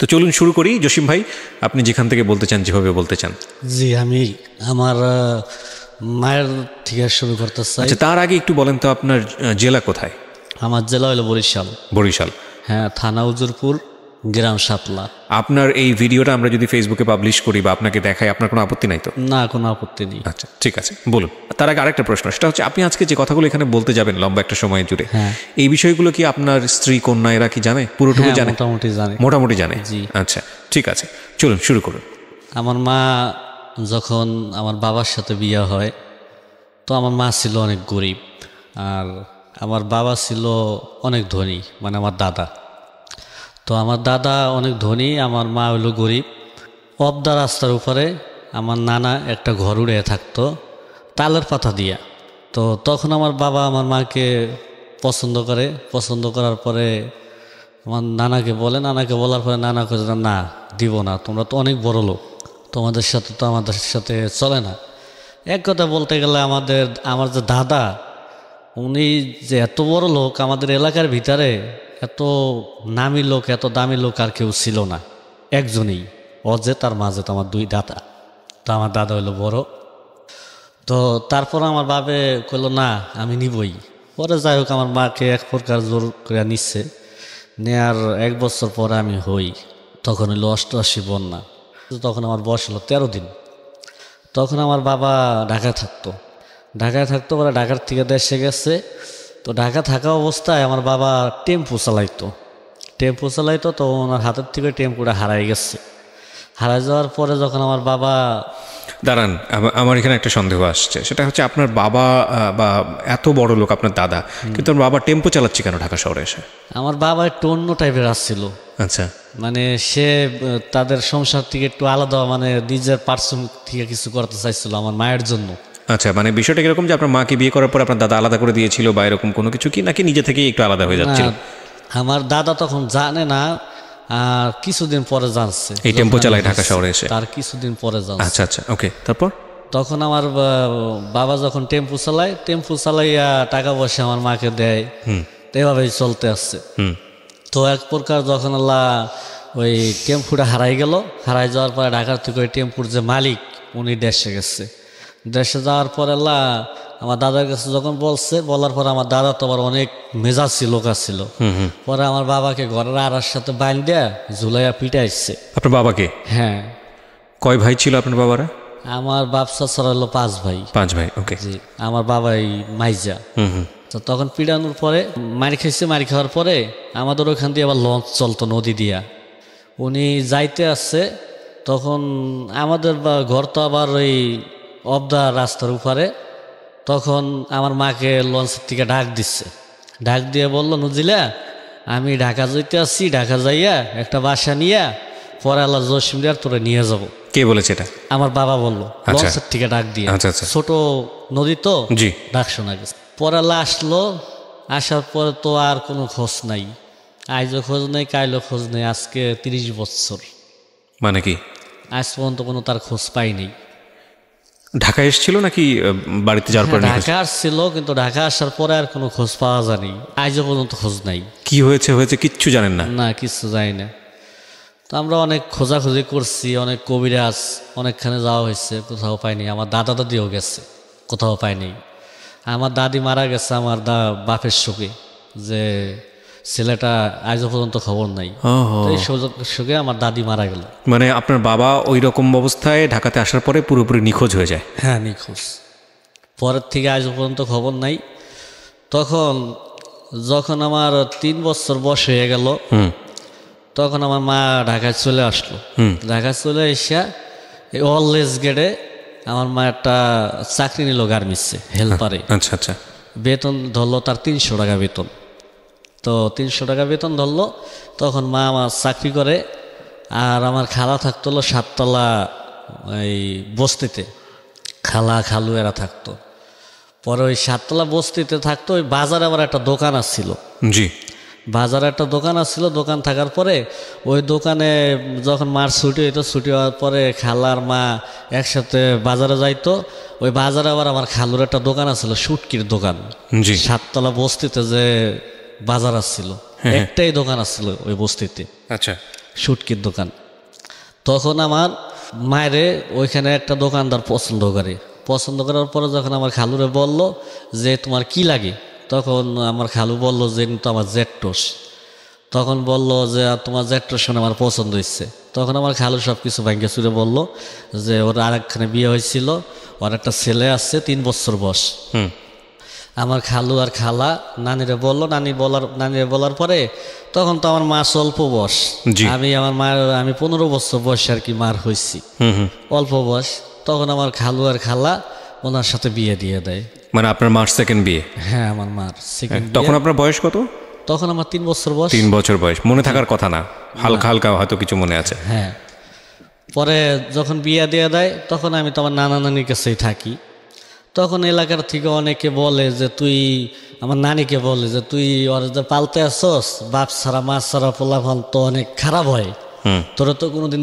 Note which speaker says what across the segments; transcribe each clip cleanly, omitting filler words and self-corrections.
Speaker 1: তো চলুন শুরু করি। জসিম ভাই, আপনি যেখান থেকে বলতে চান, যেভাবে বলতে চান।
Speaker 2: জি, আমি আমার মায়ের থেকে শুরু করতে চাই।
Speaker 1: আচ্ছা, তার আগে একটু বলেন তো আপনার জেলা কোথায়?
Speaker 2: আমার জেলা হলো বরিশাল।
Speaker 1: বরিশাল,
Speaker 2: হ্যাঁ, থানা উজুরপুর, গ্রাম সাতলা।
Speaker 1: আপনার এই ভিডিওটা আমরা যদি ফেসবুকে পাবলিশ করি বা আপনাকে দেখাই, আপনার কোনো আপত্তি নাই তো?
Speaker 2: না, কোনো আপত্তি নেই।
Speaker 1: আচ্ছা, ঠিক আছে, বলুন। তার আগে আরেকটা প্রশ্ন, সেটা হচ্ছে আপনি আজকে যে কথাগুলো এখানে বলতে যাবেন লম্বা একটা সময় জুড়ে, এই বিষয়গুলো কি আপনার স্ত্রী, কন্যা এরা কি জানে? পুরোটুকু জানে?
Speaker 2: মোটামুটি জানে।
Speaker 1: মোটামুটি জানে?
Speaker 2: জি।
Speaker 1: আচ্ছা, ঠিক আছে, চলুন শুরু করুন।
Speaker 2: আমার মা যখন আমার বাবার সাথে বিয়ে হয়, তো আমার মা ছিল অনেক গরিব, আর আমার বাবা ছিল অনেক ধনী, মানে আমার দাদা। তো আমার দাদা অনেক ধনী, আমার মা হলো গরিব। অবদা রাস্তার উপরে আমার নানা একটা ঘর উড়ে থাকতো তালের পাতা দিয়া। তো তখন আমার বাবা আমার মাকে পছন্দ করে। পছন্দ করার পরে আমার নানাকে বলে, নানাকে বলার পরে নানা করে, না দিব না, তোমরা তো অনেক বড় লোক, তোমাদের সাথে তো আমাদের সাথে চলে না। এক কথা বলতে গেলে আমার যে দাদা, উনি যে এত বড় লোক, আমাদের এলাকার ভিতরে এত নামি লোক, এত দামি লোক আর কেউ ছিল না, একজনই অজে, তার মাঝে তো আমার দুই দাদা। তো আমার দাদা হইলো বড়। তো তারপর আমার বাবে কইল, না আমি নিবই। পরে যাই হোক, আমার মাকে এক প্রকার জোর করে নিচ্ছে। নেয়ার 1 বছর পরে আমি হই, তখন হইলো 88 বন্যা। তখন আমার বয়স হলো 13 দিন। তখন আমার বাবা ঢাকায় থাকতো। পরে ঢাকার থেকে দেশে গেছে। তো ঢাকা থাকা অবস্থায় আমার বাবা টেম্পু চালাইতো। তো ওনার হাতের থেকে টেম্পুটা হারাই গেছে। হারাই যাওয়ার পরে যখন আমার বাবা...
Speaker 1: দাঁড়ান, আমার এখানে একটা সন্দেহ আসছে। সেটা হচ্ছে আপনার বাবা বা এত বড় লোক আপনার দাদা, কিন্তু আমার বাবা টেম্পো চালাচ্ছে কেন ঢাকা শহরে এসে?
Speaker 2: আমার বাবা একটু অন্য টাইপের আসছিল।
Speaker 1: আচ্ছা,
Speaker 2: মানে সে তাদের সংসার থেকে একটু আলাদা, মানে নিজের পার্সন থেকে কিছু করতে চাইছিল আমার মায়ের জন্য।
Speaker 1: আচ্ছা, মানে বিষয়টা কিরকম যে আপনার মাকে বিয়ে করার পর আপনার দাদা আলাদা করে দিয়েছিল বা এরকম কোনো কিছু কি, নাকি নিজে থেকেই একটু আলাদা হয়ে যাচ্ছিল?
Speaker 2: আমার দাদা তখন জানে না, আর কিছুদিন পরে জানছে
Speaker 1: এই টেম্পো চালায় ঢাকা শহরে এসে,
Speaker 2: তার কিছুদিন পরে জানছে।
Speaker 1: আচ্ছা আচ্ছা, ওকে, তারপর?
Speaker 2: তখন আমার বাবা যখন টেম্পু চালাইয়া টাকা পয়সা আমার মাকে দেয়, তো এভাবেই চলতে আসছে। তো এক প্রকার যখন আল্লাহ ওই টেম্পুটা হারাই যাওয়ার পরে ঢাকার থেকে ওই টেম্পুর যে মালিক, উনি দেশে যাওয়ার পর আল্লাহ আমার দাদার কাছে যখন বলার পর আমার দাদা তো আবার অনেক মেজাজি লোক ছিল। পরে আমার বাবাকে ঘরের আড়ার সাথে বাইন দেয়া ঝুলাইয়া পিটাইছে।
Speaker 1: আপনার বাবাকে?
Speaker 2: হ্যাঁ।
Speaker 1: কয় ভাই ছিল আপনার বাবারা?
Speaker 2: আমার বাপ চাচারা হলো 5 ভাই।
Speaker 1: 5 ভাই, ওকে।
Speaker 2: জি, আমার বাবাই মাইজা। তো তখন পিটানোর পরে মারি খাওয়ার পরে আমাদের ওখান দিয়ে আবার লঞ্চ চলতো নদী দিয়া। উনি যাইতে আসছে, তখন আমাদের ঘর তো আবার ওই অবদা রাস্তার উপরে। তখন আমার মাকে লঞ্চের থেকে ডাক দিয়ে বললো, নজিলা আমি ঢাকা যাইতে আসছি, ঢাকা যাইয়া একটা বাসা নিয়া পরে আল্লাহ জসিমদার তোরে নিয়ে যাব।
Speaker 1: কে বলেছে এটা?
Speaker 2: আমার বাবা বললো, লঞ্চের থেকে ডাক দিয়ে। ছোট নদী তো,
Speaker 1: জি,
Speaker 2: ডাক শোনা গেছে। পরে আল্লাহ আসলো, আসার পরে তো আর কোনো খোঁজ নাই। আজও খোঁজ নেই, কাইলও খোঁজ নেই, আজকে 30 বছর।
Speaker 1: মানে কি
Speaker 2: আজ পর্যন্ত কোনো তার খোঁজ পাইনি।
Speaker 1: ঢাকা এসেছিল নাকি বাড়িতে যাওয়ার পর?
Speaker 2: ঢাকা আসছিল, কিন্তু ঢাকা আসার পরে আর কোনো খোঁজ পাওয়া যায়নি, আজও পর্যন্ত খোঁজ নাই।
Speaker 1: কি হয়েছে কিচ্ছু জানেন না?
Speaker 2: না, কিচ্ছু জানি না। তো আমরা অনেক খোঁজাখুঁজি করছি, অনেক কবিরাজ, অনেকখানে যাওয়া হয়েছে, কোথাও পাইনি। আমার দাদা দাদিও গেছে, কোথাও পাইনি। আমার দাদি মারা গেছে আমার বাপের শোকে, যে ছেলেটা আজও পর্যন্ত খবর নাই। এই শোকে আমার দাদি মারা গেল।
Speaker 1: মানে আপনার বাবা ওই রকম অবস্থায় ঢাকাতে আসার পরে পুরোপুরি নিখোঁজ হয়ে যায়?
Speaker 2: হ্যাঁ, নিখোঁজ। পরের থেকে আজও পর্যন্ত খবর নাই। তখন যখন আমার 3 বছর বয়স হয়ে গেল, তখন আমার মা ঢাকায় চলে আসলো। ঢাকায় চলে এসে এই অলওয়েজ গেটে আমার মা একটা চাকরি নিল গার্মেন্টসে, হেল্পারে।
Speaker 1: আচ্ছা আচ্ছা।
Speaker 2: বেতন ধরলো তার 300 টাকা বেতন। তো 300 টাকা বেতন ধরলো। তখন মা আমার চাকরি করে, আর আমার খালা থাকতো হলো 7 তলা এই বস্তিতে, খালা খালু এরা থাকতো। পরে ওই 7 তলা বস্তিতে থাকতো। ওই বাজারে আবার একটা দোকান আসছিল।
Speaker 1: জি,
Speaker 2: বাজারে একটা দোকান আসছিল। দোকান থাকার পরে ওই দোকানে যখন মার ছুটি হইতো, ছুটি হওয়ার পরে খালার মা একসাথে বাজারে যাইতো। ওই বাজারে আবার আমার খালুর একটা দোকান আছিল, শুটকির দোকান। 7 তলা বস্তিতে যে বাজার আসছিল, একটাই দোকান আসছিল ওই বস্তিতে।
Speaker 1: আচ্ছা।
Speaker 2: শুটকির দোকান। তখন আমার মায়েরে ওইখানে একটা দোকানদার পছন্দ করার পরে যখন আমার খালুরে বলল যে তোমার কি লাগে, তখন আমার খালু বলল যে তো আমার জেট্টোস। তখন বলল যে তোমার জেট্টোস শুনে আমার পছন্দ হচ্ছে। তখন আমার খালু সব কিছু ভাঙ্গে চুরে বলল যে ওর আরেকখানে বিয়ে হয়েছিল, ওর একটা ছেলে আসছে 3 বছর বয়স। আমার খালু আর খালা নানিরে বললো, নানিরে বলার পরে তখন তো আমার মা অল্প বয়স, আমি 15 বছর বয়সে আর কি মার হয়েছি, অল্প বয়স। তখন আমার খালু আর খালা ওনার সাথে বিয়ে দিয়ে দেয়।
Speaker 1: মানে আপনার মার সেকেন্ড বিয়ে?
Speaker 2: হ্যাঁ, আমার মার সেকেন্ড।
Speaker 1: তখন আপনার বয়স কত?
Speaker 2: তখন আমার 3 বছর বয়স।
Speaker 1: 3 বছর বয়স, মনে থাকার কথা না, হালকা হালকা হয়তো কিছু মনে আছে।
Speaker 2: হ্যাঁ, পরে যখন বিয়ে দিয়ে দেয় তখন আমি তো আমার নানা নানির কাছেই থাকি। তখন এলাকার থেকে অনেকে বলে যে তুই, আমার নানিকে বলে যে তুই ওর যে পালতে আসছস, বাপ ছাড়া মা ছাড়া পোলাপান তো অনেক খারাপ হয়, তোরা তো কোনোদিন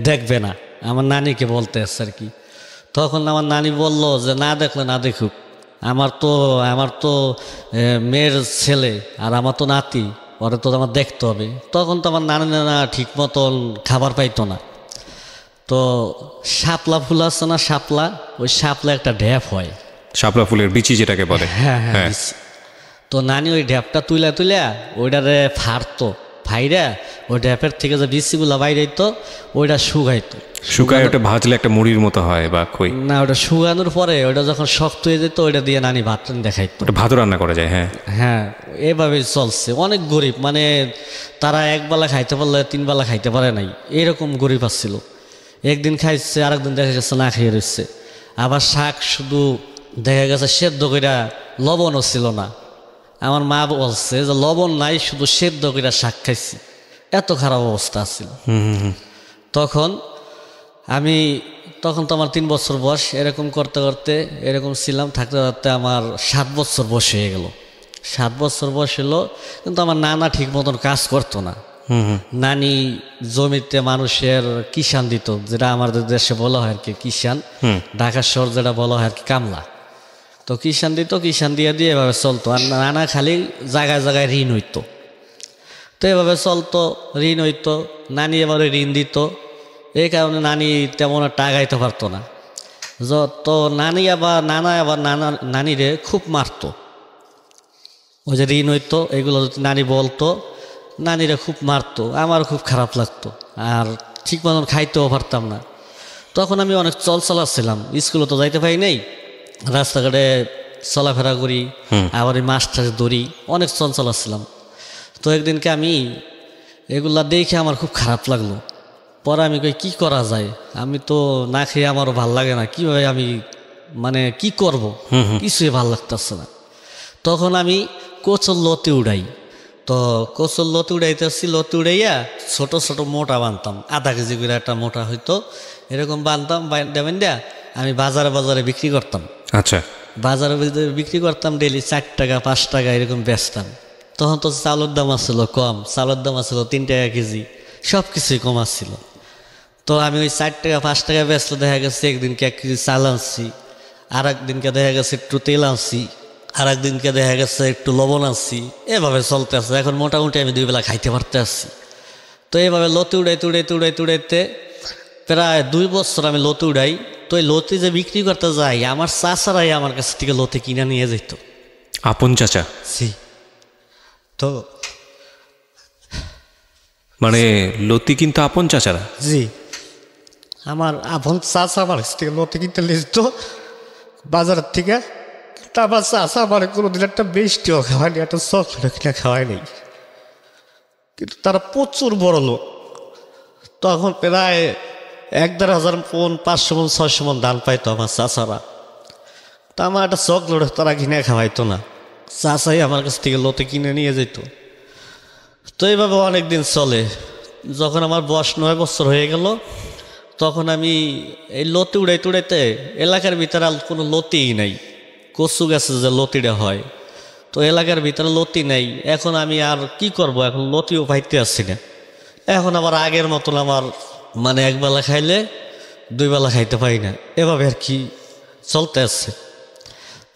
Speaker 2: দেখবে না, আমার নানিকে বলতে আসছে আর কি। তখন আমার নানি বলল যে না দেখলে না দেখুক, আমার তো মেয়ের ছেলে আর আমার তো নাতি, ওরা তো আমার দেখতে হবে। তখন তো আমার নানা ঠিক মতন খাবার পাইতো না। তো শাপলা ফুল আছে না, শাপলা, ওই শাপলা একটা ঢ্যাপ হয়,
Speaker 1: শাপলা ফুলের বিচি যেটাকে বলে।
Speaker 2: হ্যাঁ। তো নানি ওই ঢ্যাপটা তুইলা ওইটারে ফাড়তো, ফাইরা ওই ঢ্যাপের থেকে যে বিচিগুলা বাইরাইতো ওইটা শুকায় ওটা ভাজলে একটা মুড়ির মতো হয় বা খই না, ওটা শুকানোর পরে ওটা যখন শক্ত হয়ে যেত ওইটা দিয়ে নানি ভাত দেখাইতো, ওটা ভাত রান্না করা যায়। হ্যাঁ, এভাবেই চলছে। অনেক গরিব, মানে তারা একবেলা খাইতে পারলে 3 বেলা খাইতে পারে নাই, এরকম গরিব আসছিল। একদিন খাইছে, আরেকদিন দেখা গেছে না খেয়ে রয়েছে। আবার শাক শুধু দেখা গেছে সেদ্ধ কইরা, লবণও ছিল না। আমার মা বলছে যে লবণ নাই, শুধু সেদ্ধ কইরা শাক খাইছি, এত খারাপ অবস্থা ছিল। তখন তো আমার 3 বছর বয়স, এরকম করতে করতে এরকম ছিলাম, থাকতে থাকতে আমার 7 বছর বয়স হয়ে গেল। 7 বছর বয়স হলো, কিন্তু আমার নানা ঠিক মতন কাজ করতো না। নানি জমিতে মানুষের কিষান দিত, যেটা আমাদের দেশে বলা হয় আর কি কিষান, ঢাকা শহর যেটা বলা হয় আর কি কামলা। তো কিষান দিত, কিষান দিয়ে এভাবে চলতো। আর নানা খালি জায়গায় জায়গায় ঋণ হইতো, তো এভাবে চলতো, ঋণ হইতো। নানি এবারে ঋণ দিত, এই কারণে নানি তেমন টাকা গাইতে পারতো না। তো নানা আবার নানিরে খুব মারতো। ওই যে ঋণ হইতো এগুলো যদি নানি বলতো, নানিরা খুব মারতো, আমার খুব খারাপ লাগতো, আর ঠিক মতন খাইতেও পারতাম না। তখন আমি অনেক চলাচ্ছিলাম, স্কুলে তো যাইতে পারি নাই, রাস্তাঘাটে চলাফেরা করি, আবার এই মাছ টাছ ধরি, অনেক চলাচ্ছিলাম। তো একদিনকে আমি এগুলা দেখে আমার খুব খারাপ লাগলো। পরে আমি কি করা যায়, আমি তো না খেয়ে আমারও ভাল লাগে না, কীভাবে আমি মানে কি করব, কিছুই ভাল লাগতেছে না। তখন আমি কচুর লতি উড়াই। তো কচুর লতি উড়াইতেছি, লতি উড়াইয়া ছোট ছোট মোটা বানতাম, আধা কেজি করে একটা মোটা হইতো, এরকম বানতাম, বান্ধা আমি বাজারে বিক্রি করতাম। আচ্ছা, বাজারে বিক্রি করতাম, ডেলি 4 টাকা 5 টাকা এরকম বেচতাম। তখন তো চালের দাম আসছিল কম, চালের দাম আসছিল 3 টাকা কেজি, সব কিছুই কম আসছিল। তো আমি ওই 4 টাকা 5 টাকা বেচলে দেখা গেছে একদিনকে 1 কেজি চাল আনছি, আর একদিনকে দেখা গেছে একটু তেল আনছি, আর একদিনকে দেখা গেছে একটু লবণ আনছি, এভাবে চলতে আছে। এখন মোটামুটি আমি 2 বেলা খাইতে পারতে আসছি। তো এইভাবে লতি উড়াইতে প্রায় 2 বছর আমি লতি উড়াই। তো এই লতি যে বিক্রি করতে যাই, আমার চাচারাই আমার কাছ থেকে লতি কিনে নিয়ে যেত।
Speaker 1: আপন চাচা? জি।
Speaker 2: তো
Speaker 1: মানে লতি কিন্তু আপন চাচারা?
Speaker 2: জি, আমার আপন চাচা আমার কাছ থেকে লতি কিনতে নিত বাজারের থেকে। তারপর চাচা আমার কোনোদিন একটা মিষ্টিও খাওয়ায়নি, একটা চকলেট কিনে খাওয়াই নেই। কিন্তু তারা প্রচুর বড় লোক, তখন প্রায় 1-1,500 মন 500 মন 600 মন ধান পাইতো আমার চাচারা। তা আমার একটা চকলেট তারা কিনে খাওয়াইতো না, চাচাই আমার কাছ থেকে লতি কিনে নিয়ে যেত। তো এইভাবে অনেকদিন চলে। যখন আমার বয়স 9 বছর হয়ে গেল, তখন আমি এই লতি উড়াইতে এলাকার ভিতরে আর কোনো লতিই নাই। কচু গাছে যে লতিটা হয়, তো এলাকার ভিতরে লতি নেই। এখন আমি আর কি করব, এখন লতিও পাইতে আসছি না। এখন আবার আগের মতন আমার মানে 1 বেলা খাইলে 2 বেলা খাইতে পারি না, এভাবে আর কি চলতে আসছে।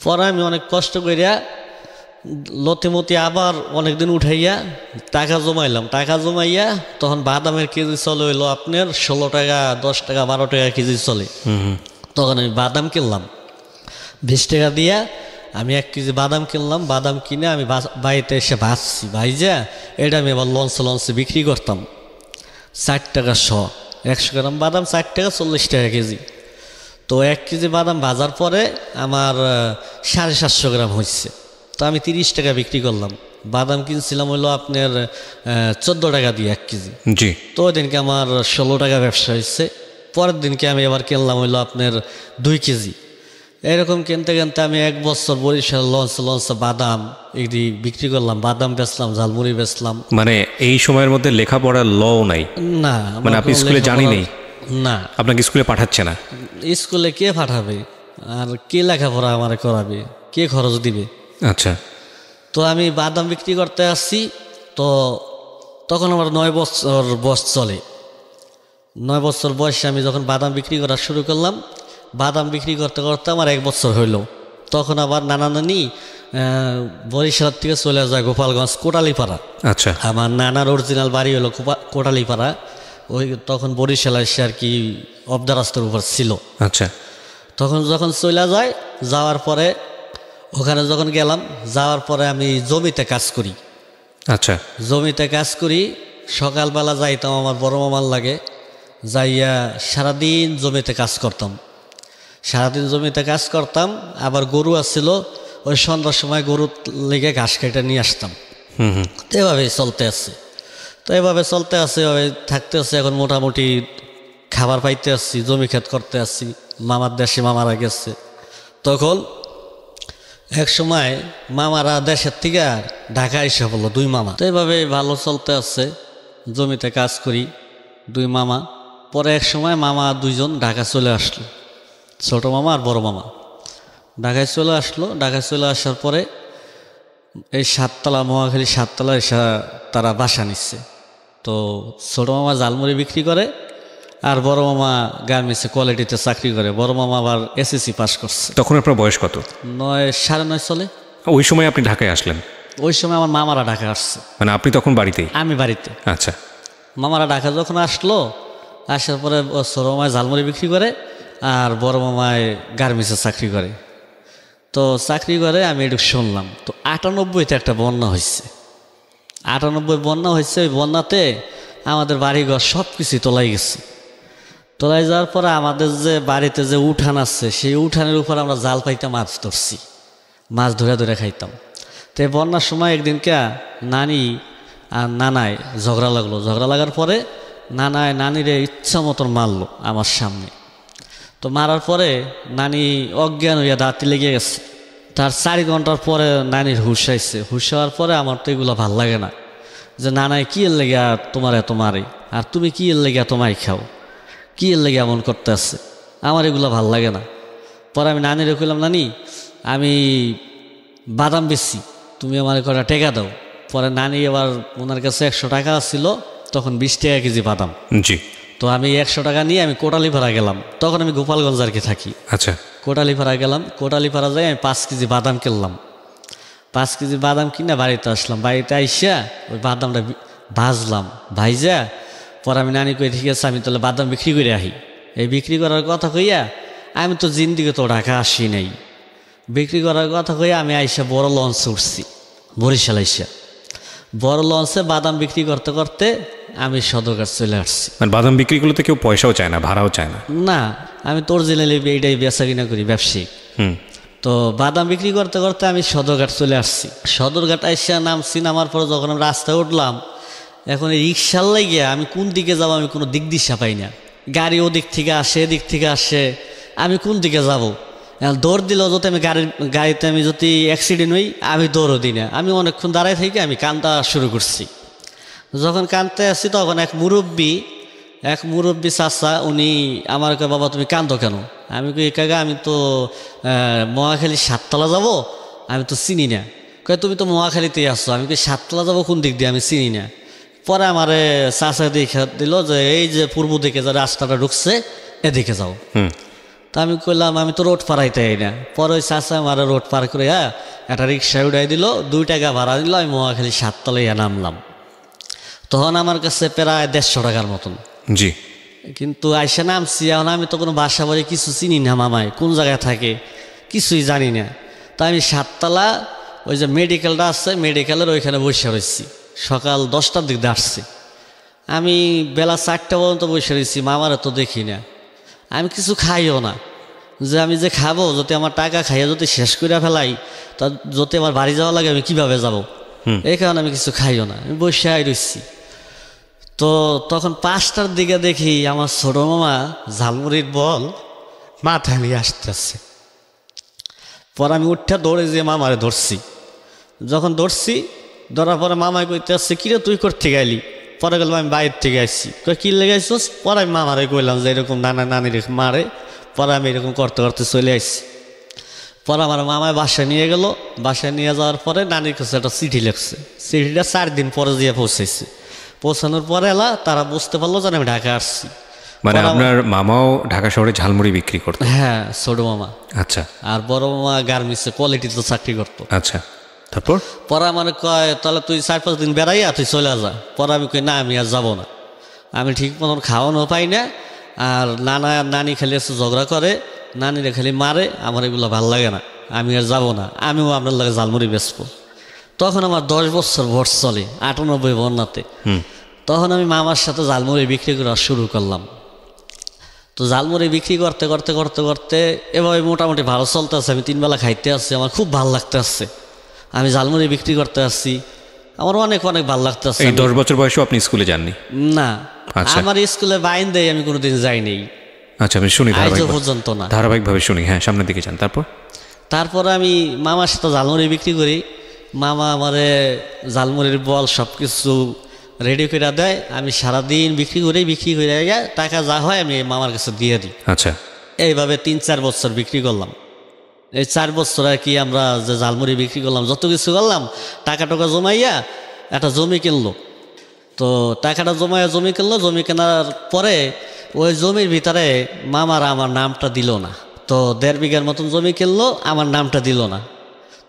Speaker 2: পরে আমি অনেক কষ্ট করিয়া লতিমতি আবার অনেকদিন উঠাইয়া টাকা জমাইলাম, টাকা জমাইয়া তখন বাদামের কেজি চলে হইলো আপনার 16 টাকা, 10 টাকা, 12 টাকা কেজি চলে। তখন আমি বাদাম কিনলাম 20 টাকা দিয়া, আমি 1 কেজি বাদাম কিনলাম। বাদাম কিনে আমি বাড়িতে এসে ভাজছি, ভাইজা এটা আমি আবার লঞ্চে বিক্রি করতাম 60 টাকা শ। 100 গ্রাম বাদাম 60 টাকা, 40 টাকা কেজি। তো 1 কেজি বাদাম ভাজার পরে আমার 750 গ্রাম হয়েছে। তো আমি 30 টাকা বিক্রি করলাম। বাদাম কিনছিলাম হইলো আপনার 14 টাকা দিয়ে 1 কেজি।
Speaker 1: জি।
Speaker 2: তো ওই দিনকে আমার 16 টাকা ব্যবসা হয়েছে। পরের দিনকে আমি আবার কিনলাম হইলো আপনার 2 কেজি। এরকম কিনতে কিনতে আমি 1 বছর বরিশাল লঞ্চে বাদাম এটি বিক্রি করলাম, বাদাম বেচলাম, ঝালমুড়ি বেচলাম।
Speaker 1: মানে এই সময়ের মধ্যে লেখাপড়ার লও নাই?
Speaker 2: না,
Speaker 1: মানে আপনি স্কুলে জানি নেই?
Speaker 2: না।
Speaker 1: আপনাকে স্কুলে পাঠাচ্ছে না?
Speaker 2: স্কুলে কে পাঠাবে আর কে লেখাপড়া আমার করাবে, কে খরচ দিবে?
Speaker 1: আচ্ছা।
Speaker 2: তো আমি বাদাম বিক্রি করতে আসছি। তো তখন আমার 9 বছর বয়স চলে। 9 বছর বয়সে আমি যখন বাদাম বিক্রি করা শুরু করলাম, বাদাম বিক্রি করতে করতে আমার 1 বছর হইল। তখন আবার নানা নানি বরিশাল থেকে চলে যায় গোপালগঞ্জ কোটালীপাড়া।
Speaker 1: আচ্ছা।
Speaker 2: আমার নানার অরিজিনাল বাড়ি হলো কোটালীপাড়া। ওই তখন বরিশাল এসে আর কি অবদা রাস্তার উপর ছিল।
Speaker 1: আচ্ছা।
Speaker 2: তখন যখন চলে যায়, যাওয়ার পরে ওখানে যখন গেলাম, যাওয়ার পরে আমি জমিতে কাজ করি।
Speaker 1: আচ্ছা।
Speaker 2: জমিতে কাজ করি, সকালবেলা যাইতাম আমার বড় মামার লাগে, যাইয়া সারাদিন জমিতে কাজ করতাম। সারাদিন জমিতে কাজ করতাম। আবার গরু আসছিল, ওই সন্ধ্যার সময় গরুর লেগে ঘাস কেটে নিয়ে আসতাম। তো এভাবেই চলতে আছে। তো এভাবে চলতে আছে, এভাবে থাকতে আছে। এখন মোটামুটি খাবার পাইতে আসছি, জমি ক্ষেত করতে আসছি। মামার দেশে মামারা গেছে। তখন এক সময় মামারা দেশের থেকে ঢাকা এসে বললো 2 মামা। তো এভাবে ভালো চলতে আছে, জমিতে কাজ করি 2 মামা। পরে এক সময় মামা 2 জন ঢাকা চলে আসলো, ছোট মামা আর বড় মামা ঢাকায় চলে আসলো। ঢাকায় চলে আসার পরে এই 7তলা মহাখালী 7তলা এসে তারা বাসা নিচ্ছে। তো ছোট মামা ঝালমুড়ি বিক্রি করে, আর বড় মামা গার্মেন্টসে কোয়ালিটিতে চাকরি করে। বড় মামা আবার এসএসসি পাস করছে।
Speaker 1: তখন আপনার বয়স কত?
Speaker 2: 9 চলে।
Speaker 1: ওই সময় আপনি ঢাকায় আসলেন?
Speaker 2: ওই সময় আমার মামারা ঢাকা আসছে।
Speaker 1: মানে আপনি তখন বাড়িতেই?
Speaker 2: আমি বাড়িতে।
Speaker 1: আচ্ছা।
Speaker 2: মামারা ঢাকা যখন আসলো, আসার পরে ছোট মামায় ঝালমুড়ি বিক্রি করে, আর বড় মামায় গার্মেন্টসে চাকরি করে। তো চাকরি করে আমি একটু শুনলাম। তো 98-তে একটা বন্যা হয়েছে। 98 বন্যা হয়েছে। ওই বন্যাতে আমাদের বাড়িঘর সব কিছুই তলাই গেছে। তলাই যাওয়ার পরে আমাদের যে বাড়িতে যে উঠান আছে, সেই উঠানের উপর আমরা জাল পাইতে মাছ ধরছি, মাছ ধরে ধরে খাইতাম। তো এই বন্যার সময় একদিনকে নানি আর নানায় ঝগড়া লাগলো। ঝগড়া লাগার পরে নানায় নানিরে ইচ্ছা মতন মারলো আমার সামনে। তো মারার পরে নানি অজ্ঞান হইয়া দাঁতি লেগে গেছে। তার 4 ঘন্টার পরে নানির হুশ আইছে। হুশ হওয়ার পরে আমার তো এগুলো ভাল লাগে না, যে নানায় কি এর লেগে তোমার এত মারে, আর তুমি কি এর লেগে তোমায় খাও, কি এর লেগে এমন করতে আছে, আমার এগুলো ভাল লাগে না। পরে আমি নানিরে কইলাম, নানি আমি বাদাম বেচছি, তুমি আমার কটা টাকা দাও। পরে নানি এবার ওনার কাছে 100 টাকা ছিল, তখন 20 টাকা কেজি বাদাম।
Speaker 1: জি।
Speaker 2: তো আমি 100 টাকা নিয়ে আমি কোটালীপাড়া গেলাম। তখন আমি গোপালগঞ্জ আর কি থাকি।
Speaker 1: আচ্ছা।
Speaker 2: কোটালীপাড়া গেলাম। কোটালীপাড়া যাই আমি 5 কেজি বাদাম কিনলাম। 5 কেজি বাদাম কিনে বাড়িতে আসলাম। বাড়িতে আইসা ওই বাদামটা ভাজলাম। ভাইজা পরে আমি নানি কই, ঠিক আছে আমি তাহলে বাদাম বিক্রি করে আহি। এই বিক্রি করার কথা কইয়া আমি তো জিন্দিগি তো ঢাকা আসি নাই। বিক্রি করার কথা কইয়া আমি আইসা বড় লঞ্চে উঠছি, বরিশাল আইসা। বড় লঞ্চে বাদাম বিক্রি করতে করতে আমি সদরঘাট চলে আসছি।
Speaker 1: মানে বাদাম বিক্রিগুলোতে কেউ পয়সাও চায় না, ভাড়াও চায় না?
Speaker 2: না, আমি তো অরিজিনালি এইটাই বেচা কিনা করি, ব্যবসায়িক। তো বাদাম বিক্রি করতে করতে আমি সদরঘাট চলে আসছি। সদরঘাট আইসা নামছি। নামার পরে যখন আমি রাস্তায় উঠলাম, এখন এই রিক্সার লাগিয়া আমি কোন দিকে যাবো আমি কোনো দিক দিশা পাই না। গাড়ি ওদিক থেকে আসে, এদিক থেকে আসে, আমি কোন দিকে যাব? দৌড় দিলেও যদি আমি গাড়িতে আমি যদি অ্যাক্সিডেন্ট হই, আমি দৌড়ও দিই না। আমি অনেকক্ষণ দাঁড়ায় থেকে আমি কান্দা শুরু করছি। যখন কাঁদতে আসছি তখন এক মুরব্বী চাচা, উনি আমার কয়, বাবা তুমি কান্দো কেন? আমি কই, কাকা আমি তো মহাখালী 7তলা যাব, আমি তো চিনি না। কয় তুমি তো মহাখালীতেই আসছো। আমি কই 7তলা যাবো কোন দিক দিয়ে, আমি চিনি না। পরে আমারে চাচা দেখা দিল যে এই যে পূর্ব দিকে যে রাস্তাটা ঢুকছে, এদিকে যাও। তা আমি কইলাম আমি তো রোড পারাইতে না। পরে ওই চাচা আমার রোড পার করে একটা রিক্সায় উঠাই দিল, 2 টাকা ভাড়া দিল, আমি মহাখালী 7 তলায় নামলাম। তখন আমার কাছে প্রায় 150 টাকার মতন।
Speaker 1: জি।
Speaker 2: কিন্তু আইসা নামছি, এখন আমি তো কোনো বাসা বাড়ি কিছু চিনি না, মামায় কোন জায়গায় থাকে কিছুই জানি না। তা আমি 7 তলা ওই যে মেডিকেলটা আছে, মেডিকেলের ওইখানে বসে রয়েছি। সকাল 10টার দিক দিয়ে আসছি আমি, বেলা 4টা পর্যন্ত বসে রয়েছি, মামারে তো দেখি না। আমি কিছু খাইও না, যে আমি যে খাবো যদি আমার টাকা খাইয়া যদি শেষ করে ফেলাই, তা যদি আমার বাড়ি যাওয়া লাগে আমি কিভাবে যাব, এই কারণে আমি কিছু খাইও না, আমি বসে রয়েছি। তো তখন 5টার দিকে দেখি আমার ছোট মামা ঝালমুড়ির বল মাথায় নিয়ে আসতেছে। পরে আমি উঠে দৌড়ে যেয়ে মামারে ধরছি। যখন ধরছি, ধরার পরে মামায় কইতে আসছে, কিরে তুই করতে গেলি? পরে গেলাম আমি বাইরের থেকে আসছি। কি লেগে আসছিস? পরে আমি মামারে কইলাম যে এরকম নানা নানির মারে। পরে আমি এরকম করতে করতে চলে আসছি। পরে আমার মামায় বাসায় নিয়ে গেল। বাসায় নিয়ে যাওয়ার পরে নানির কাছে একটা চিঠি লিখছে। চিঠিটা 4 দিন পরে দিয়ে পৌঁছেছি। পৌঁছানোর পরে তারা বুঝতে পারলো যে আমি ঢাকা আসছি।
Speaker 1: মানে আপনার মামাও ঢাকা শহরে ঝালমুড়ি বিক্রি করতো?
Speaker 2: হ্যাঁ, ছোট মামা।
Speaker 1: আচ্ছা।
Speaker 2: আর বড় মামা গার্মেন্টসে কোয়ালিটিতে চাকরি করতো।
Speaker 1: আচ্ছা, তারপর?
Speaker 2: পরে আমার কয়, তাহলে তুই 4-5 দিন বেড়াইয়া তুই চলে যা। পরে আমি কই, না আমি আর যাবো না, আমি ঠিক মতন খাওয়ানো পাই না, আর নানা নানি খালি এসে ঝগড়া করে, নানিরা খালি মারে, আমার এগুলো ভাল লাগে না, আমি আর যাবো না, আমিও আপনার লাগে ঝালমুড়ি বেচবো। তখন আমার 10 বছর ভোট চলে, 98 বন্যাতে। তখন আমি মামার সাথে ঝালমুড়ি বিক্রি করা শুরু করলাম। তো ঝালমুড়ি বিক্রি করতে করতে করতে করতে এভাবে মোটামুটি ভালো চলতে আছে। আমি 3 বেলা খাইতে আসছি, আমার খুব ভালো লাগতে আসছে। আমি ঝালমুড়ি বিক্রি করতে আসছি, আমার অনেক অনেক ভালো লাগতে আসছে।
Speaker 1: এই 10 বছর বয়সেও আপনি স্কুলে যাননি?
Speaker 2: না, আমার স্কুলে বাইন দেয় আমি কোনোদিন যাইনি।
Speaker 1: আচ্ছা, আমি শুনি
Speaker 2: পর্যন্ত না,
Speaker 1: ধারাবাহিকভাবে শুনি। হ্যাঁ, সামনের দিকে যান।
Speaker 2: তারপর আমি মামার সাথে ঝালমুড়ি বিক্রি করি। মামা আমারে ঝালমুড়ির বল সব কিছু রেডি করে দেয়। আমি সারাদিন বিক্রি করে টাকা যা হয় আমি মামার কাছে দিয়ে দিই।
Speaker 1: আচ্ছা।
Speaker 2: এইভাবে 3-4 বছর বিক্রি করলাম। এই 4 বছর আর কি আমরা যে ঝালমুড়ি বিক্রি করলাম, যত কিছু করলাম, টাকা জমাইয়া একটা জমি কিনলো। তো টাকাটা জমি কিনলো। জমি কেনার পরে ওই জমির ভিতরে মামারা আমার নামটা দিল না। তো 1.5 বিঘার মতন জমি কিনলো, আমার নামটা দিল না।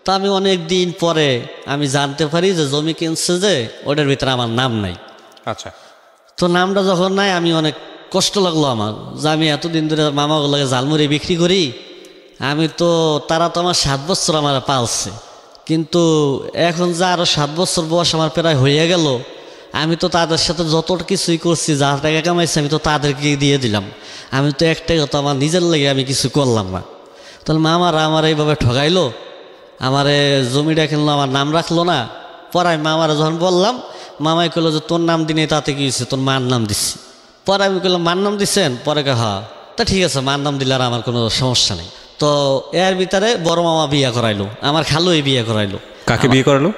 Speaker 2: তো আমি অনেক দিন পরে আমি জানতে পারি যে জমি কিনছে যে ওটার ভিতরে আমার নাম নাই।
Speaker 1: আচ্ছা।
Speaker 2: তো নামটা যখন নাই, আমি অনেক কষ্ট লাগলো আমার, যে আমি এতদিন ধরে মামাগুলোকে ঝালমুড়ি বিক্রি করি। তারা তো আমার 7 বছর আমার পালছে, কিন্তু এখন যে আরো 7 বছর বয়স আমার প্রায় হয়ে গেল, আমি তো তাদের সাথে যত কিছুই করছি, যা টাকা কামাইছি আমি তো তাদেরকে দিয়ে দিলাম। আমি তো একটাই কথা, আমার নিজের লেগে আমি কিছু করলাম না। তাহলে মামারা আমার এইভাবে ঠগাইলো, আমারে জমিটা কিনলো, আমার নাম রাখলো না। পরে আমি মামারা যখন বললাম, মামাই কইলো যে তোর নাম দিনে তাতে কি হয়েছে, তোর মার নাম দিচ্ছি। পরে আমি কইলাম, মার নাম দিচ্ছেন? পরে হ্যাঁ। তা ঠিক আছে, মার নাম দিলে আর আমার কোনো সমস্যা নেই। তো এর ভিতরে বড় মামা বিয়ে করাইলো, আমার খালুই বিয়ে করাইলো।
Speaker 1: কাকে বিয়ে করালো?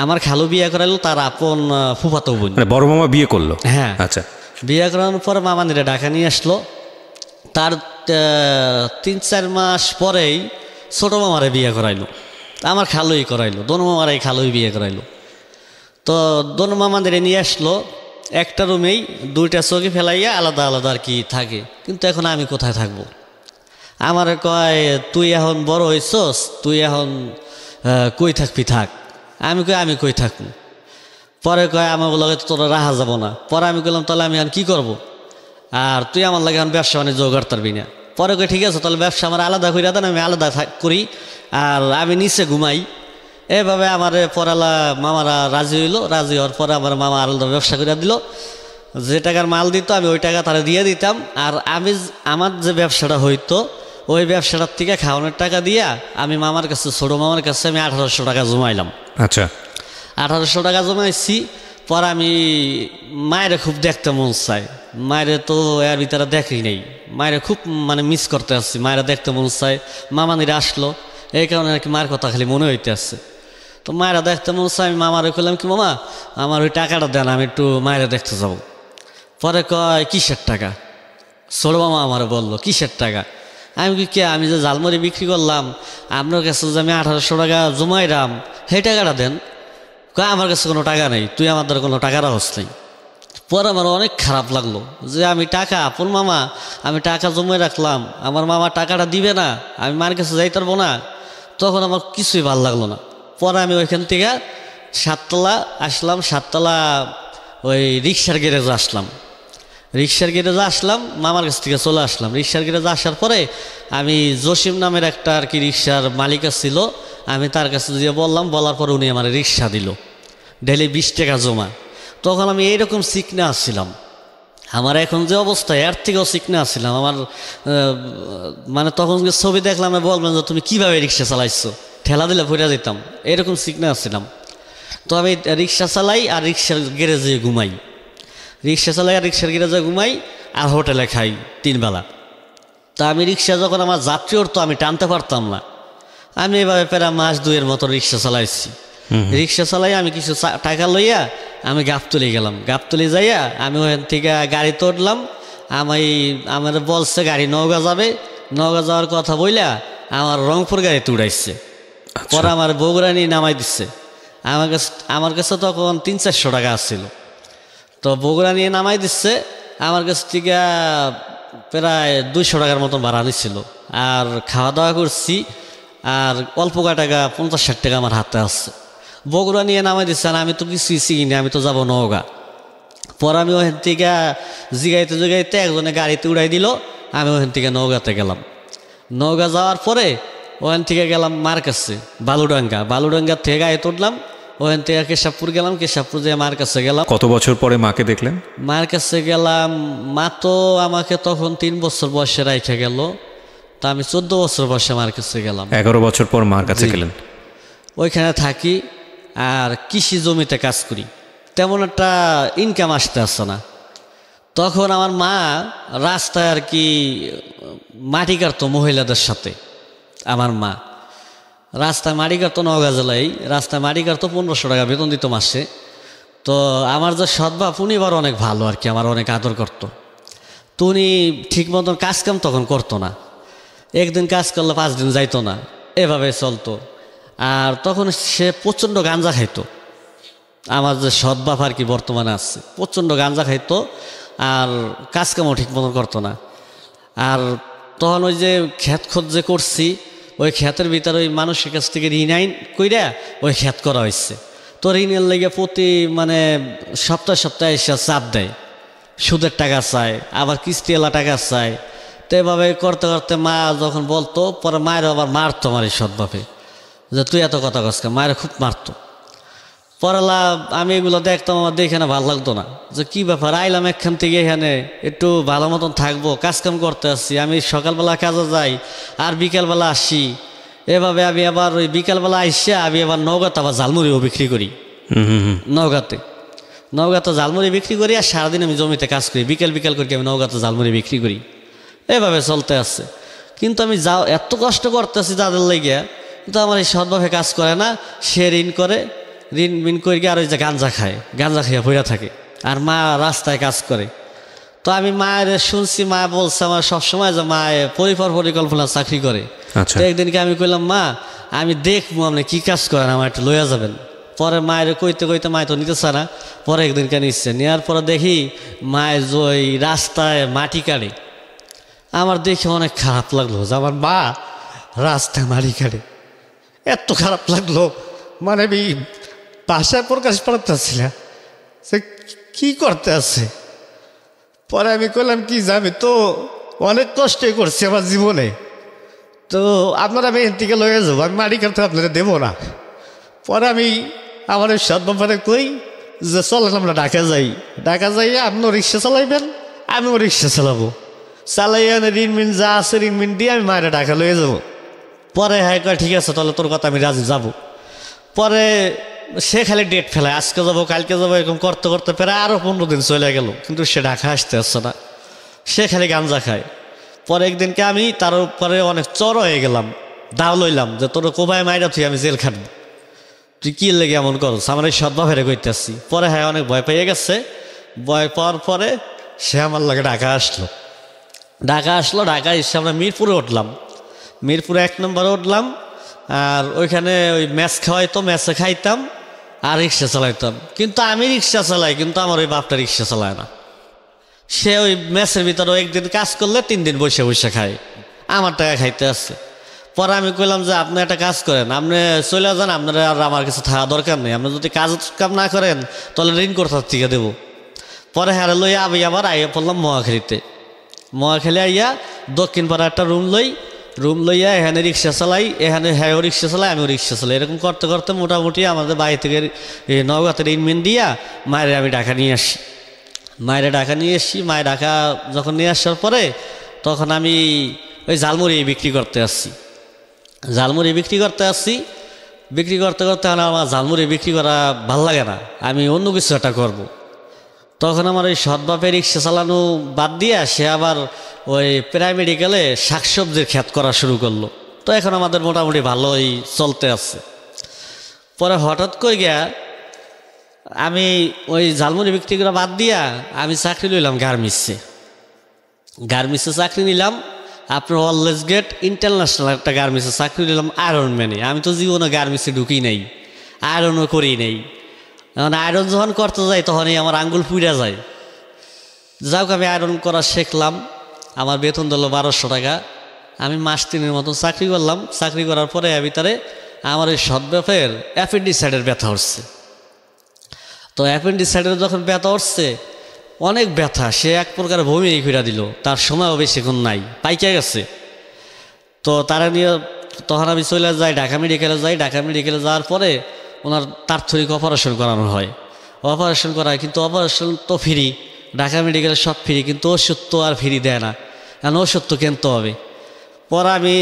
Speaker 2: আমার খালু বিয়ে করাইলো, তার আপন ফুফাতো বোন।
Speaker 1: বড় মামা বিয়ে করলো?
Speaker 2: হ্যাঁ।
Speaker 1: আচ্ছা।
Speaker 2: বিয়ে করানোর পরে মামা নিরে ঢাকা নিয়ে আসলো। তার 3-4 মাস পরেই ছোট মামারে বিয়ে করাইলো, আমার খালুই করাইলো। দোনো মামারাই খালুই বিয়ে করাইলো। তো দোনো মামাদের নিয়ে আসলো, একটা রুমেই 2টা চৌকি ফেলাইয়া আলাদা আলাদা আর কি থাকে। কিন্তু এখন আমি কোথায় থাকবো? আমার কয়, তুই এখন বড় হইছস, তুই এখন কই থাকবি থাক। আমি কই থাকবো? পরে কয়, আমার লগে তো তোরা রাহা যাব না। পরে আমি বললাম, তাহলে আমি এখন কী করবো? আর তুই আমার লাগে এখন ব্যবসা বাণিজ্য করতে পারবি না। পরে কয়, ঠিক আছে, তাহলে ব্যবসা আমার আলাদা করে দেন, আমি আলাদা করি, আর আমি নিচে ঘুমাই। এভাবে আমার পরালা মামারা রাজি হইলো। রাজি হওয়ার পরে আমার মামা আলাদা ব্যবসা করে দিল। যে টাকার মাল দিত আমি ওই টাকা তারা দিয়ে দিতাম। আর আমার যে ব্যবসাটা হইতো, ওই ব্যবসাটার থেকে খাওয়ানোর টাকা দিয়া আমি মামার কাছে, ছোট মামার কাছে আমি 1800 টাকা জমাইলাম।
Speaker 1: আচ্ছা।
Speaker 2: 1800 টাকা জমাইছি। পরে আমি মায়ের খুব দেখতে মন চাই, মায়ের তো এর ভিতরে দেখি নেই, মায়ের খুব মিস করতে আসছি, মায়েরা দেখতে মন চাই। মামানিরা আসলো, এই কারণে আর কি মায়ের কথা খালি মনে হইতে আসছে। তো মায়েরা দেখতে মন চাই। আমি মামারে কইলাম, কি মামা আমার ওই টাকাটা দেন, আমি একটু মায়েরা দেখতে যাব। পরে কয়, কিসের টাকা? ছোট মামা আমার বললো, কিসের টাকা? আমি কি, আমি যে ঝালমুড়ি বিক্রি করলাম, আপনার কাছে যে আমি 1800 টাকা জমাইলাম, সেই টাকাটা দেন। কয়, আমার কাছে কোনো টাকা নেই, তুই আমার দ্বারা কোনো টাকা রাখস নাই। পরে আমার অনেক খারাপ লাগলো যে আমি টাকা আপন মামা, আমি টাকা জমে রাখলাম, আমার মামা টাকাটা দিবে না, আমি মার কাছে যাইতে পারবো না। তখন আমার কিছুই ভালো লাগলো না। পরে আমি ওইখান থেকে 7তলা আসলাম, 7তলা ওই রিক্সার গ্যারেজে আসলাম। রিক্সার গ্যারেজে আসলাম, মামার কাছ থেকে চলে আসলাম। রিক্সার গ্যারেজে আসার পরে আমি জসিম নামের একটা আর কি রিক্সার মালিক ছিল, আমি তার কাছে গিয়ে বললাম, বলার পরে উনি আমার রিক্সা দিল, ডেলি 20 টাকা জমা। তখন আমি এইরকম চিকনা আসছিলাম, আমার এখন যে অবস্থা এর থেকেও চিকনা আসছিলাম। আমার মানে তখন যে ছবি দেখলাম বলবেন যে তুমি কীভাবে রিক্সা চালাইছো, ঠেলা দিলে পড়ে যেতাম, এরকম চিকনা আসছিলাম। তো আমি রিক্সা চালাই আর রিক্সার গ্যারেজে ঘুমাই, রিক্সা চালাই আর রিক্সার গ্যারেজে ঘুমাই, আর হোটেলে খাই 3 বেলা। তা আমি রিক্সা যখন আমার যাত্রী তো আমি টানতে পারতাম না। আমি এভাবে প্রায় মাস 2-এর মতো রিক্সা চালাইছি। রিক্সা চালাই আমি কিছু টাকা লইয়া আমি গাবতলি গেলাম। গাবতলি যাইয়া আমি ওখান থেকে গাড়িতে উঠলাম। আমার বলছে গাড়ি নওগাঁ যাবে, নওগাঁ যাওয়ার কথা বইলা আমার রংপুর গাড়িতে উড়াইছে। পরে আমার বগুড়া নিয়ে নামাই দিচ্ছে। আমার কাছে তখন 300-400 টাকা আসছিল। তো বগুড়া নিয়ে নামাই দিচ্ছে, আমার কাছ থেকে প্রায় 200 টাকার মতন ভাড়া নিচ্ছিল। আর খাওয়া দাওয়া করছি, আর অল্প টাকা 50-60 টাকা আমার হাতে আসছে। বগুড়া নিয়ে নামাই দিচ্ছে, আর আমি তো কিছুই চিনি, আমি তো যাবো নওগাঁ। পরে আমি ওখান থেকে জিগাইতে একজনে গাড়িতে উড়াই দিল, আমি ওখান থেকে নওগাঁতে গেলাম। নওগাঁ যাওয়ার পরে ওখান থেকে গেলাম মার কাছে বালুডাঙ্গা থেকে গাড়িতে উঠলাম, ওখান থেকে কেশবপুর গেলাম, কেশবপুর যেয়ে মার কাছে গেলাম।
Speaker 1: কত বছর পরে মাকে দেখলেন?
Speaker 2: মার কাছে গেলাম, মা তো আমাকে তখন 3 বছর বয়সে রাইখা গেল। তা আমি 14 বছর বয়সে মার কাছে গেলাম।
Speaker 1: 11 বছর পর মার কাছে গেলেন।
Speaker 2: ওইখানে থাকি আর কৃষি জমিতে কাজ করি, তেমন একটা ইনকাম আসতে আসছে না। তখন আমার মা রাস্তায় আর কি মাটি কাটতো মহিলাদের সাথে। আমার মা রাস্তায় মাটি কাটতো, নওগাঁ জেলায় রাস্তায় মাটি কাটতো, 1500 টাকা বেতন দিত মাসে। তো আমার যে সৎবাপ উনি এবার অনেক ভালো আর কি, আমার অনেক আদর করতো। তো উনি ঠিক মতন কাজকাম তখন করতো না, একদিন কাজ করলে 5 দিন যাইতো না, এভাবে চলতো। আর তখন সে প্রচণ্ড গাঁজা খাইতো। আমার যে সৎবাপ আর কি বর্তমানে আছে, প্রচণ্ড গাঁজা খাইতো, আর কাজকামও ঠিক মতন করতো না। আর তখন ওই যে ক্ষেত যে করছি, ওই ক্ষেতের ভিতরে ওই মানুষের কাছ থেকে ঋণ আইন কইরা ওই ক্ষেত করা হয়েছে। তো ঋণের লেগে প্রতি মানে সপ্তাহে এসে চাপ দেয়, সুদের টাকা চায়, আবার কিস্তিওয়ালা টাকা চায়। তো এভাবে করতে করতে মা যখন বলতো, পরে মায়ের আবার মারতো আমার এই সৎভাবে, যে তুই এত কথা কসকা, মায়ের খুব মারতো। পরেলা আমি এগুলো দেখতাম, আমার দেখে না ভালো লাগতো না, যে কি ব্যাপার আইলাম এখান থেকে, এখানে একটু ভালো মতন থাকবো, কাজকাম করতে আসছি। আমি সকালবেলা কাজে যাই আর বিকালবেলা আসি, এভাবে আমি আবার ওই বিকালবেলা আইসা আমি আবার নওগাঁতে আবার ঝালমুড়িও বিক্রি করি। নওগাঁতে ঝালমুড়ি বিক্রি করি, আর সারাদিন আমি জমিতে কাজ করি, বিকাল করে আমি নওগাঁতে ঝালমুড়ি বিক্রি করি। এভাবে চলতে আসছে। কিন্তু আমি এত কষ্ট করতেছি যাদের লেগে, কিন্তু আমার এই সৎভাবে কাজ করে না। সে ঋণ করে আর ওই যে গাঁজা খাইয়া পড়ে থাকে, আর মা রাস্তায় কাজ করে। তো আমি মায়ের শুনছি, মা বলছে আমার সবসময় যে মা পরিকল্পনা চাকরি করে। তো একদিনকে আমি কইলাম, মা আমি দেখবো আপনি কি কাজ করেন, আমার একটু লইয়া যাবেন। পরে মায়ের কইতে মায় তো নিতেছে না। পরে একদিনকে নিচ্ছে, নেওয়ার পরে দেখি মায়ের যে ওই রাস্তায় মাটি কাটে। আমার দেখে অনেক খারাপ লাগলো যে আমার মা রাস্তায় মাটি কাটে। এত খারাপ লাগলো, মানে আমি ভাষায় প্রকাশ পাচ্ছি না সে কি করতে আছে। পরে আমি কইলাম কি যাবে, তো অনেক কষ্টই করছি আমার জীবনে, তো আপনারা আমি এর থেকে লয়ে যাবো, আমি মাটি কাটতে আপনারা দেবো না। পরে আমি আমার ওই সৎ ব্যাপারে কই যে চলেন আমরা ঢাকা যাই, আপনিও রিক্সা চালাইবেন, আমিও রিক্সা চালাবো, চালাইয়া ঋণ যা আছে ঋণ দিয়ে আমি মায়েরা ঢাকা লয়ে যাবো। পরে হ্যাঁ কয় ঠিক আছে, তাহলে তোর কথা আমি রাজি যাবো। পরে সে খালি ডেট ফেলায়, আজকে যাবো কালকে যাবো, এরকম করতে করতে প্রায় আরও 15 দিন চলে গেল, কিন্তু সে ঢাকা আসতে আসছে না, সে খালি গাঁজা খায়। পরে একদিনকে আমি তার উপরে অনেক চড় হয়ে গেলাম, দাও লইলাম যে তোর কোবায় মাইরা তুই আমি জেল খাটবো, তুই কি লেগে এমন করছ, আমার এই সদ্ভাবের কইতে আসছি। পরে হ্যাঁ অনেক ভয় পেয়ে গেছে, ভয় পাওয়ার পরে সে আমার লাগে ঢাকা আসলো। ঢাকা এসে আমরা মিরপুরে উঠলাম, মিরপুরে 1 নম্বরে উঠলাম। আর ওইখানে ওই ম্যাচ খাওয়াইতো, ম্যাচে খাইতাম, আর রিক্সা চালাইতাম। কিন্তু আমি রিক্সা চালাই, কিন্তু আমার ওই বাপটা রিক্সা চালায় না। সে ওই মেসের ভিতরে একদিন কাজ করলে 3 দিন বসে বসে খায়, আমার টাকা খাইতে আসছে। পরে আমি কইলাম যে আপনি একটা কাজ করেন, আপনি চলে যান, আপনার আর আমার কাছে থাকা দরকার নেই। আপনি যদি কাজ কাম না করেন তাহলে ঋণ কোথার থেকে দেবো। পরে হ্যাঁ লইয়া আমি আবার আইয়া পড়লাম মহাখালীতে। মহাখালী আইয়া দক্ষিণ পাড়া একটা রুম লইয়া এখানে রিক্সা চালাই, এখানে হ্যাঁও রিক্সা চালাই, আমিও রিক্সা চালাই। এরকম করতে করতে মোটামুটি আমাদের বাড়ি থেকে নওগাঁতে ঋণ দিয়া মায়ের আমি ঢাকা নিয়ে আসি। মায়ের ঢাকা যখন নিয়ে আসার পরে তখন আমি ওই ঝালমুড়ি বিক্রি করতে আসছি। বিক্রি করতে করতে আমার ঝালমুড়ি বিক্রি করা ভাল লাগে না, আমি অন্য কিছু একটা করবো। তখন আমার ওই সৎ বাপের রিক্সা চালানো বাদ দিয়া সে আবার ওই প্রাইমেডিক্যালে শাকসবজির ক্ষেত করা শুরু করলো। তো এখন আমাদের মোটামুটি ভালোই চলতে আছে। পরে হঠাৎ করে গিয়া আমি ওই ঝালমুড়ি বিক্রি করা বাদ দিয়া আমি চাকরি লইলাম গার্মেন্টসে চাকরি নিলাম। আপনার অলওয়েজ গেট ইন্টারন্যাশনাল একটা গার্মেন্টসে চাকরি নিলাম আয়রন ম্যানে। আমি তো জীবনে গার্মেন্টসে ঢুকি নাই, আয়রনও করি নাই। এখন আয়রন যখন করতে যাই তখনই আমার আঙ্গুল পুড়া যায়। যাক আমি আয়রন করা শিখলাম, আমার বেতন দিল 1200 টাকা। আমি মাস 3-এর মতো চাকরি করলাম। চাকরি করার পরে ভিতরে আমার ওই সৎ বাপের অ্যাপেন্ডিসাইডের ব্যথা উঠছে। তো অ্যাপেন্ডিসাইডের যখন ব্যথা উঠছে, অনেক ব্যথা, সে এক প্রকার বমি করে দিল। তার সময়ও বেশিক্ষণ নাই, পাইকে গেছে। তো তারা নিয়ে তখন আমি চলে যাই ঢাকা মেডিকেলে ঢাকা মেডিকেলে যাওয়ার পরে ওনার তাৎক্ষণিক অপারেশন করানো হয়। অপারেশন করায়, কিন্তু অপারেশন তো ফ্রি, ঢাকা মেডিকেলে সব ফ্রি, কিন্তু ওষুধ তো আর ফ্রি দেয় না, কারণ ওষুধ তো কিনতে হবে। পরে আমি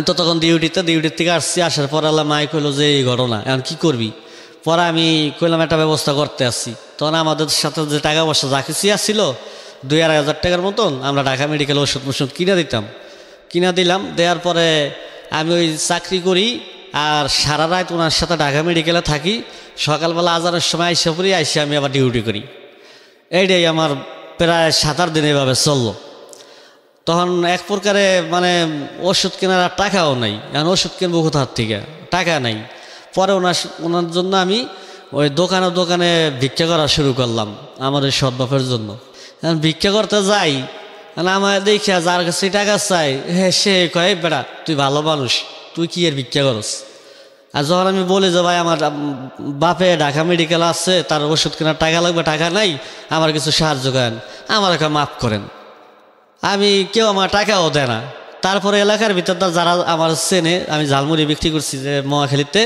Speaker 2: তো তখন ডিউটির থেকে আসছি। আসার পর আল্লাহ মাই কইলো যে এই ঘটনা, এখন কী করবি? পরে আমি কইলাম একটা ব্যবস্থা করতে আসছি। তখন আমাদের সাথে যে টাকা পয়সা যা কিছু আসছিল 2-2,500 টাকার মতন আমরা ঢাকা মেডিকেলে ওষুধ কিনা দিলাম। দেওয়ার পরে আমি ওই চাকরি করি আর সারা রাত ওনার সাথে ঢাকা মেডিকেলে থাকি। সকালবেলা আজানের সময় আইসে আমি আবার ডিউটি করি। এইটাই আমার প্রায় 7-8 দিন এভাবে চললো। তখন এক প্রকারে মানে ওষুধ কেনার আর টাকাও নাই, এখন ওষুধ কিনবো কোথার থেকে, টাকা নাই। পরে ওনার জন্য আমি ওই দোকানে ভিক্ষা করা শুরু করলাম আমার ওই সৎ বাপের জন্য। এখন ভিক্ষা করতে যাই, আমার দেখিয়া যার কাছে টাকা চাই, হ্যাঁ সে কয় বেটা তুই ভালো মানুষ, তুই কি এর ভিক্ষা করস? আর যখন আমি বলি যে ভাই আমার বাপে ঢাকা মেডিকেল আছে, তার ওষুধ কেনার টাকা লাগবে, টাকা নাই, আমার কিছু সাহায্য করেন, আমার একটা মাফ করেন। কেউ আমার টাকাও দেয় না। তারপরে এলাকার ভিতর যারা আমার চেনে, আমি ঝালমুড়ি বিক্রি করছি যে মহাখালীতে,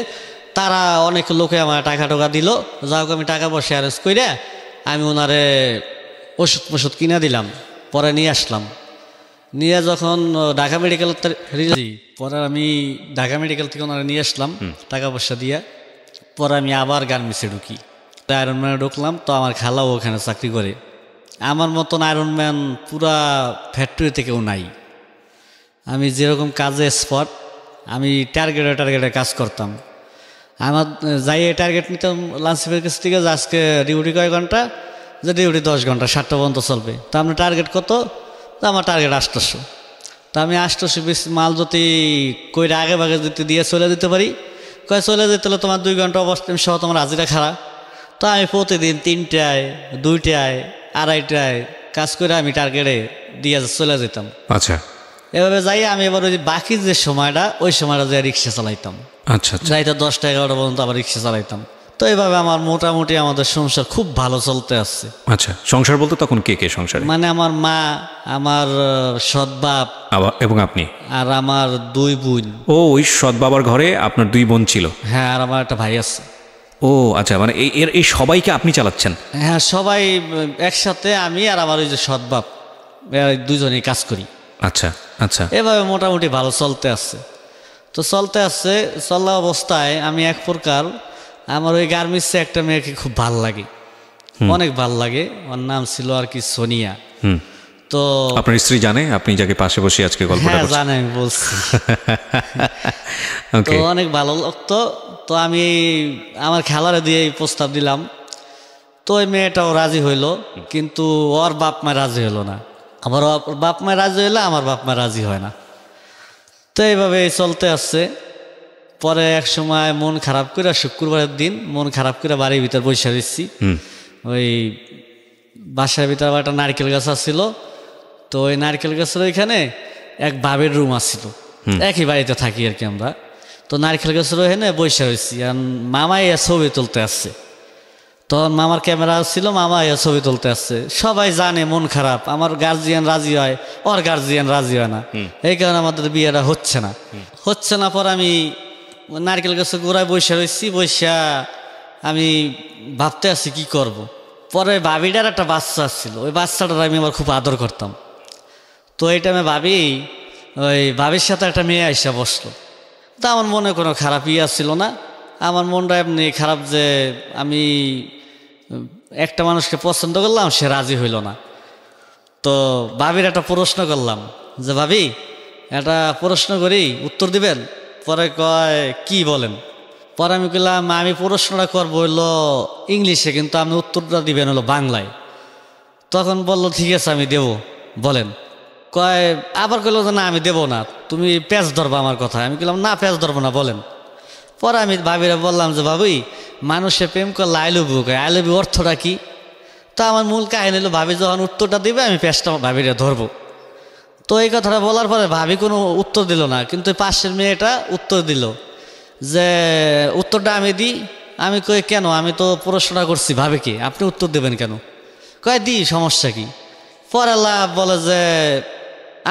Speaker 2: তারা অনেক লোকে আমার টাকা দিল। যাও আমি টাকা পয়সা অ্যারেঞ্জ করে আমি ওনারে ওষুধ কিনা দিলাম। পরে নিয়ে আসলাম, নিয়ে যখন ঢাকা মেডিকেল পরে আমি ঢাকা মেডিকেল থেকে ওনারা নিয়ে আসলাম টাকা পয়সা দিয়ে। পরে আমি আবার গার্মেন্টসে ঢুকি, আয়রনম্যানে ঢুকলাম। তো আমার খালাও ওখানে চাকরি করে। আমার মতন আয়রনম্যান পুরা ফ্যাক্টরিতে কেউ নাই। আমি যেরকম কাজে স্পট, আমি টার্গেটে কাজ করতাম। আমার যাই টার্গেট নিতাম লাঞ্চের কাছ থেকে, যে আজকে ডিউটি কয় ঘন্টা, যে ডিউটি 10 ঘন্টা 7টা পর্যন্ত চলবে। তা আপনার টার্গেট কত? তা আমার টার্গেট 800। তা আমি 800 পিস মাল যদি কইরা আগে ভাগে যদি দিয়ে চলে দিতে পারি, কয়ে চলে যেতে হলে তোমার 2 ঘন্টা অবস্থান সহ তোমার হাজিরা খাড়া। তো আমি প্রতিদিন 3টায় 2টায় 2:30টায় কাজ করে আমি টার্গেটে দিয়ে চলে যেতাম।
Speaker 1: আচ্ছা,
Speaker 2: এভাবে যাই আমি এবার ওই বাকি যে সময়টা, ওই সময়টা যে রিক্সা চালাইতাম।
Speaker 1: আচ্ছা,
Speaker 2: যাইতে 10টা 11টা পর্যন্ত আবার রিক্সা চালাইতাম। তো এইভাবে আমার মোটামুটি আমাদের সংসার খুব ভালো চলতে আসছে।
Speaker 1: আচ্ছা, সংসার বলতে তখন কে সংসারে?
Speaker 2: মানে আমার মা, আমার সৎ বাপ
Speaker 1: এবং আপনি,
Speaker 2: আর আমার 2 বোন।
Speaker 1: ও, ওই সৎ বাবার ঘরে আপনার 2 বোন ছিল?
Speaker 2: হ্যাঁ, আর আমার একটা ভাই আছে।
Speaker 1: ও আচ্ছা, মানে এই সবাইকে আপনি চালাচ্ছেন?
Speaker 2: হ্যাঁ, সবাই একসাথে, আমি আর আমার ওই যে সৎ বাপ, দুজনেই কাজ করি।
Speaker 1: আচ্ছা আচ্ছা,
Speaker 2: এভাবে মোটামুটি ভালো চলতে আসছে। তো চলা অবস্থায় আমি এক প্রকার আমার ওই গার্মেন্টসে একটা মেয়েকে খুব ভাল লাগে, অনেক ভাল লাগে। ওর নাম ছিল আর কি সোনিয়া। তো
Speaker 1: আপনার স্ত্রী জানে আপনি যাকে পাশে বসে আজকে গল্পটা করছেন?
Speaker 2: জানে, আমি বলছি। তো অনেক ভালো লাগতো। তো আমি আমার খেলারে দিয়ে প্রস্তাব দিলাম। তো ওই মেয়েটাও রাজি হইলো, কিন্তু ওর বাপ মা রাজি হইলো না। আমার বাপ মা রাজি হইলে আমার বাপ মা রাজি হয় না। তো এইভাবে চলতে আসছে। পরে এক সময় মন খারাপ করে, শুক্রবারের দিন মন খারাপ করে বাড়ির ভিতর বসে রয়েছি। ওই বাসার ভিতরে একটা নারকেল গাছ আসছিল, তো ওই নারকেল গাছের ওইখানে এক বাবের রুম আসছিল, একই বাড়িতে থাকি আর কি আমরা। তো নারকেল গাছের ওইখানে বসে রয়েছি, আর মামা ইয়া ছবি তুলতে আসছে। তখন মামার ক্যামেরা ছিল, মামা ইয়া ছবি তুলতে আসছে। সবাই জানে মন খারাপ, আমার গার্জিয়ান রাজি হয়, ওর গার্জিয়ান রাজি হয় না, এই কারণে আমাদের বিয়েটা হচ্ছে না। পর আমি নারকেল গাছের গোড়ায় বসে রয়েছি, বসা আমি ভাবতে আছি কি করব। পরে ভাবিটার একটা বাচ্চা আসছিল, ওই বাচ্চাটার আমি আবার খুব আদর করতাম। তো এই টাইমে ওই ভাবির সাথে একটা মেয়ে আইসা বসলো। তা আমার মনে কোনো খারাপ ছিল না, আমার মনটা এমনি খারাপ যে আমি একটা মানুষকে পছন্দ করলাম, সে রাজি হইল না। তো ভাবির একটা প্রশ্ন করলাম যে ভাবি একটা প্রশ্ন করি, উত্তর দিবেন? পরে কয় কি বলেন? পরে আমি বললাম আমি প্রশ্নটা করবো হইলো ইংলিশে, কিন্তু আপনি উত্তরটা দিবেন হলো বাংলায়। তখন বলল ঠিক আছে আমি দেব, বলেন। কয় আবার কইলো যে না আমি দেবো না, তুমি প্যাঁচ ধরবা আমার কথা। আমি বললাম না প্যাঁচ ধরবো না, বলেন। পরে আমি ভাবিরা বললাম যে ভাবি মানুষে প্রেম করলে আই লাভ ইউ কয়, আই লাভ ইউ অর্থটা কি? তো আমার মূল কাহিনী হলো ভাবি যখন উত্তরটা দিবে আমি প্যাঁচটা ভাবিরা ধরবো। তো এই কথাটা বলার পরে ভাবি কোনো উত্তর দিল না, কিন্তু পাশের মেয়েটা উত্তর দিল যে উত্তরটা আমি দিই। আমি কই কেন, আমি তো প্রশ্নটা করছি ভাবিকে, আপনি উত্তর দেবেন কেন? কয় দি, সমস্যা কি? পরে বলে যে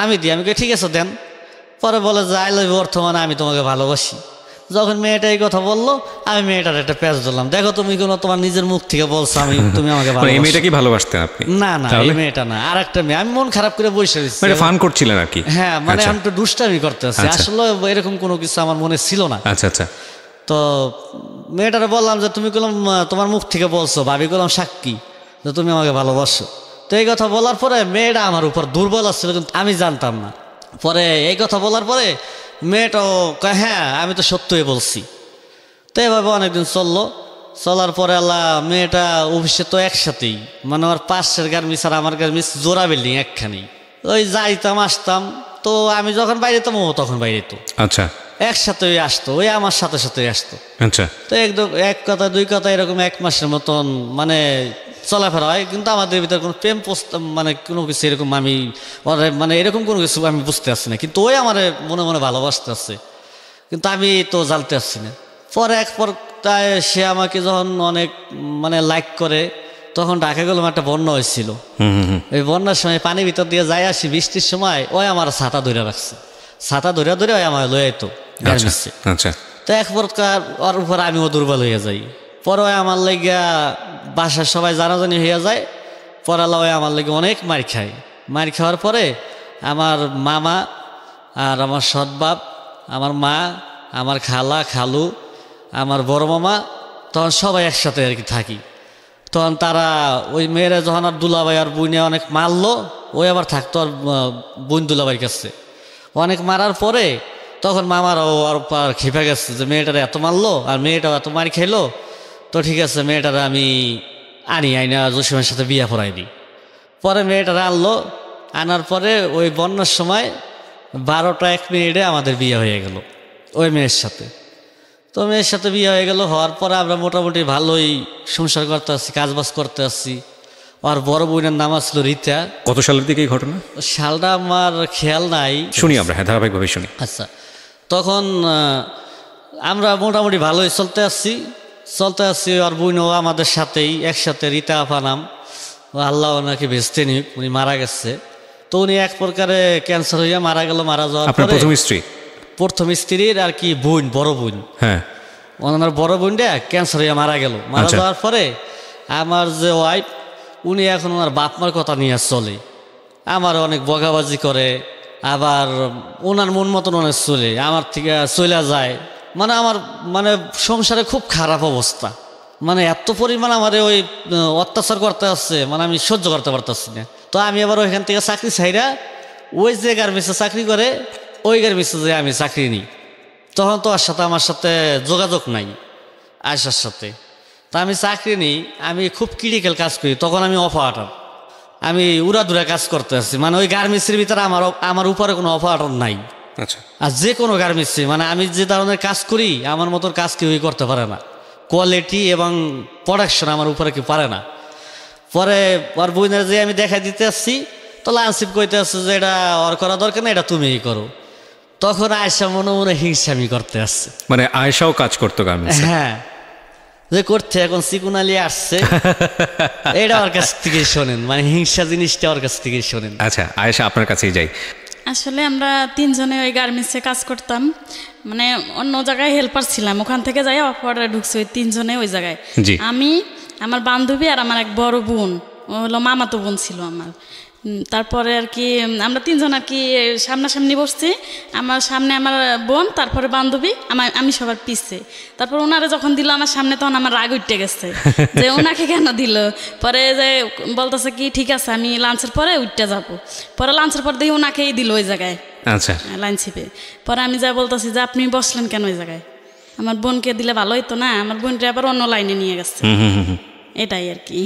Speaker 2: আমি দিই। আমি কই ঠিক আছে দেন। পরে বলে যে আই লাভ ইউ অর্থ মানে আমি তোমাকে ভালোবাসি। যখন মেয়েটা এই কথা বললো, আমি মেয়েটার একটা প্যাচ ধরলাম, দেখো তুমি কোনো তোমার নিজের মুখ থেকে বলছো আমি তুমি আমাকে ভালোবাসো।
Speaker 1: মেয়েটা কি ভালোবাসতেন আপনি?
Speaker 2: না না, এই মেয়েটা না, আর একটা মেয়ে। আমি মন খারাপ করে বসে দিচ্ছি,
Speaker 1: ফান করছিলেন আর কি? হ্যাঁ,
Speaker 2: মানে আমি তো দুষ্টামি করতে আছি, আসলে এরকম কোনো কিছু আমার মনে ছিল না।
Speaker 1: আচ্ছা আচ্ছা।
Speaker 2: তো মেয়েটারে বললাম যে তুমি কলম তোমার মুখ থেকে বলছো, ভাবি কলম সাক্ষী যে তুমি আমাকে ভালোবাসো। তো এই কথা বলার পরে মেয়েটা আমার উপর দুর্বল আসছিল, কিন্তু আমি জানতাম না। পরে এই কথা বলার পরে মেয়েটাও কয় হ্যাঁ আমি তো সত্যই বলছি। তো এভাবে অনেকদিন চলার পরে মেয়েটা অফিসে তো একসাথেই, মানে আমার পাশের গার্মিস আর আমার গার্মিস জোড়া বিল্ডিং একখানেই, ওই যাইতাম আসতাম। তো আমি যখন বাইরে যেতাম ও তখন বাইরে যেত। আচ্ছা, একসাথে আসতো, ওই আমার সাথে সাথে আসতো। আচ্ছা। তো একদম এক কথা দুই কথা এরকম 1 মাসের মতন মানে চলাফেরা হয়, কিন্তু আমাদের ভিতরে কোনো প্রেম মানে কোনো কিছু এরকম আমি মানে এরকম কোনো কিছু আমি বুঝতে পারছি না, কিন্তু ওই আমার মনে মনে ভালোবাসতে আসছে, কিন্তু আমি তো জানতে পারছি না। পরে এক পর্যায়ে সে আমাকে যখন অনেক মানে লাইক করে, তখন ঢাকা গেলাম, একটা বন্যা হয়েছিল। ওই বন্যার সময় পানির ভিতর দিয়ে যাই আসি, বৃষ্টির সময় ওই আমার ছাতা ধরে রাখছে, ছাতা ধরে ধরে ওই আমার লয়ে তো গার্মেন্টসে। তো এক প্রকার ওর উপর আমিও দুর্বল হয়ে যাই। পরে আমার লেগা বাসার সবাই জানাজানি হয়ে যায়। পরে ওই আমার লেগে অনেক মার খায়। মার খাওয়ার পরে আমার মামা আর আমার সৎবাপ, আমার মা, আমার খালা খালু, আমার বড় মামা, তখন সবাই একসাথে আর কি থাকি। তখন তারা ওই মেয়েরা যখন আর দুলাভাই আর বুনে অনেক মারলো, ওই আবার থাকতো আর বোন দুলাভাইয়ের কাছে। অনেক মারার পরে তখন মামারাও আর খেপে গেছে যে মেয়েটারা এত মারলো আর মেয়েটাও এত মার খাইলো, তো ঠিক আছে মেয়েটারা আমি আইনা জসিমের সাথে বিয়া পড়াই দিই। পরে মেয়েটারা আনলো, আনার পরে ওই বন্যার সময় 12টা 1 মিনিটে আমাদের বিয়ে হয়ে গেল ওই মেয়ের সাথে। তো মেয়ের সাথে বিয়ে হয়ে গেল, হওয়ার পরে আমরা মোটামুটি ভালোই সংসার করতে আসছি, কাজবাজ করতে আসছি। আর বড় বোনের নাম ছিল রীতা।
Speaker 1: কত সালের দিকে এই ঘটনা?
Speaker 2: সালটা আমার খেয়াল নাই,
Speaker 1: শুনি আমরা ধারাবাহিকভাবে শুনি।
Speaker 2: আচ্ছা, তখন আমরা মোটামুটি ভালোই চলতে আসছি। আর বোনও আমাদের সাথেই একসাথে, রীতা আপা নাম, আল্লাহ ওনাকে বেঁচতে নিক, উনি মারা গেছে। তো উনি এক প্রকারে ক্যান্সার হইয়া মারা গেল। মারা যাওয়ার পরে প্রথম স্ত্রীর আর কি বোন, বড় বোন, হ্যাঁ ওনার বড় বোনটা ক্যান্সার হইয়া মারা গেল। মারা যাওয়ার পরে আমার যে ওয়াইফ, উনি এখন ওনার বাপ মার কথা নিয়ে চলে, আমার অনেক বকাবাজি করে, আবার ওনার মন মতন অনেক চলে, আমার থেকে চলে যায়। মানে আমার মানে সংসারে খুব খারাপ অবস্থা, মানে এত পরিমাণ আমার ওই অত্যাচার করতে আসছে, মানে আমি সহ্য করতে পারতেছি না। তো আমি আবার ওইখান থেকে চাকরি ছাইরা ওই যে গার্মেন্টসে চাকরি করে ওই গার্মেন্টসে যে আমি চাকরি নিই। তখন তো আমার সাথে যোগাযোগ নাই আয়সার সাথে। তা আমি চাকরি নিই, আমি খুব ক্রিটিক্যাল কাজ করি, তখন আমি অপারেটর, আমি উড়াধুরা কাজ করতে আসছি, মানে ওই গার্মেন্টসের ভিতরে আমার উপরে কোনো অপারেটর নাই,
Speaker 1: আচ্ছা
Speaker 2: আর যে কোনো গার্মেন্টসে মানে আমি যে ধরনের কাজ করি আমার মতন কাজ কেউই করতে পারে না, কোয়ালিটি এবং প্রোডাকশন আমার উপরে কেউ পারে না। পরে ওর বইনের যে আমি দেখা দিতে আসছি, তো লানসিপ কইতে আসছে যে এটা ওর করা দরকার না, এটা তুমিই করো। তখন আয়সা মনে মনে হিংসামি করতে আসছে,
Speaker 1: মানে আয়েশাও কাজ করতো গার্মেন্টসে?
Speaker 2: হ্যাঁ, যে করতে এখন সিকুনালি আসছে এটা ওর কাছ থেকে শোনেন, মানে হিংসা জিনিসটা ওর কাছ থেকে শোনেন।
Speaker 1: আচ্ছা আয়েশা, আপনার কাছেই যাই।
Speaker 3: আসলে আমরা তিনজনে ওই গার্মেন্টসে কাজ করতাম, মানে অন্য জায়গায় হেল্পার ছিলাম, ওখান থেকে যাই অফারে ঢুকছি ওই তিনজনে ওই জায়গায়।
Speaker 1: জি।
Speaker 3: আমি, আমার বান্ধবী আর আমার এক বড় বোন, ও হলো মামাতো বোন ছিল আমার। তারপরে আর কি আমরা তিনজন আর কি সামনাসামনি বসছি, আমার সামনে আমার বোন, তারপরে বান্ধবী, আমি সবার পিছে। তারপর ওনারা যখন দিল আমার সামনে, তখন আমার রাগ উঠে গেছে যে ওনাকে কেন দিল। পরে যে বলতেছে কি ঠিক আছে আমি লাঞ্চের পরে উঠতে যাবো। পরে লাঞ্চের পর দিয়ে ওনাকেই দিল ওই জায়গায়,
Speaker 1: আচ্ছা
Speaker 3: লাইন ছিপে। পরে আমি যা বলতেছি যে আপনি বসলেন কেন ওই জায়গায়, আমার বোনকে দিলে ভালো হইতো না, আমার বোনটা আবার অন্য লাইনে নিয়ে গেছে। এটাই আর কি।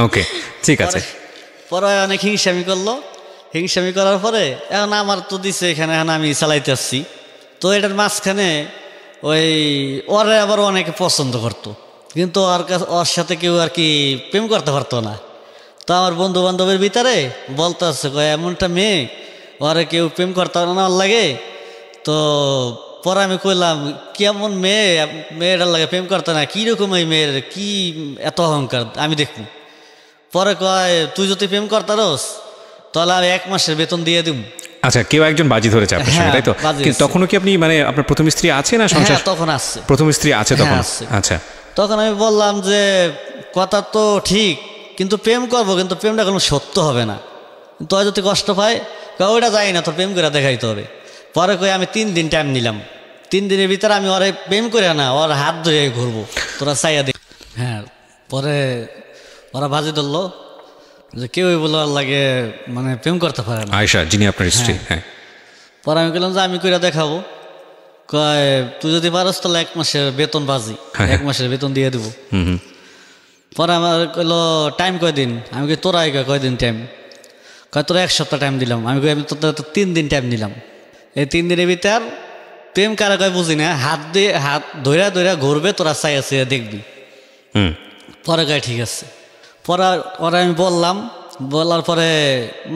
Speaker 1: ওকে, ঠিক আছে।
Speaker 2: পরে অনেক হিংসামি করলো, হিংসামি করার পরে এখন আমার তো দিছে এখানে, এখন আমি চালাইতে আসছি। তো এটার মাঝখানে ওই ওরে আবার অনেকে পছন্দ করতো, কিন্তু ওর সাথে কেউ আর কি প্রেম করতে পারতো না। তো আমার বন্ধু বান্ধবের ভিতরে বলতে আসছে এমনটা মেয়ে, ওরে কেউ প্রেম করতে না লাগে। তো পরে আমি কইলাম কেমন মেয়ে, মেয়েটার লাগে প্রেম করতে না, কীরকম এই মেয়ের কি এত অহংকার আমি দেখবো। পরে কয় তুই যদি প্রেম করতারস তাহলে আমি 1 মাসের বেতন দিয়ে দিব।
Speaker 1: আচ্ছা, কেউ একজন বাজি ধরেছে আপনার সঙ্গে, তাই তো? তখনও কি আপনি মানে আপনার প্রথম স্ত্রী আছে না সংসার?
Speaker 2: হ্যাঁ, তখন আসছে,
Speaker 1: প্রথম স্ত্রী আছে তখন?
Speaker 2: আচ্ছা, তখন আমি বললাম যে কথা তো ঠিক, কিন্তু প্রেম করবো, কিন্তু প্রেমটা কোনো সত্য হবে না, তুই যদি কষ্ট পায় ওইটা যাই না, তোর প্রেম করে দেখাইতে হবে। পরে কই আমি 3 দিন টাইম নিলাম, 3 দিনের ভিতরে আমি ওরে প্রেম করে না, ওর হাত ধরে ঘুরবো, তোরা চাইয়া দেখ। হ্যাঁ, পরে ওরা বাজি ধরলো যে কেউই বলে ওর লাগে মানে প্রেম করতে পারে না।
Speaker 1: আয়েশা যিনি আপনার স্ত্রী? হ্যাঁ।
Speaker 2: পরে আমি বললাম যে আমি কইরা দেখাবো। কয় তুই যদি পারস তাহলে 1 মাসের বেতন বাজি, 1 মাসের বেতন দিয়ে দেবো। পরে আমার কইলো টাইম কয়দিন? আমি কই তোরা কয়দিন টাইম? কয় তোরা 1 সপ্তাহ টাইম দিলাম। আমি কই আমি তোর 3 দিন টাইম দিলাম, এই 3 দিনের ভিতর প্রেম কারা কয় বুঝি না, হাত দিয়ে হাত ধইরা ধইরা ঘুরবে, তোরা চাইয়া চাইয়া দেখবি। পরে কয় ঠিক আছে। পরে ওরা আমি বললাম, বলার পরে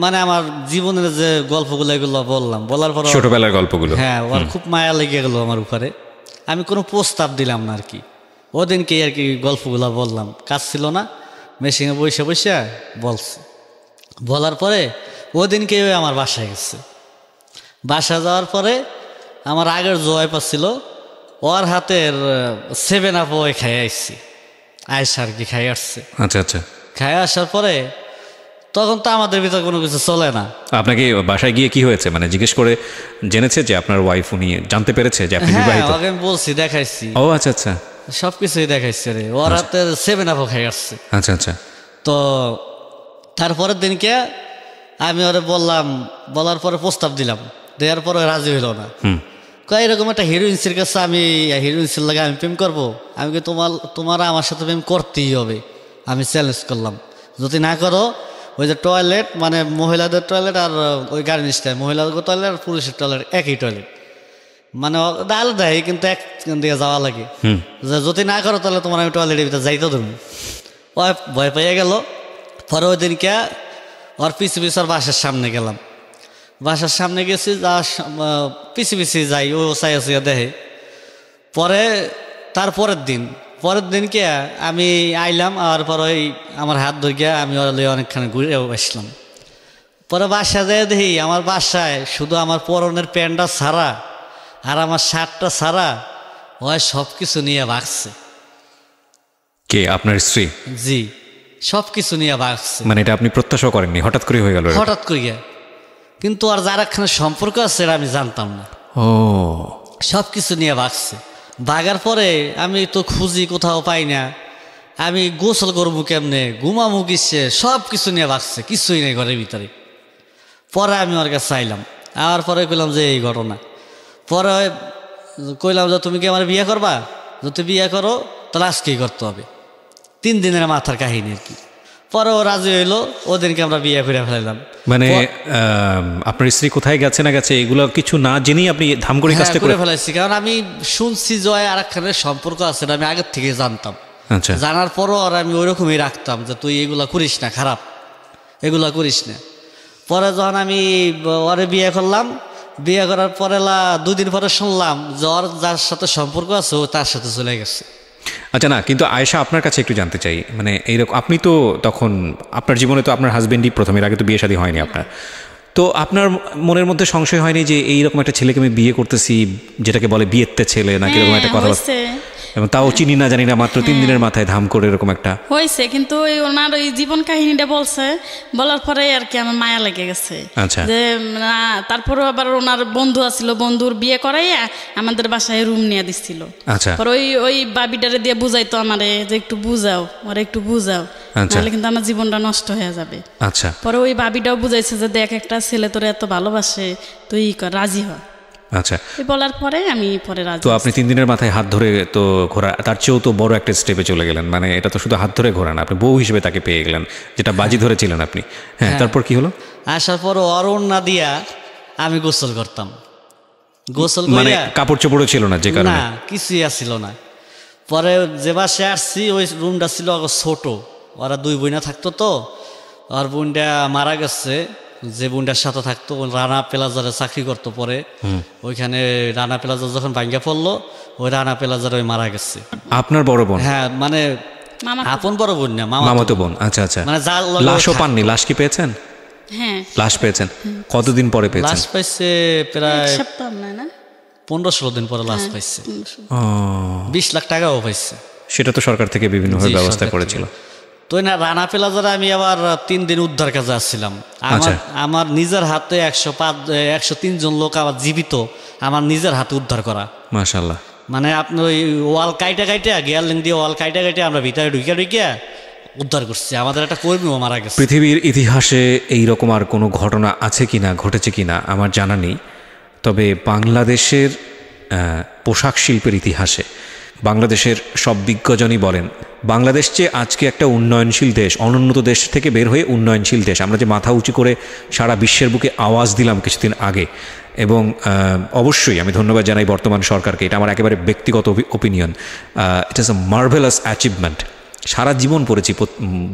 Speaker 2: মানে আমার জীবনের যে গল্পগুলো এগুলো বললাম, বলার পরে
Speaker 1: ছোটবেলার গল্পগুলো,
Speaker 2: হ্যাঁ, ওর খুব মায়া লেগে গেল আমার উপরে। আমি কোনো প্রস্তাব দিলাম না আর কি, ওদিনকে আর কি গল্পগুলো বললাম, কাজ ছিল না, মেশিনে বসে বসে বলছি। বলার পরে ওদিনকে আমার বাসায় গেছে। বাসা যাওয়ার পরে আমার আগের জয় পাচ্ছিল, ওর হাতের 7 আপ ওই খাই আসছি, আয়সা আর কি খাই আসছে।
Speaker 1: আচ্ছা আচ্ছা।
Speaker 2: খাই আসার পরে তখন তো আমাদের ভিতরে কোনো কিছু চলে না।
Speaker 1: আপনাকে বাসায় গিয়ে কি হয়েছে মানে জিজ্ঞেস করে জেনেছে যে আপনার ওয়াইফ, উনি জানতে পেরেছে যে আপনি বিবাহিত?
Speaker 2: হ্যাঁ, আমি বলছি, দেখাইছি।
Speaker 1: ও আচ্ছা আচ্ছা,
Speaker 2: সবকিছুই দেখাইছে রে, ওর হাতের 7 আপ খাই আসছে।
Speaker 1: আচ্ছা আচ্ছা।
Speaker 2: তো তারপরের দিনকে আমি ওরে বললাম, বলার পরে প্রস্তাব দিলাম, দেওয়ার পরে রাজি হইল না। এরকম একটা হিরোইন্সের কাছে আমি হিরোইন্সের লাগে আমি প্রেম করবো? আমি কি তোমার আমার সাথে প্রেম করতেই হবে, আমি চ্যালেঞ্জ করলাম। যদি না করো, ওই যে টয়লেট মানে মহিলাদের টয়লেট আর ওই গার্মেন্টসটায় মহিলাদের টয়লেট আর পুরুষের টয়লেট একই টয়লেট, মানে আলাদাই, কিন্তু এক দিকে যাওয়া লাগে। যদি না করো তাহলে তোমার আমি টয়লেটের ভিতরে যাইতে ধরুন। ভয় পেয়ে গেল। পরে ওই দিনকে ওর পিছু পিছু ওর বাসার সামনে গেলাম। বাসার সামনে গেছি, যা পিছিয়ে পিছিয়ে যাই, ও চাইয়া চাইয়া দেখে। পরে তারপরের দিনকে আমি আইলাম, আর পরে ওই আমার হাত ধরিয়া আমি ওর অনেকখানি ঘুরে আসলাম। পরে বাসায় যাই দেখি আমার বাসায় শুধু আমার পরনের প্যান্টটা ছাড়া আর আমার শার্টটা ছাড়া ওই সব কিছু নিয়ে ভাগছে।
Speaker 1: কে, আপনার স্ত্রী?
Speaker 2: জি, সব কিছু নিয়ে ভাগছে।
Speaker 1: মানে এটা আপনি প্রত্যাশা করেননি, হঠাৎ করে হয়ে গেল?
Speaker 2: হঠাৎ করিয়া, কিন্তু আর যার একখানে সম্পর্ক আছে এটা আমি জানতাম না।
Speaker 1: ও,
Speaker 2: সব কিছু নিয়ে ভাগছে। ভাগার পরে আমি তো খুঁজি, কোথাও পাই না। আমি গোসল করবো কেমনে, ঘুমামু কিসে, সব কিছু নিয়ে ভাগছে, কিছুই নেই ঘরের ভিতরে। পরে আমি ওর কাছে চাইলাম, আর পরে কইলাম যে এই ঘটনা। পরে কইলাম যে তুমি কি আমার বিয়ে করবা? যদি বিয়ে করো তাহলে আজকেই করতে হবে। 3 দিনের মাথার কাহিনী আর কি। পরে ও রাজি হইলো, ওদিনকে আমরা বিয়ে করে ফেলাম।
Speaker 1: মানে আপনার স্ত্রী কোথায় গেছে না গেছে এগুলো কিছু না জেনেই আপনি ধাম করে কাজটা করে
Speaker 2: ফেলাইছি, কারণ আমি শুনছি জয় আর একখানের সম্পর্ক আছে, আমি আগের থেকে জানতাম।
Speaker 1: আচ্ছা,
Speaker 2: জানার পরও আর আমি ওই রকমই রাখতাম যে তুই এগুলা করিস না, খারাপ এগুলা করিস না। পরে যখন আমি ওরে বিয়ে করলাম, বিয়ে করার পরে 2 দিন পরে শুনলাম যে ওর যার সাথে সম্পর্ক আছে ও তার সাথে চলে গেছে।
Speaker 1: আচ্ছা, না কিন্তু আয়েশা আপনার কাছে একটু জানতে চাই, মানে এইরকম আপনি তো তখন আপনার জীবনে তো আপনার হাজবেন্ডই প্রথম, এর আগে তো বিয়ে শাদী হয়নি আপনার, তো আপনার মনের মধ্যে সংশয় হয়নি যে এইরকম একটা ছেলেকে আমি বিয়ে করতেছি, যেটাকে বলে বিয়েতে ছেলে না কিরকম একটা কথা, এবং তাও চিনি না জানি না, মাত্র 3 দিনের মাথায় ধাম করে এরকম একটা
Speaker 3: হয়েছে। কিন্তু ওনার ওই জীবন কাহিনীটা বলছে, বলার পরে আর কি আমার মায়া লেগে গেছে।
Speaker 1: আচ্ছা,
Speaker 3: যে তারপরে আবার ওনার বন্ধু আসছিল, বন্ধুর বিয়ে করাইয়া আমাদের বাসায় রুম নিয়ে দিচ্ছিল।
Speaker 1: আচ্ছা,
Speaker 3: পরে ওই বাবিটারে দিয়ে বুঝাইতো আমারে যে একটু বুঝাও, ওরা একটু বুঝাও, তাহলে কিন্তু আমার জীবনটা নষ্ট হয়ে যাবে।
Speaker 1: আচ্ছা,
Speaker 3: পরে ওই বাবিটাও বুঝাইছে যে দেখ, একটা ছেলে তোরে এত ভালোবাসে, তুই রাজি হ।
Speaker 1: আচ্ছা,
Speaker 3: বলার পরে আমি পরে রাজি।
Speaker 1: তো আপনি 3 দিনের মাথায় হাত ধরে তো ঘোরা, তার চেয়েও তো বড় একটা স্টেপে চলে গেলেন, মানে এটা তো শুধু হাত ধরে ঘোরা না, আপনি বউ হিসেবে তাকে পেয়ে গেলেন, যেটা বাজি ধরেছিলেন আপনি। হ্যাঁ, তারপর কি হলো?
Speaker 2: আসার পর অরুণ না দিয়া আমি গোসল করতাম, গোসল
Speaker 1: মানে কাপড় চোপড়ও ছিল না, যে কারণে
Speaker 2: না কিছুই আসছিল না। পরে যে বাসে আসছি ওই রুমটা ছিল ছোট, ওরা 2 বোনা থাকতো, তো আর বোনটা মারা গেছে। যে বোনটার সাথে থাকতো রানা প্লাজারে চাকরি করতো, পরে ওইখানে রানা প্লাজা যখন ভাঙ্গা পড়লো, ওই রানা প্লাজারে ওই মারা গেছে।
Speaker 1: আপনার বড় বোন?
Speaker 2: হ্যাঁ, মানে আপন বড় বোন না,
Speaker 1: মামাতো বোন। আচ্ছা, আচ্ছা,
Speaker 2: মানে
Speaker 1: লাশও পাননি? লাশ কি পেয়েছেন?
Speaker 3: হ্যাঁ,
Speaker 1: লাশ পেয়েছেন। কতদিন পরে পেয়েছেন?
Speaker 2: লাশ পাইছে প্রায়
Speaker 3: 1 সপ্তাহ না
Speaker 2: 15-16 দিন পরে লাশ পাইছে। 20 লাখ টাকাও পাইছে।
Speaker 1: সেটা তো সরকার থেকে বিভিন্নভাবে ব্যবস্থা করেছিল।
Speaker 2: তো না, রানা প্লাজারে আমি আবার 3 দিন উদ্ধার কাজে আসছিলাম। আমার নিজের হাতে 103 জন লোক আমার জীবিত, আমার নিজের হাতে উদ্ধার করা।
Speaker 1: মাশাআল্লাহ।
Speaker 2: মানে আপনি ওই ওয়াল কাইটা গিয়ারলিং দিয়ে ওয়াল কাইটা আমরা ভিতরে ঢুকিয়া উদ্ধার করছি। আমাদের একটা কর্মীও মারা গেছে।
Speaker 1: পৃথিবীর ইতিহাসে এইরকম আর কোনো ঘটনা আছে কিনা, ঘটেছে কিনা আমার জানা নেই, তবে বাংলাদেশের পোশাক শিল্পের ইতিহাসে বাংলাদেশের সব বিজ্ঞজনই বলেন, বাংলাদেশ যে আজকে একটা উন্নয়নশীল দেশ, অনুন্নত দেশ থেকে বের হয়ে উন্নয়নশীল দেশ, আমরা যে মাথা উঁচু করে সারা বিশ্বের বুকে আওয়াজ দিলাম কিছুদিন আগে, এবং অবশ্যই আমি ধন্যবাদ জানাই বর্তমান সরকারকে, এটা আমার একেবারে ব্যক্তিগত opinion, it is a marvellous achievement. সারা জীবন পড়েছি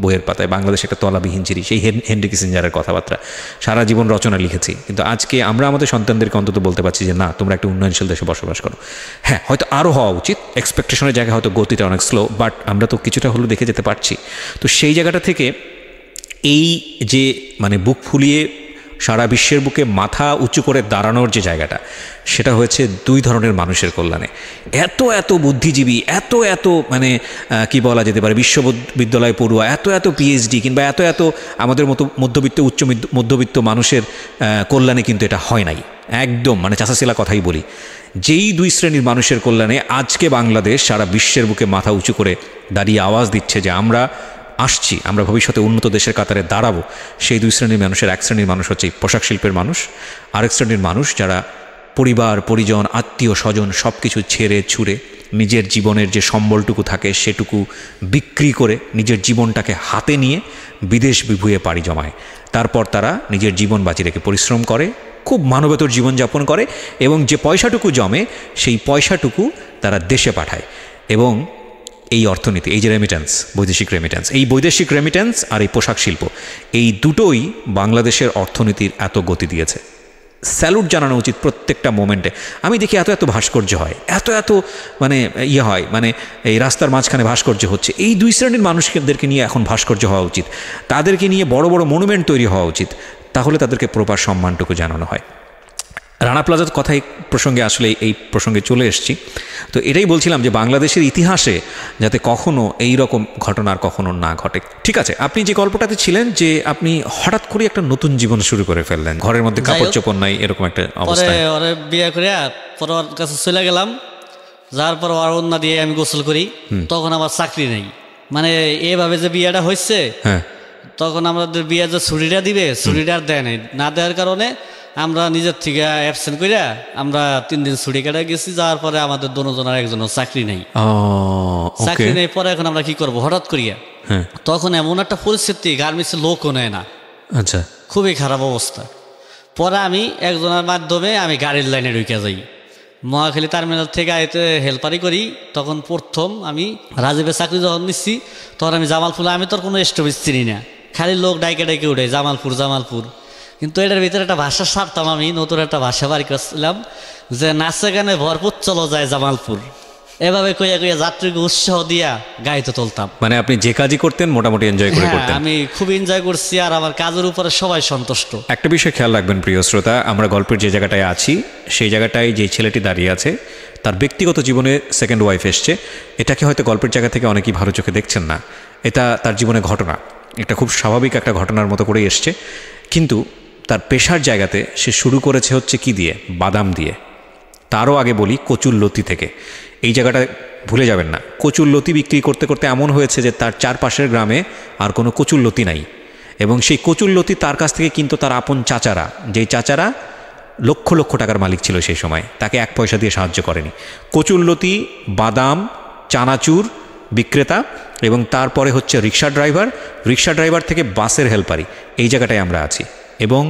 Speaker 1: বইয়ের পাতায় বাংলাদেশ একটা তলাবিহীন চিঠি, সেই হেনরি কিসিঞ্জারের কথাবার্তা, সারা জীবন রচনা লিখেছি, কিন্তু আজকে আমরা আমাদের সন্তানদেরকে অন্তত বলতে পারছি যে না, তোমরা একটা উন্নয়নশীল দেশে বসবাস করো। হ্যাঁ, হয়তো আরও হওয়া উচিত, এক্সপেকটেশনের জায়গায় হয়তো গতিটা অনেক স্লো, বাট আমরা তো কিছুটা হলেও দেখে যেতে পারছি। তো সেই জায়গাটা থেকে এই যে মানে বুক ফুলিয়ে সারা বিশ্বের বুকে মাথা উঁচু করে দাঁড়ানোর যে জায়গাটা, সেটা হয়েছে 2 ধরনের মানুষের কল্যাণে। এত বুদ্ধিজীবী, এত মানে কি বলা যেতে পারে, বিশ্ববিদ্যালয় পড়ুয়া, এত পিএইচডি, কিংবা এত আমাদের মতো মধ্যবিত্ত উচ্চ মধ্যবিত্ত মানুষের কল্যাণে কিন্তু এটা হয় নাই। একদম মানে চাচাশিলা কথাই বলি, যেই 2 শ্রেণীর মানুষের কল্যাণে আজকে বাংলাদেশ সারা বিশ্বের বুকে মাথা উঁচু করে দাঁড়িয়ে আওয়াজ দিচ্ছে যে আমরা আসছি, আমরা ভবিষ্যতে উন্নত দেশের কাতারে দাঁড়াবো, সেই 2 শ্রেণীর মানুষের এক শ্রেণীর মানুষ হচ্ছে পোশাক শিল্পের মানুষ, আরেক শ্রেণীর মানুষ যারা পরিবার পরিজন আত্মীয় স্বজন সব কিছু ছেড়ে ছুড়ে নিজের জীবনের যে সম্বলটুকু থাকে সেটুকু বিক্রি করে নিজের জীবনটাকে হাতে নিয়ে বিদেশ বিভুঁয়ে পাড়ি জমায়। তারপর তারা নিজের জীবন বাঁচিয়ে রেখে পরিশ্রম করে, খুব মানবেতর জীবনযাপন করে, এবং যে পয়সাটুকু জমে সেই পয়সাটুকু তারা দেশে পাঠায়। এবং এই অর্থনীতি, এই যে রেমিটেন্স, বৈদেশিক রেমিটেন্স, এই বৈদেশিক রেমিটেন্স আর এই পোশাক শিল্প, এই দুটোই বাংলাদেশের অর্থনীতির এত গতি দিয়েছে। স্যালুট জানানো উচিত প্রত্যেকটা মোমেন্টে। আমি দেখি এত ভাস্কর্য হয়, এত মানে হয়, মানে এই রাস্তার মাঝখানে ভাস্কর্য হচ্ছে। এই 2 শ্রেণীর মানুষদেরকে নিয়ে এখন ভাস্কর্য হওয়া উচিত, তাদেরকে নিয়ে বড় মনুমেন্ট তৈরি হওয়া উচিত, তাহলে তাদেরকে প্রপার সম্মানটুকু জানানো হয়। রানা প্লাজার কথাই প্রসঙ্গে আসলে এই প্রসঙ্গে চলে এসেছি, তো এটাই বলছিলাম যে বাংলাদেশের ইতিহাসে যাতে কখনো এই রকম ঘটনার কখনো না ঘটে। ঠিক আছে, আপনি যে গল্পটাতে ছিলেন যে আপনি হঠাৎ করে একটা নতুন জীবন শুরু করে ফেললেন, ঘরের মধ্যে কাপড় চোপড় নাই, এরকম একটা অবস্থা।
Speaker 2: পরে বিয়ে করে পরে ওর কাছে চলে গেলাম, যার পর ওর অন্য দিয়ে আমি গোসল করি, তখন আমার চাকরি নেই। মানে এভাবে যে বিয়েটা হয়েছে,
Speaker 1: হ্যাঁ,
Speaker 2: তখন আমাদের বিয়ে যে ছুটিটা দিবে, ছুটিটা আর দেয় নাই, না দেওয়ার কারণে আমরা নিজের থেকে অ্যাবসেন্ট করিয়া আমরা 3 দিন ছুটি কাটা গেছি। যাওয়ার পরে আমাদের দুজনের একজনের চাকরি নেই, চাকরি নেই। পরে এখন আমরা কি করব, হঠাৎ করিয়া তখন এমন একটা পরিস্থিতি, গার্মেন্টসে লোকও নেয় না,
Speaker 1: আচ্ছা,
Speaker 2: খুবই খারাপ অবস্থা। পরে আমি একজনের মাধ্যমে আমি গাড়ির লাইনে ঢুকে যাই, মহাখালী টার্মিনাল থেকে আইতে হেল্পারি করি। তখন প্রথম আমি রাজীবের চাকরি যখন নিচ্ছি তখন আমি জামালপুর, আমি তোর কোনো স্টপেজ চিনি না, খালি লোক ডাইকে ডাইকে উঠে জামালপুর জামালপুর। কিন্তু এটার ভিতরে একটা ভাষা ছাড়তাম, আমি নতুন একটা ভাষা বাড়ি করছিলাম যে নাচে গানে ভরপুর চলো যায় জামালপুর। এভাবে কইয়া কইয়া যাত্রীকে উৎসাহ দিয়া গাড়িতে তুলতাম।
Speaker 1: মানে আপনি যে কাজই করতেন মোটামুটি এনজয় করে করতেন?
Speaker 2: আমি খুব এনজয় করছি, আর আমার কাজের উপরে সবাই সন্তুষ্ট।
Speaker 1: একটা বিষয় খেয়াল রাখবেন প্রিয় শ্রোতা, আমরা গল্পের যে জায়গাটায় আছি সেই জায়গাটায় যে ছেলেটি দাঁড়িয়ে আছে তার ব্যক্তিগত জীবনে সেকেন্ড ওয়াইফ এসছে। এটাকে হয়তো গল্পের জায়গা থেকে অনেকেই ভালো চোখে দেখছেন না, এটা তার জীবনে ঘটনা, একটা খুব স্বাভাবিক একটা ঘটনার মতো করেই এসছে। কিন্তু তার পেশার জায়গাতে সে শুরু করেছে হচ্ছে কি দিয়ে, বাদাম দিয়ে। তারও আগে বলি কচুরলতি থেকে। এই জায়গাটা ভুলে যাবেন না, কচুরলতি বিক্রি করতে করতে এমন হয়েছে যে তার চারপাশের গ্রামে আর কোনো কচুরলতি নাই, এবং সেই কচুরলতি তার কাছ থেকে কিন্তু তার আপন চাচারা, যেই চাচারা লক্ষ লক্ষ টাকার মালিক ছিল সেই সময়, তাকে 1 পয়সা দিয়ে সাহায্য করেনি। কচুরলতি, বাদাম, চানাচুর বিক্রেতা, এবং তারপরে হচ্ছে রিক্সা ড্রাইভার, রিক্সা ড্রাইভার থেকে বাসের হেল্পারি। এই জায়গাটায় আমরা আছি এবং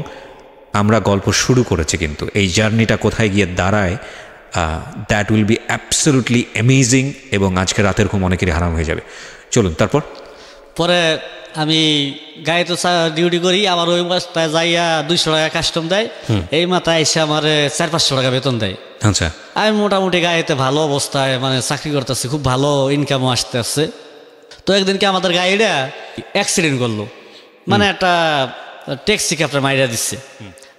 Speaker 1: আমরা গল্প শুরু করেছি, কিন্তু এই জার্নিটা কোথায় গিয়ে দাঁড়ায় that will be absolutely amazing, এবং আজকে রাতের ঘুম অনেকেরই হারাম হয়ে যাবে। চলুন তারপর।
Speaker 2: পরে আমি গাড়িতে ডিউটি করি, আমার ওই মাসটায় যাইয়া 200 টাকা কাস্টম দেয়, এই মাথায় এসে আমার 400-500 টাকা বেতন দেয়।
Speaker 1: আচ্ছা,
Speaker 2: আমি মোটামুটি গাড়িতে ভালো অবস্থায় মানে চাকরি করতেছি, খুব ভালো ইনকামও আসতে আসছে। তো একদিনকে আমাদের গাড়িটা অ্যাক্সিডেন্ট করলো, মানে একটা ট্যাক্সি ক্যাবটা মাইরা দিচ্ছে।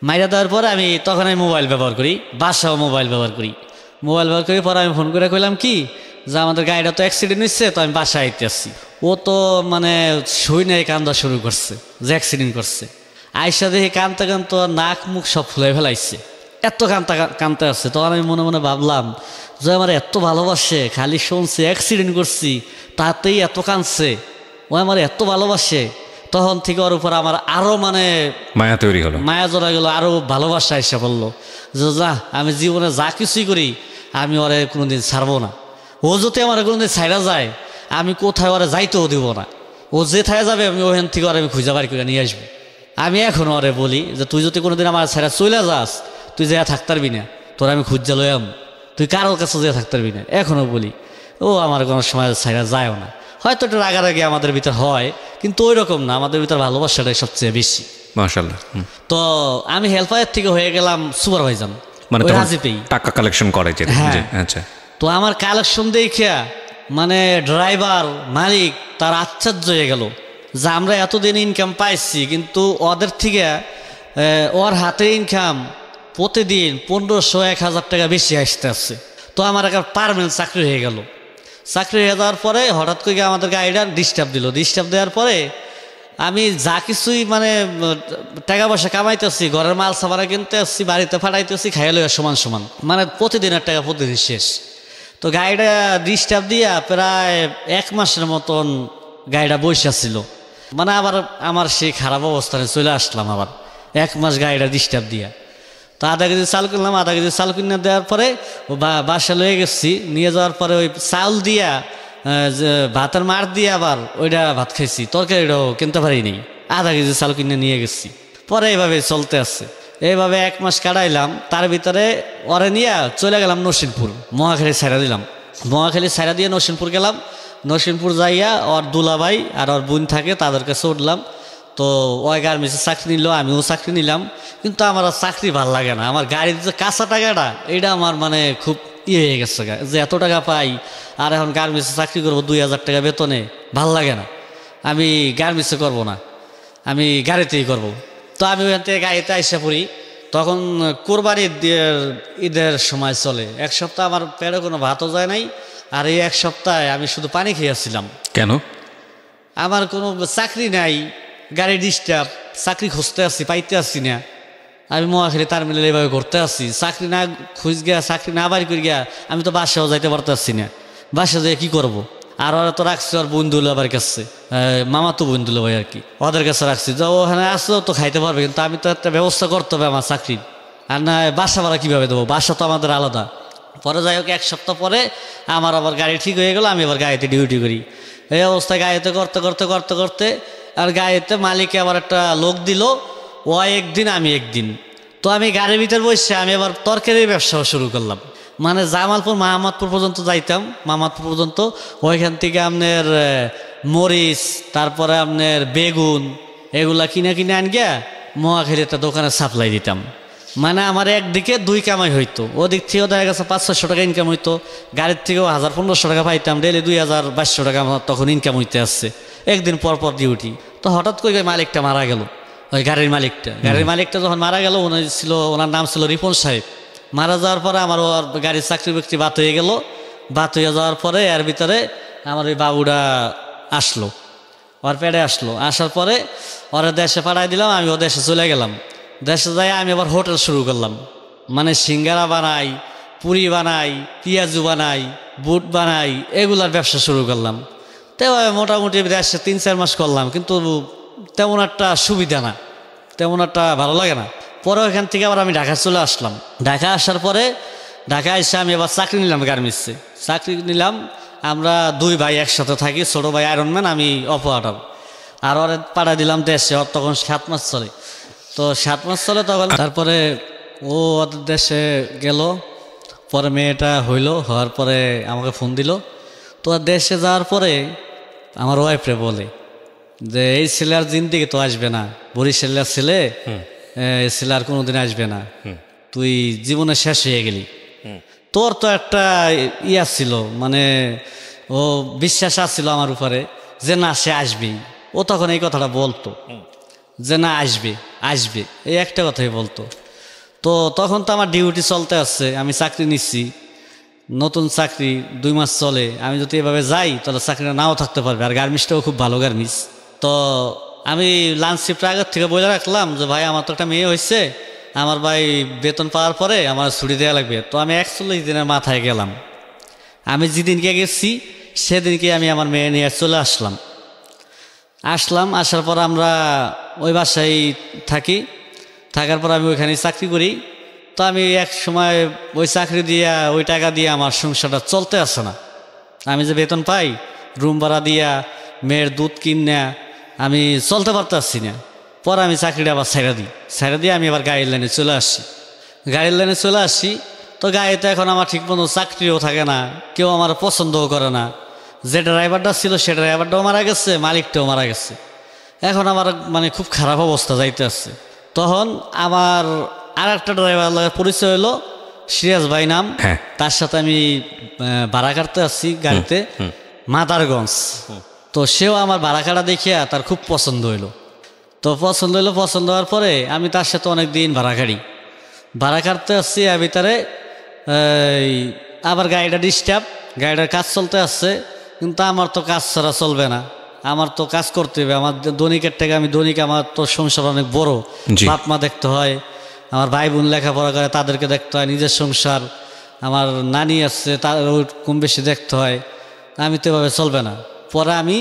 Speaker 2: মাইরা দেওয়ার পরে তখন আমি মোবাইল ব্যবহার করি, বাসাও মোবাইল ব্যবহার করি। মোবাইল ব্যবহার করি পরে আমি ফোন করে কইলাম কি যে আমাদের গাড়িটা তো অ্যাক্সিডেন্ট হচ্ছে, তো আমি বাসায় আইতে আসছি। ও তো মানে শুই নাই, কান্দা শুরু করছে যে অ্যাক্সিডেন্ট করছে। আইসা দেখি কানতে কানতে নাক মুখ সব ফুলে ফেলাইছে, এত কানতে আসছে। তখন আমি মনে মনে ভাবলাম যে আমার এত ভালোবাসে, খালি শুনছে অ্যাক্সিডেন্ট করছি তাতেই এত কাঁদছে, ও আমার এত ভালোবাসে। তখন থেকে ওর উপর আমার আরো মানে
Speaker 1: মায়া তৈরি হলো,
Speaker 2: মায়া জড়া গেল, আরো ভালোবাসা এসে বললো যে যা আমি জীবনে যা কিছুই করি আমি ওরে কোনোদিন ছাড়বো না। ও যদি আমার কোনোদিন ছাইড়া যায় আমি কোথায় ওরে যাইতেও দিব না, ও যেথায় যাবে আমি ওখান থেকে ওরে আমি খুঁজে বাড়ি করে নিয়ে আসবো। আমি এখন ওরে বলি যে তুই যদি কোনোদিন আমার ছাইড়া চলে যাস, তুই যা থাকতে পারবি না, তোর আমি খুঁজে লইয়াম, তুই কারোর কাছে যা থাকতে পারবি না। এখনও বলি ও আমার কোনো সময় ছাইড়া যায়ও না। হয়তো একটু রাগারাগি আমাদের ভিতর হয়, কিন্তু ওই রকম না, আমাদের ভিতর ভালোবাসাটাই সবচেয়ে বেশি।
Speaker 1: মাশাআল্লাহ। তো
Speaker 2: আমি হেল্পারের থেকে হয়ে গেলাম সুপারভাইজার,
Speaker 1: মানে টাকা কালেকশন করে যে। আচ্ছা,
Speaker 2: তো আমার কালেকশন দেখিয়া মানে ড্রাইভার মালিক তার আশ্চর্য হয়ে গেল যে আমরা এতদিন ইনকাম পাইছি, কিন্তু ওদের থেকে ওর হাতে ইনকাম প্রতিদিন 1500-1000 টাকা বেশি আসতে আসছে। তো আমার একটা পার্মানেন্ট চাকরি হয়ে গেল। চাকরি হয়ে যাওয়ার পরে হঠাৎ করে আমাদের গাড়িটা ডিস্টার্ব দিল। ডিস্টার্ব দেওয়ার পরে আমি যা কিছুই মানে টাকা পয়সা কামাইতেছি, ঘরের মাল সামানা কিনতে আসছি, বাড়িতে ফাটাইতেছি, খাইয়া লইয়া সমান সমান, মানে প্রতিদিনের টাকা প্রতিদিন শেষ। তো গাড়িটা ডিস্টার্ব দিয়া প্রায় 1 মাসের মতন গাড়িটা বসে ছিল, মানে আবার আমার সেই খারাপ অবস্থানে চলে আসলাম। আবার 1 মাস গাড়িটা ডিস্টার্ব দিয়া, তো 1/2 কেজি চাল কিনলাম। 1/2 কেজি চাল কিনে দেওয়ার পরে বাসা লয়ে গেছি, নিয়ে যাওয়ার পরে ওই চাউল দিয়া ভাতের মার দিয়ে আবার ওইটা ভাত খাইছি, তরকারিটাও কিনতে পারিনি। 1/2 কেজি চাল কিনে নিয়ে গেছি। পরে এইভাবে চলতে আসছে, এইভাবে 1 মাস কাটাইলাম। তার ভিতরে ওরে নিয়ে চলে গেলাম নরসিংপুর, মহাখালী ছাইড়া দিলাম। মহাখালী ছাইড়া দিয়ে নরসিংপুর গেলাম। নরসিংপুর যাইয়া ওর দুলাভাই আর ওর বোন থাকে, তাদের কাছে উঠলাম। তো ওই গার্মেন্টসে চাকরি নিল, আমিও চাকরি নিলাম। কিন্তু আমার আর চাকরি ভাল লাগে না, আমার গাড়ির যে কাঁচা টাকাটা এটা আমার মানে খুব হয়ে গেছে যে এত টাকা পাই আর এখন গার্মেন্টসে চাকরি করবো 2000 টাকা বেতনে, ভাল লাগে না। আমি গার্মেন্টসে করবো না, আমি গাড়িতেই করব। তো আমি ওখান থেকে গাড়িতে আইসা পড়ি। তখন কোরবানি ঈদের সময় চলে। 1 সপ্তাহ আমার পেটে কোনো ভাতও যায় নাই, আর এই 1 সপ্তাহে আমি শুধু পানি খেয়েছিলাম।
Speaker 1: কেন?
Speaker 2: আমার কোনো চাকরি নাই, গাড়ি ডিস্টার্ব, চাকরি খুঁজতে আসছি, পাইতে আসছি না। আমি মহাখালী টার্মিনাল এইভাবে ঘুরতে আসছি, চাকরি না খুঁজ গিয়া, চাকরি না বাড়ি করে গিয়া আমি তো বাসাও যাইতে পারতে আসছি না। বাসা যেয়ে কী করবো? আর ওরা তো রাখছি ওর বন্ধুলাবার কাছে, মামা তো বন্ধুলা ভাই আর কি, ওদের কাছে রাখছি যে ওখানে আসলেও তো খাইতে পারবে, কিন্তু আমি তো একটা ব্যবস্থা করতে হবে আমার চাকরির, আর না বাসা ভাড়া কীভাবে দেবো, বাসা তো আমাদের আলাদা। পরে যাই হোক 1 সপ্তাহ পরে আমার আবার গাড়ি ঠিক হয়ে গেল, আমি আবার গাড়িতে ডিউটি করি। এই অবস্থায় গাড়িতে করতে করতে করতে করতে আর গাড়িতে মালিকে আবার একটা লোক দিল, ও একদিন আমি একদিন, তো আমি গাড়ির ভিতর বসে আমি আবার তরকারির ব্যবসাও শুরু করলাম। মানে জামালপুর মাহমদপুর পর্যন্ত যাইতাম, মাহমদপুর পর্যন্ত, ওইখান থেকে আপনার মরিচ, তারপরে আপনার বেগুন, এগুলা কিনে কিনে আন গিয়া মহাখালী একটা দোকানে সাপ্লাই দিতাম। মানে আমার একদিকে 2 কামাই হইতো, ওদিক থেকেও দেখা গেছে 500-600 টাকা ইনকাম হইতো, গাড়ির থেকেও 1000-1500 টাকা পাইতাম, ডেলি 2000-2200 টাকা আমার তখন ইনকাম হইতে আসছে। একদিন পর পর ডিউটি, তো হঠাৎ করে ওই মালিকটা মারা গেল, ওই গাড়ির মালিকটা যখন মারা গেল, ওনার নাম ছিল রিপন সাহেব। মারা যাওয়ার পরে আমার ওর গাড়ির চাকরি বাকরি বাদ হয়ে গেল। বাদ হয়ে যাওয়ার পরে এর ভিতরে আমার ওই বাবুটা আসলো, ওর পেটে আসলো। আসার পরে ওরা দেশে পাঠাই দিলাম, আমি ও দেশে চলে গেলাম। দেশে যাই আমি আবার হোটেল শুরু করলাম, মানে সিঙ্গারা বানাই, পুরি বানাই, পেঁয়াজু বানাই, বুট বানাই, এগুলার ব্যবসা শুরু করলাম। তো মোটামুটি দেশে 3-4 মাস করলাম, কিন্তু তেমন একটা সুবিধা না, তেমন একটা ভালো লাগে না। পরে ওইখান থেকে আবার আমি ঢাকা চলে আসলাম। ঢাকা আসার পরে ঢাকা এসে আমি আবার চাকরি নিলাম গার্মেন্টসে, চাকরি নিলাম। আমরা 2 ভাই একসাথে থাকি, ছোটো ভাই আয়রনম্যান, আমি অপারেটর। আর ওরে পাঠা দিলাম দেশে, ওর তখন 7 মাস চলে। তো 7 মাস চলে তখন, তারপরে ও ওদের দেশে গেল। পরে মেয়েটা হওয়ার পরে আমাকে ফোন দিল। তো দেশে যাওয়ার পরে আমার ওয়াইফরে বলে যে এই ছেলে আর জিন্দিগি তো আসবে না, বরিশালের ছেলে, ছেলে আর কোনোদিন আসবে না, তুই জীবনে শেষ হয়ে গেলি। তোর তো একটা ইয়া ছিল, মানে ও বিশ্বাস আসছিল আমার উপরে যে না সে আসবেই। ও তখন এই কথাটা বলতো যে না আসবে, এই একটা কথাই বলতো। তো তখন তো আমার ডিউটি চলতে আসছে, আমি চাকরি নিচ্ছি, নতুন চাকরি, 2 মাস চলে। আমি যদি এভাবে যাই তাহলে চাকরিটা নাও থাকতে পারবে। আর গার্মেন্টসটাও খুব ভালো গার্মেন্টস। তো আমি লাঞ্চ শিফটের আগের থেকে বলে রাখলাম যে ভাই আমার তো একটা মেয়ে হয়েছে, আমার ভাই বেতন পাওয়ার পরে আমার ছুটি দেওয়া লাগবে। তো আমি 41 দিনের মাথায় গেলাম। আমি যেদিনকে গেছি সেদিনকে আমি আমার মেয়ে নিয়ে চলে আসলাম। আসার পর আমরা ওই বাসায় থাকার পর আমি ওইখানে চাকরি করি। তো আমি এক সময় ওই চাকরি দিয়া, ওই টাকা দিয়ে আমার সংসারটা চলতে আসে না। আমি যে বেতন পাই, রুম ভাড়া দিয়া, মেয়ের দুধ কিনা আমি চলতে পারতেছি না। পরে আমি চাকরিটা আবার ছাইড়া দিয়ে আমি আবার গাড়ির লাইনে চলে আসি। তো গাড়িতে এখন আমার ঠিক মতো চাকরিও থাকে না, কেউ আমার পছন্দও করে না। যে ড্রাইভারটা ছিল সে ড্রাইভারটাও মারা গেছে, মালিকটাও মারা গেছে। এখন আমার মানে খুব খারাপ অবস্থা যাইতে আসছে। তখন আমার আর একটা ড্রাইভার পরিচয় হলো, সিরাজ ভাই নাম। তার সাথে আমি ভাড়া কাটতে আসছি গাড়িতে, মাদারগঞ্জ। তো সেও আমার ভাড়া কাটা দেখিয়া তার খুব পছন্দ হইলো। তো পছন্দ হওয়ার পরে আমি তার সাথে অনেক দিন ভাড়া কাটতে আসছি। এর ভিতরে আবার গাড়িটার কাজ চলতে আসছে। কিন্তু আমার তো কাজ ছাড়া চলবে না, আমার তো কাজ করতে হবে। আমার দৈনিকের টাকা, আমার তো সংসার অনেক বড়, বাপ মা দেখতে হয়, আমার ভাই বোন লেখাপড়া করে তাদেরকে দেখতে হয়, নিজের সংসার, আমার নানি আসছে তার কম বেশি দেখতে হয়। আমি তো এভাবে চলবে না। পরে আমি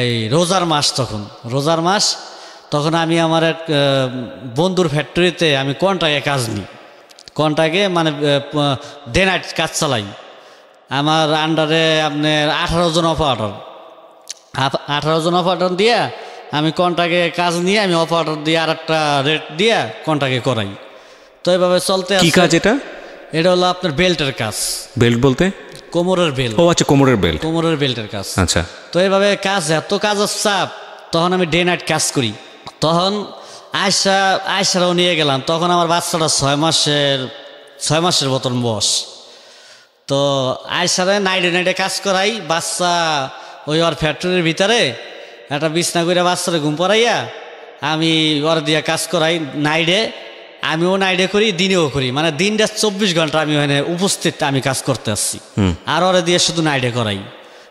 Speaker 2: এই রোজার মাস তখন আমি আমার এক বন্ধুর ফ্যাক্টরিতে আমি কন্ট্রাক্টে কাজ নিই। কন্ট্রাক্টে মানে ডে নাইট কাজ চালাই। আমার আন্ডারে আপনার 18 জন অপারেটর দিয়ে আমি কন্ট্রাক্টে কাজ নিয়ে আমি অপারেটর দিয়ে আর একটা রেট দিয়ে কন্ট্রাক্টে করাই। তো এইভাবে চলতে
Speaker 1: কি কাজ
Speaker 2: এটা হলো আপনার বেল্টের কাজ।
Speaker 1: বেল্ট বলতে
Speaker 2: কোমরের বেল্ট।
Speaker 1: ও আচ্ছা, কোমরের
Speaker 2: বেল্টের কাজ।
Speaker 1: আচ্ছা।
Speaker 2: তো এইভাবে এত কাজের চাপ, তখন আমি ডে নাইট কাজ করি। তখন আয়সারাও নিয়ে গেলাম। তখন আমার বাচ্চাটা 6 মাসের মতন বয়স। তো আয়সারে নাইটে কাজ করাই। বাচ্চা ওই ওর ফ্যাক্টরির ভিতরে একটা বিছনা করে বাচ্চারা ঘুম পাড়াইয়া আমি ওর দিয়ে কাজ করাই নাইটে। আমিও নাইটে করি, দিনেও করি, মানে দিনটা 24 ঘন্টা আমি ওখানে উপস্থিত, আমি কাজ করতে আসছি। আর ওরা দিয়ে শুধু নাইটে করাই।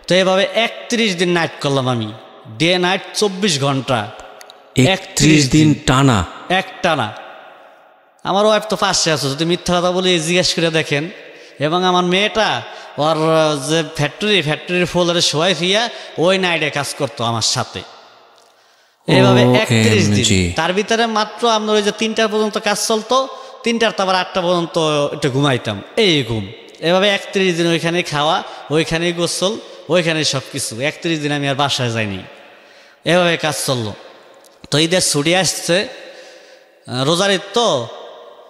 Speaker 2: তো এভাবে 31 দিন নাইট করলাম আমি, ডে নাইট 24 ঘন্টা,
Speaker 1: 31 দিন টানা,
Speaker 2: একটানা। আমার ওয়াইফ তো পাশে আছে, যদি মিথ্যা কথা বলে জিজ্ঞেস করে দেখেন এবং আমার মেয়েটা ওর যে ফ্যাক্টরির ফ্লোরে শোয়াই ফিয়া ওই নাইটে কাজ করতো আমার সাথে। এইভাবে 31 দিন, তার ভিতরে মাত্র আমরা ওই যে 3টা পর্যন্ত কাজ চলতো, 3টার তারপর 8টা পর্যন্ত একটু ঘুমাইতাম, এই ঘুম। এভাবে 31 দিন ওইখানেই খাওয়া, ওইখানেই গোসল, ওইখানেই সব কিছু। 31 দিন আমি আর বাসায় যাইনি, এভাবে কাজ চললো। তো ঈদের ছুটি আসছে, রোজার ঈদ, তো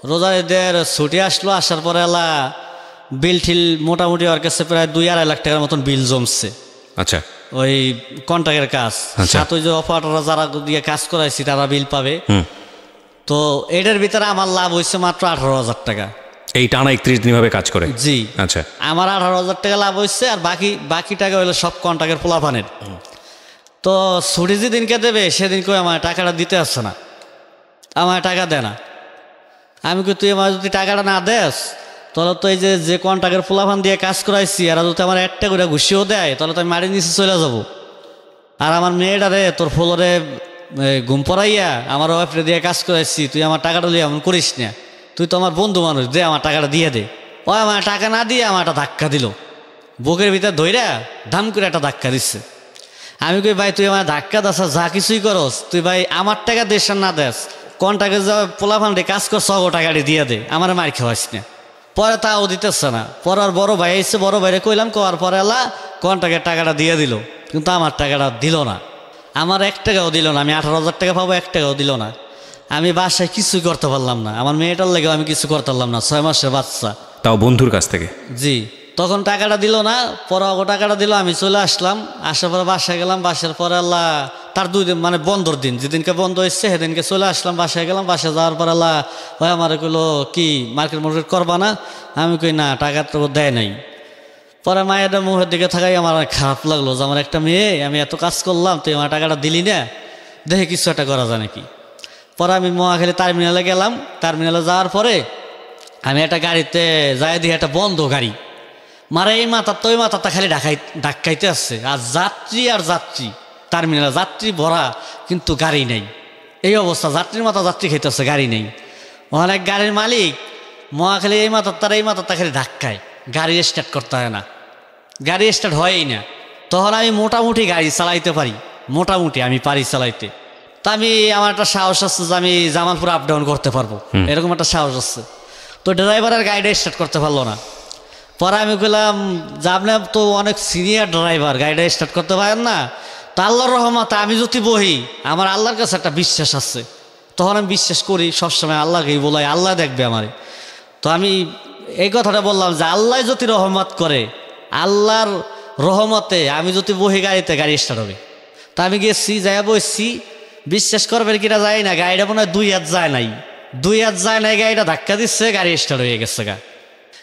Speaker 2: রোজার ঈদের ছুটি আসলো। আসার পরে এলা বিল ঠিল মোটামুটি ওর কাছে প্রায় 2-2.5 লাখ টাকার মতন বিল জমছে।
Speaker 1: আচ্ছা,
Speaker 2: ওই কন্ট্রাক্টের কাজ, সাথে ওই যে অপারেটররা যারা দিয়ে কাজ করাইছি তারা বিল পাবে। তো এটার ভিতরে আমার লাভ হয়েছে মাত্র 18,000 টাকা।
Speaker 1: এই টানা 31 দিন ভাবে কাজ করে?
Speaker 2: জি।
Speaker 1: আচ্ছা,
Speaker 2: আমার 18,000 টাকা লাভ হয়েছে, আর বাকি টাকা হলো সব কন্ট্রাক্টের পোলাপানের। তো ছুটি যেদিনকে দেবে সেদিনকে আমার টাকাটা দিতে আসছে না, আমার টাকা দেয় না। আমি কি, তুই আমার যদি টাকাটা না দেস তাহলে তো এই যে কন্ট্রাক্টের পোলাপান দিয়ে কাজ করাইছি আর যদি আমার একটা করে ঘুষিও দেয় তাহলে তো আমি মাটির নিচে চলে যাবো। আর আমার মেয়েটা রে তোর ফ্লোরে ঘুম পড়াইয়া আমার ওয়াইফরে দিয়ে কাজ করাইছি, তুই আমার টাকাটা দিয়ে এমন করিস না, তুই তো আমার বন্ধু মানুষ, দে আমার টাকাটা দিয়ে দে। ও আমার টাকা না দিয়ে আমার একটা ধাক্কা দিল, বুকের ভিতরে ধইরা ধাম করে একটা ধাক্কা দিচ্ছে। আমি কই, ভাই তুই আমার ধাক্কা দাস যা কিছুই করস, তুই ভাই আমার টাকা দেশ না দেশ, কন্ট্রাক্টে যা পোলাপানটি কাজ কর 100 টাকাটি দিয়ে দে, আমার মার খাওয়াইস না। পরে তাও দিতেছে না। পরে আর বড় ভাই এসে, বড় ভাইরে কইলাম, করার পরে এলা কন্ট্রাক্টের টাকাটা দিয়ে দিল, কিন্তু আমার টাকাটা দিল না, আমার 1 টাকাও দিল না। আমি 18,000 টাকা পাবো, 1 টাকাও দিল না। আমি বাসায় কিছুই করতে পারলাম না, আমার মেয়েটার লেগেও আমি কিছু করতে পারলাম না, 6 মাসের বাচ্চা,
Speaker 1: তাও বন্ধুর কাছ থেকে।
Speaker 2: জি। তখন টাকাটা দিল না, পরে টাকাটা দিল, আমি চলে আসলাম। আসার পরে বাসায় গেলাম, বাসার পরে আল্লাহ তার 2 দিন মানে বন্ধর দিন, যেদিনকে বন্ধ হয়েছে সেদিনকে চলে আসলাম, বাসায় গেলাম। বাসায় যাওয়ার পর আল্লাহ ওই আমার কইলো, কি মার্কেট করবা না? আমি কই না, টাকা তো দেয় নাই। পরে মায়ের মুখের দিকে থাকাই আমার অনেক খারাপ লাগলো যে আমার একটা মেয়ে, আমি এত কাজ করলাম, তুই আমার টাকাটা দিলি না, দেখে কিছু একটা করা যায় নাকি। পরে আমি মহাখালী টার্মিনালে গেলাম। টার্মিনালে যাওয়ার পরে আমি একটা গাড়িতে যাই দিয়ে, একটা বন্ধ গাড়ি, মারা এই মাথার তো ওই মাথাটা খালি ধাক্কাইতে আসছে, আর যাত্রী আর যাত্রী, টার্মিনালে যাত্রী ভরা কিন্তু গাড়ি নেই। এই অবস্থা, যাত্রীর মাথা যাত্রী খাইতেছে, গাড়ি নেই। অনেক গাড়ির মালিক মহাখালী এই মাথারটা খালি ধাক্কায়, গাড়ি স্টার্ট করতে হয় না, গাড়ি স্টার্ট হয়ই না। তখন আমি মোটামুটি গাড়ি চালাইতে পারি, মোটামুটি আমি পারি চালাইতে। তা আমার একটা সাহস আছে যে আমি জামালপুর আপ ডাউন করতে পারবো, এরকম একটা সাহস আছে। তো ড্রাইভারের গাড়িটা স্টার্ট করতে পারলো না। পরে আমি বললাম যে আপনি তো অনেক সিনিয়র ড্রাইভার, গাড়িটা স্টার্ট করতে পারেন না। তা আল্লাহর রহমতে আমি যদি বহি, আমার আল্লাহর কাছে একটা বিশ্বাস আছে, তখন আমি বিশ্বাস করি সবসময়, আল্লাহকেই বলাই, আল্লাহ দেখবে আমারে। তো আমি এই কথাটা বললাম যে আল্লাহ যদি রহমত করে, আল্লাহর রহমতে আমি যদি বহি গাড়িতে, গাড়ি স্টার্ট হবে। তা আমি গেছি, যাই বসছি, বিশ্বাস করবেন কিনা যায় না, গাড়িটা মনে হয় 2 হাত যায় নাই, 2 হাত যায় নাই, গাড়িটা ধাক্কা দিচ্ছে, গাড়ি স্টার্ট হয়ে গেছে গা।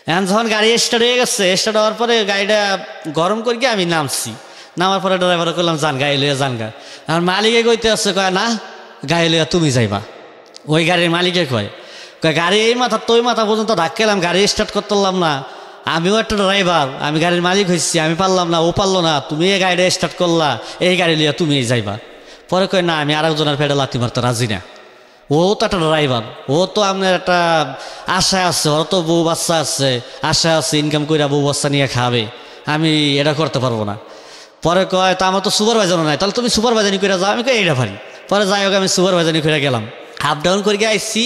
Speaker 2: এখন যখন গাড়ি স্টার্ট হয়ে গেছে, স্টার্ট হওয়ার পরে গাড়িটা গরম করে গিয়ে আমি নামছি। নামার পরে ড্রাইভার করলাম, যান গাড়ি লইয়া যান গা। আমার মালিকে কইতে আসছে, কয় না গাড়ি লইয়া তুমি যাইবা। ওই গাড়ির মালিকে কয় গাড়ি এই মাথা তো ওই মাথা পর্যন্ত ধাক্কালাম, গাড়ি স্টার্ট করতে পারলাম না, আমিও একটা ড্রাইভার, আমি গাড়ির মালিক হয়েছি, আমি পারলাম না, ও পারলো না, তুমি এই গাড়িটা স্টার্ট করলা, এই গাড়ি লইয়া তুমি যাইবা। পরে কয় না, আমি আরেকজনের পেটে লাথি মারতে রাজি না, ও তো একটা ড্রাইভার, ও তো আপনার একটা আশায় আছে, ওর তো বউ বাচ্চা আছে, আশায় আছে ইনকাম করে বউ বাচ্চা নিয়ে খাবে, আমি এটা করতে পারবো না। পরে কয় তা আমার তো সুপারভাইজারও নাই, তাহলে তুমি সুপারভাইজারি করে যাও। আমি কই এইটা পারি। পরে যাই হোক আমি সুপারভাইজারি করে গেলাম, আপ ডাউন করে গিয়ে আসছি।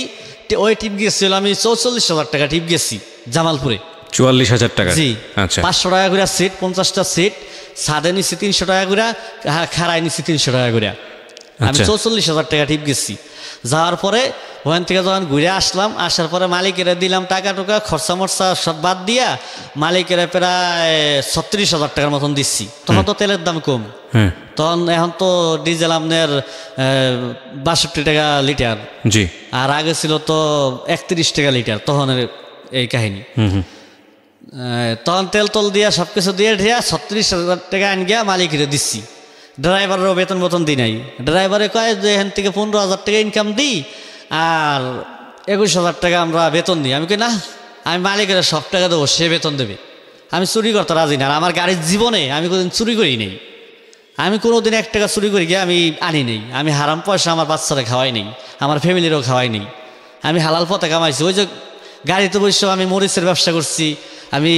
Speaker 2: ওই টিপ গেছিল আমি 44,000 টাকা টিপ গেছি জামালপুরে।
Speaker 1: 44,000 টাকা?
Speaker 2: জি।
Speaker 1: আচ্ছা।
Speaker 2: 500 টাকা করে সিট, 50টা সিট, ছাদে নিচ্ছি 300 টাকা করে, খাড়াই নিচ্ছি 300 টাকা করে। আমি 44,000 টাকা টিপ গেছি। যাওয়ার পরে ওখান থেকে যখন ঘুরে আসলাম, আসার পরে মালিকেরা দিলাম টাকা টুকা, খরচা মরচা সব বাদ দিয়া মালিকেরা প্রায় 36,000 টাকার মতন দিচ্ছি। তখন তো তেলের দাম কম, তখন এখন তো ডিজেল আপনার 62 টাকা লিটার।
Speaker 1: জি।
Speaker 2: আর আগে ছিল তো 31 টাকা লিটার, তখন এই কাহিনী। তখন তেল দিয়া সবকিছু দিয়ে 36,000 টাকা আন গিয়া মালিকেরা দিচ্ছি। ড্রাইভারেরও বেতন দিই নাই। ড্রাইভারে কয় যে এখান থেকে 15,000 টাকা ইনকাম দিই আর 21,000 টাকা আমরা বেতন দিই। আমি কই না, আমি মালিকের সব টাকা দেবো, সে বেতন দেবে, আমি চুরি করতে রাজি না। আর আমার গাড়ির জীবনে আমি কোনোদিন চুরি করি নেই, আমি কোনোদিন 1 টাকা চুরি করি গিয়ে আমি আনি নেই। আমি হারাম পয়সা আমার বাচ্চারা খাওয়াই নেই, আমার ফ্যামিলিরও খাওয়াই নেই, আমি হালাল পথে কামাইছি। ওই যে গাড়িতে বসে আমি মরিচের ব্যবসা করছি, আমি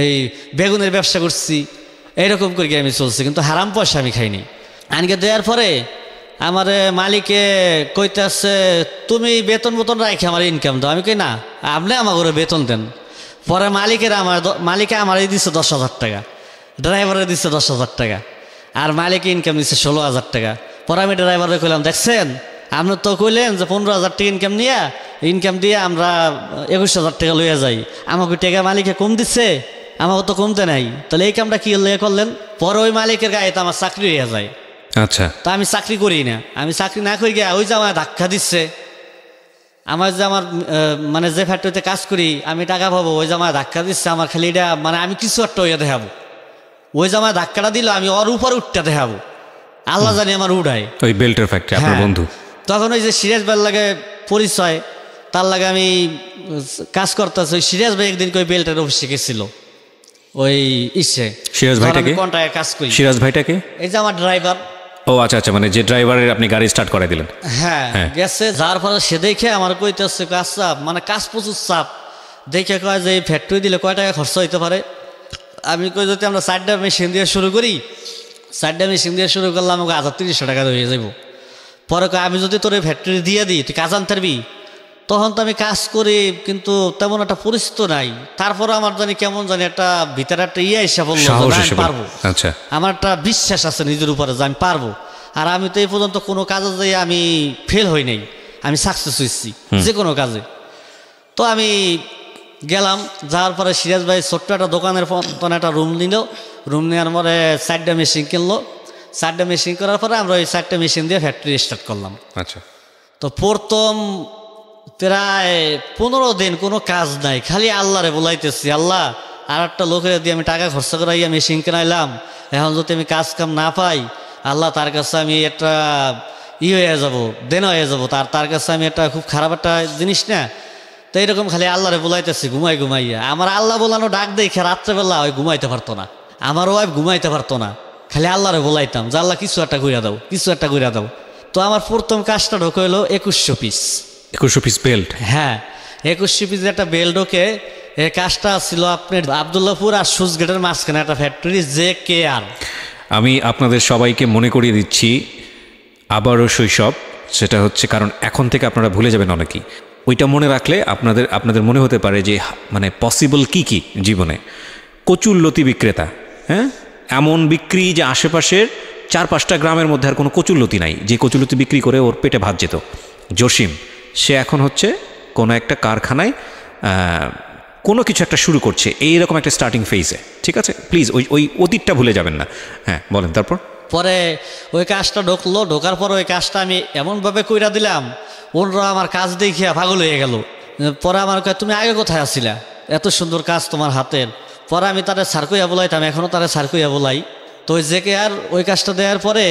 Speaker 2: এই বেগুনের ব্যবসা করছি, এইরকম করে আমি চলছি, কিন্তু হারাম পয়সা আমি খাইনি। আনকে দেওয়ার পরে আমার মালিকে কইতেছে তুমি বেতন রাখি আমার ইনকাম দাও। আমি কই না, আপনি আমাকে বেতন দেন। পরে মালিকে আমারই দিচ্ছে 10,000 টাকা, ড্রাইভারে দিচ্ছে 10,000 টাকা, আর মালিকে ইনকাম দিচ্ছে 16,000 টাকা। পরে আমি ড্রাইভারে কইলাম দেখছেন আপনি তো কইলেন যে 15,000 টাকা ইনকাম দিয়ে আমরা 21,000 টাকা লইয়া যাই, আমাকে টাকা মালিকে কম দিচ্ছে, আমাকে তো কমতে নাই, তাহলে এই কামটা কি করলেন? পরে ওই মালিকের গায়ে তো আমার চাকরি হয়ে যায়।
Speaker 1: আচ্ছা,
Speaker 2: তা আমি চাকরি করি না, আমি চাকরি না করি গিয়া ওই যে আমার ধাক্কা দিচ্ছে, আমার যে আমার মানে যে ফ্যাক্টরিতে কাজ করি আমি টাকা পাবো, ওই যে আমার ধাক্কা দিচ্ছে, আমার খালি এটা মানে আমি কিছু একটা ওইয়া দেখাবো, ওই যে আমার ধাক্কাটা দিল আমি ওর উপর উঠতে দেখাবো, আল্লাহ জানি আমার উঠায়।
Speaker 1: ওই বেল্টের ফ্যাক্টরি আপনার বন্ধু।
Speaker 2: তখন ওই যে সিরাজ ভাইয়ের লাগে পরিচয়, তার লাগে আমি কাজ করতেছি। ওই সিরাজ ভাই একদিন ওই বেল্টের অফিসে গেছিল, ওই
Speaker 1: সিরাজ ভাইটাকে
Speaker 2: কন্ট্রাক্টে কাজ করি।
Speaker 1: সিরাজ ভাইটাকে
Speaker 2: এই যে আমার ড্রাইভার।
Speaker 1: ও আচ্ছা আচ্ছা, মানে যে ড্রাইভারের আপনি গাড়ি স্টার্ট করে দিলেন।
Speaker 2: হ্যাঁ গেছে, যার ফলে সে দেখে আমার কইতেছে কাজ চাপ, মানে কাজ প্রচুর চাপ, দেখে কয় যে এই ফ্যাক্টরি দিলে কয় টাকা খরচ হইতে পারে। আমি কই যদি আমরা 4টা মেশিন দিয়ে শুরু করি, 4টা মেশিন দিয়ে শুরু করলে আমাকে 1,300 টাকা হয়ে যাবো। পরে আমি যদি তোর ফ্যাক্টরি দিয়ে দিই তুই কাজ আনতে পারবি? তখন তো আমি কাজ করি, কিন্তু তেমন একটা পরিচিত নাই। তারপরে আমার জানি কেমন জানি একটা ভিতরে একটা এসে বললো আমি পারবো।
Speaker 1: আচ্ছা,
Speaker 2: আমার একটা বিশ্বাস আছে নিজের উপরে যে আমি পারবো। আর আমি তো এই পর্যন্ত কোনো কাজে যাই আমি ফেল হই নাই, আমি সাকসেস হয়েছি যে কোনো কাজে। তো আমি গেলাম, যাওয়ার পরে সিরাজ ভাই ছোট্ট একটা দোকানের মতন একটা রুম নিল, রুম নেওয়ার পরে 4টা মেশিন কিনলো। 4টা মেশিন করার পরে আমরা ওই 4টা মেশিন দিয়ে ফ্যাক্টরি স্টার্ট করলাম।
Speaker 1: আচ্ছা,
Speaker 2: তো প্রথম প্রায় 15 দিন কোনো কাজ নাই, খালি আল্লাহরে বলাইতেছি, আল্লাহ আর একটা লোকের দিয়ে আমি টাকা খরচা করাইয়া মেশিন কিনাইলাম, এখন যদি আমি কাজ কাম না পাই, আল্লাহ তার কাছে আমি একটা হয়ে যাবো, দেন হয়ে যাবো, তার কাছে আমি একটা খুব খারাপ একটা জিনিস না। তো এইরকম খালি আল্লাহরে বলাইতেছি ঘুমাইয়া। আমার আল্লাহ বলানো ডাক দেখে রাত্রেবেলা ওই ঘুমাইতে পারতো না, আমার ওয়াইফ ঘুমাইতে পারতো না, খালি আল্লাহরে বলাইতাম যে আল্লাহ কিছু একটা ঘুরিয়া দাও, কিছু একটা ঘুরিয়া দাও। তো আমার প্রথম কাজটা ঢোকে হলো 2100 পিস।
Speaker 1: 2100 piece belt?
Speaker 2: হ্যাঁ, 2100 পিস একটা বেল্ট ঢোকে। এই কাজটা ছিল আপনার আবদুল্লাহপুর আর সুজগেটের মাঝখানে একটা ফ্যাক্টরি JKR।
Speaker 1: আমি আপনাদের সবাইকে মনে করিয়ে দিচ্ছি আবারও শৈশব, সেটা হচ্ছে কারণ এখন থেকে আপনারা ভুলে যাবেন অনেকেই। ওইটা মনে রাখলে আপনাদের মনে হতে পারে যে মানে পসিবল কি জীবনে। কচুরলতি বিক্রেতা, হ্যাঁ, এমন বিক্রি যে আশেপাশের 4-5টা গ্রামের মধ্যে আর কোনো কচুরলতি নাই, যে কচুরলতি বিক্রি করে ওর পেটে ভাত যেত। জসিম, সে এখন হচ্ছে কোনো একটা কারখানায় কোনো কিছু একটা শুরু করছে, এইরকম একটা স্টার্টিং ফেজে। ঠিক আছে, প্লিজ ওই অতীতটা ভুলে যাবেন না। হ্যাঁ বলেন। তারপর
Speaker 2: পরে ওই কাজটা ঢোকার পর ওই কাজটা আমি এমনভাবে কইরা দিলাম, ওরা আমার কাজ দেখিয়া পাগল হয়ে গেল। পরে আমার কয় তুমি আগে কোথায় আসছিলা, এত সুন্দর কাজ তোমার হাতের। পরে আমি তারা সার্কইয়া বলাইতাম, এখনও তারা সার্কইয়া বলাই। তো ওই JKR ওই কাজটা দেওয়ার পরে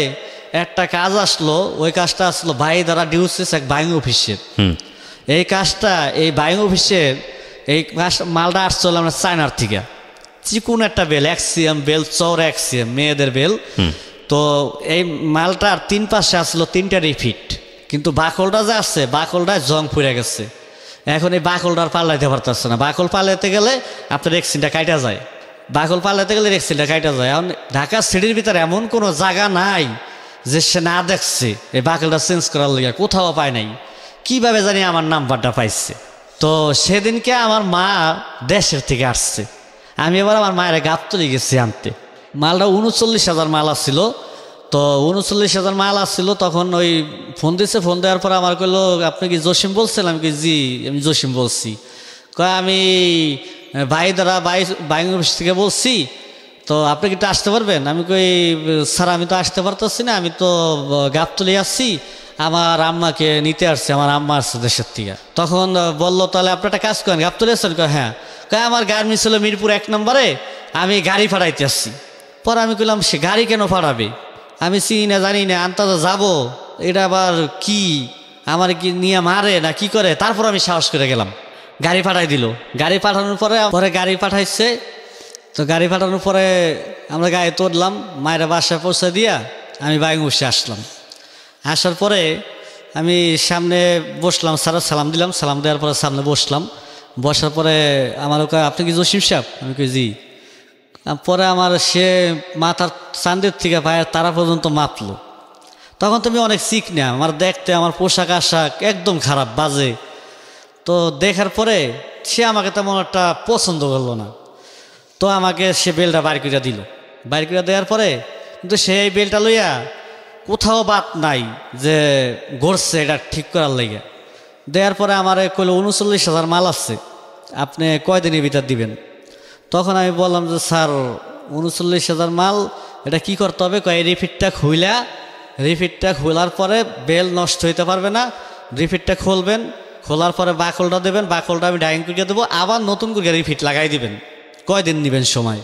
Speaker 2: একটা কাজ আসলো, ওই কাজটা আসলো ভাই দ্বারা ডিউসেস এক বাইং অফিসের। এই কাজটা এই বাইং অফিসের এই মালটা আসছিল আমরা চায়নার থেকে, চিকুন একটা বেল, XCM বেল, চৌড়া XCM মেয়েদের বেল। তো এই মালটার 3 পাশে আসলো 3টা রিফিট, কিন্তু বাকলটা যে আসছে বাকলটায় জং পড়ে গেছে। এখন এই বাকলটার পাল্লাইতে পারতেছে না, বাকল পাল্লাইতে গেলে আপনার রেক্সিনটা কাটা যায়, বাকল পাল্লাইতে গেলে রেক্সিনটা কাটা যায়। এখন ঢাকা সিটির ভিতরে এমন কোনো জায়গা নাই যে সে না দেখছে এই বাকলটা চেঞ্জ করার লিগে, কোথাও পায় নাই। কিভাবে জানি আমার নাম্বারটা পাইছে। তো সেদিনকে আমার মা দেশের থেকে আসছে, আমি এবার আমার মায়ের গাবতলি গেছি আনতে। মালটা 39,000 মাল আসছিল। তো 39,000 মাল আসছিল, তখন ওই ফোন দিচ্ছে। ফোন দেওয়ার পর আমার কইলো আপনি কি জসিম বলছেন? আমি কি জি আমি জসিম বলছি। কয় আমি ভাই দ্বারা বাইং অফিস থেকে বলছি, তো আপনি কি একটু আসতে পারবেন? আমি কই স্যার আমি তো আসতে পারতেছি না, আমি তো গাবতলি আসছি, আমার আম্মাকে নিতে আসছে, আমার আম্মা আসছে দেশের থেকে। তখন বললো তাহলে আপনি একটা কাজ করেন, গাবতলি আসছেন? হ্যাঁ। কয় আমার গার্মেন্টস ছিল মিরপুর 1 নম্বরে, আমি গাড়ি ফাটাইতে আসছি। পরে আমি কইলাম সে গাড়ি কেন ফাটাবে, আমি চিনি না জানি না, আন্তাজা যাবো, এটা আবার কি আমার কি নিয়ে মারে না কি করে। তারপর আমি সাহস করে গেলাম, গাড়ি পাঠাই দিল। গাড়ি পাঠানোর পরে গাড়ি পাঠাইছে। তো গাড়ি পাঠানোর পরে আমরা গাড়ি তুললাম, মায়ের বাসায় পৌঁছে দিয়া আমি বাইং বসে আসলাম। আসার পরে আমি সামনে বসলাম, স্যারের সালাম দিলাম, সালাম দেওয়ার পরে সামনে বসলাম। বসার পরে আমার কয় আপনি কি জসিম সাহেব? আমি কই জি। পরে আমার সে মাথার চান্দের থেকে পায়ের তারা পর্যন্ত মাপলো। তখন তুমি অনেক শিখ না, আমার দেখতে আমার পোশাক আশাক একদম খারাপ বাজে। তো দেখার পরে সে আমাকে তেমন একটা পছন্দ করলো না। তো আমাকে সে বেলটা বাইর করে দিল। বাইর করে দেওয়ার পরে কিন্তু সেই বেলটা লইয়া কোথাও বাদ নাই যে গড়ছে এটা ঠিক করার লেগে। দেওয়ার পরে আমার কইল 39,000 মাল আছে, আপনি কয়দিনের ভিতর দিবেন? তখন আমি বললাম যে স্যার 39,000 মাল, এটা কি করতে হবে? কয় রিফিটটা খুইলা, রিফিটটা খোলার পরে বেল নষ্ট হইতে পারবে না, রিফিটটা খুলবেন, খোলার পরে বাকলটা দেবেন, বাকলটা আমি ডাইং করে দেবো, আবার নতুন করে রিফিট লাগাই দিবেন, কয়দিন নেবেন সময়?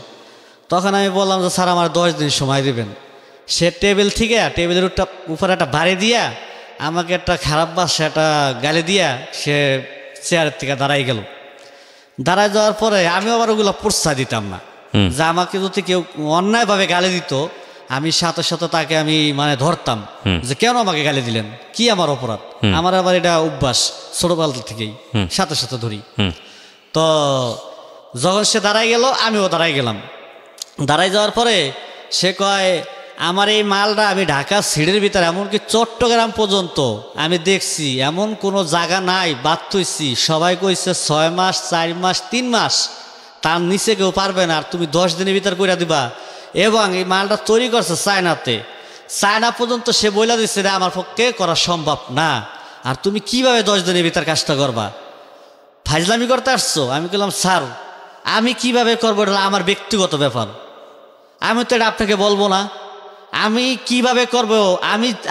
Speaker 2: তখন আমি বললাম যে স্যার আমার 10 দিন সময় দিবেন। সে টেবিল থেকে টেবিলের উপরে একটা বাড়ি দিয়া আমাকে একটা খারাপ বাসা একটা গালি দিয়া সে চেয়ারের থেকে দাঁড়াই গেল। দাঁড়ায় যাওয়ার পরে আমি আবার ওগুলো প্রশ্রয় দিতাম না, যে আমাকে যদি কেউ অন্যায়ভাবে গালি দিত আমি সাথে সাথে তাকে আমি মানে ধরতাম যে কেন আমাকে গালি দিলেন, কি আমার অপরাধ? আমার আবার এটা অভ্যাস ছোটবেলা থেকেই, সাথে সাথে ধরি। তো যখন সে দাঁড়াই গেল আমিও দাঁড়াই গেলাম। দাঁড়াই যাওয়ার পরে সে কয় আমার এই মালটা আমি ঢাকা সিঁড়ির ভিতরে এমনকি চট্টগ্রাম পর্যন্ত আমি দেখছি, এমন কোনো জায়গা নাই বাদ থইছি, সবাই কইছে 6 মাস 4 মাস 3 মাস, তার নিচে কেউ পারবে না, আর তুমি 10 দিনের ভিতর কইরা দিবা। এবং এই মালটা তৈরি করছে চায়নাতে, চায়না পর্যন্ত সে বইলা দিচ্ছে রে আমার পক্ষে করা সম্ভব না, আর তুমি কিভাবে 10 দিনের ভিতর কাজটা করবা? ফাজলামি করতে আসছো? আমি বললাম স্যার আমি কিভাবে করবো এটা আমার ব্যক্তিগত ব্যাপার, আমি তো এটা আপনাকে বলবো না, আমি কিভাবে করব?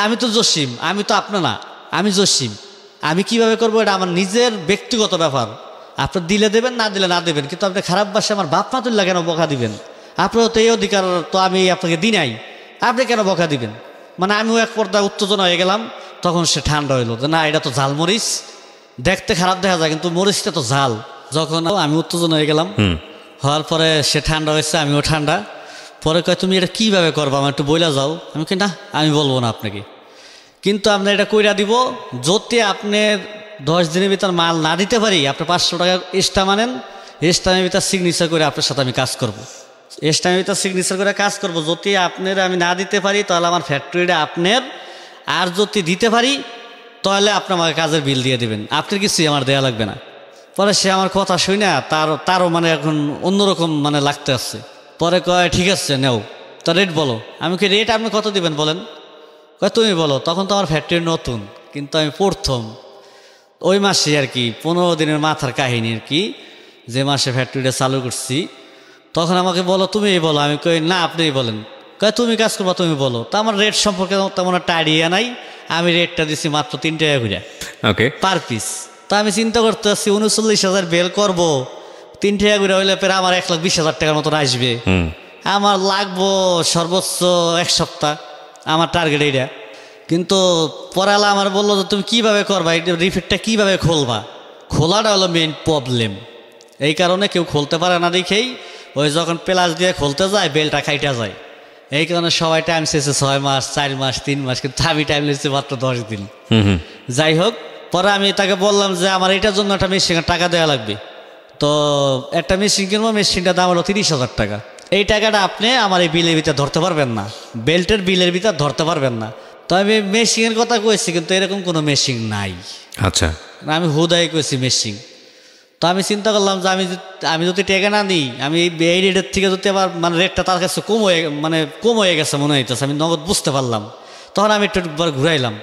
Speaker 2: আমি তো জসিম, আমি তো আপনি না, আমি জসিম, আমি কিভাবে করব এটা আমার নিজের ব্যক্তিগত ব্যাপার। আপনি দিলে দেবেন, না দিলে না দেবেন, কিন্তু আপনি খারাপ বাসে আমার বাপ মা তুল্লা কেন বকা দিবেন? আপনারও তো এই অধিকার তো আমি আপনাকে দিই নাই, আপনি কেন বকা দিবেন? মানে আমিও এক পর্দায় উত্তেজনা হয়ে গেলাম। তখন সে ঠান্ডা হইলো যে না এটা তো ঝাল মরিচ, দেখতে খারাপ দেখা যায় কিন্তু মরিচটা তো ঝাল। যখন আমি উত্তেজনা হয়ে গেলাম, হওয়ার পরে সে ঠান্ডা হয়েছে, আমিও ঠান্ডা। পরে কয় তুমি এটা কীভাবে করবো আমার একটু বইলা যাও। আমি কি না আমি বলবো না আপনাকে, কিন্তু আপনি এটা কইরা দিব, যদি আপনার 10 দিনের ভিতর মাল না দিতে পারি আপনি 500 টাকা এক্সট্রা মানেন, এক্সট্রামের ভিতর সিগনেচার করে আপনার সাথে আমি কাজ করব, এক্সট্রামের ভিতর সিগনেচার করে কাজ করব। যদি আপনার আমি না দিতে পারি তাহলে আমার ফ্যাক্টরিটা আপনার, আর যদি দিতে পারি তাহলে আপনি আমাকে কাজের বিল দিয়ে দেবেন, আপনার কিছুই আমার দেয়া লাগবে না। পরে সে আমার কথা শুই না তারও মানে এখন অন্যরকম মানে লাগতে আসছে। পরে কয় ঠিক আছে নেও, তো রেট বলো। আমি কি রেট আপনি কত দিবেন বলেন? কয় তুমি বলো। তখন তো আমার ফ্যাক্টরি নতুন, কিন্তু আমি প্রথম ওই মাসে আর কি 15 দিনের মাথার কাহিনী আর কি, যে মাসে ফ্যাক্টরিটা চালু করছি। তখন আমাকে বলো তুমি বলো। আমি কই না আপনিই বলেন। কয় তুমি কাজ করবা তুমি বলো। তো আমার রেট সম্পর্কে তেমন একটা আইডিয়া নাই, আমি রেটটা দিচ্ছি মাত্র 3 টাকা করে পার পিস। তা আমি চিন্তা করতে আসছি 39,000 বেল করবো, 3 টাকা করে হইলে পরে আমার 1,20,000 টাকার মতন আসবে। আমার লাগবো সর্বোচ্চ 1 সপ্তাহ, আমার টার্গেট এইটা। কিন্তু পরালা আমার বললো যে তুমি কীভাবে করবা, এই রিফিটটা কীভাবে খুলবা, খোলাটা হলো মেইন প্রবলেম। এই কারণে কেউ খুলতে পারে না দেখেই ওই যখন প্লাস দিয়ে খুলতে যায় বেলটা খাইটা যায়। এই কারণে সবাই টাইম চেয়েছে 6 মাস 4 মাস 3 মাস, কিন্তু আমি টাইম লেগেছে মাত্র 10 দিন। যাই হোক, পরে আমি তাকে বললাম যে আমার এটার জন্য একটা মেশিনের টাকা দেওয়া লাগবে। তো একটা মেশিন কিনবো, মেশিনটার দাম হলো 30,000 টাকা। এই টাকাটা আপনি আমার এই বিলের ভিতরে ধরতে পারবেন না, বেল্টের বিলের ভিতরে ধরতে পারবেন না। তো আমি মেশিনের কথা কইছি, কিন্তু এরকম কোনো মেশিন নাই।
Speaker 1: আচ্ছা,
Speaker 2: আমি হুদাই কইছি মেশিন। তো আমি চিন্তা করলাম যে আমি যদি টাকা না নিই, আমি এই রেটের থেকে যদি আবার মানে রেটটা তার কাছে কম হয়ে গেছে মনে হইতেছে, আমি নগদ বুঝতে পারলাম। তখন আমি একটু ঘুরাইলাম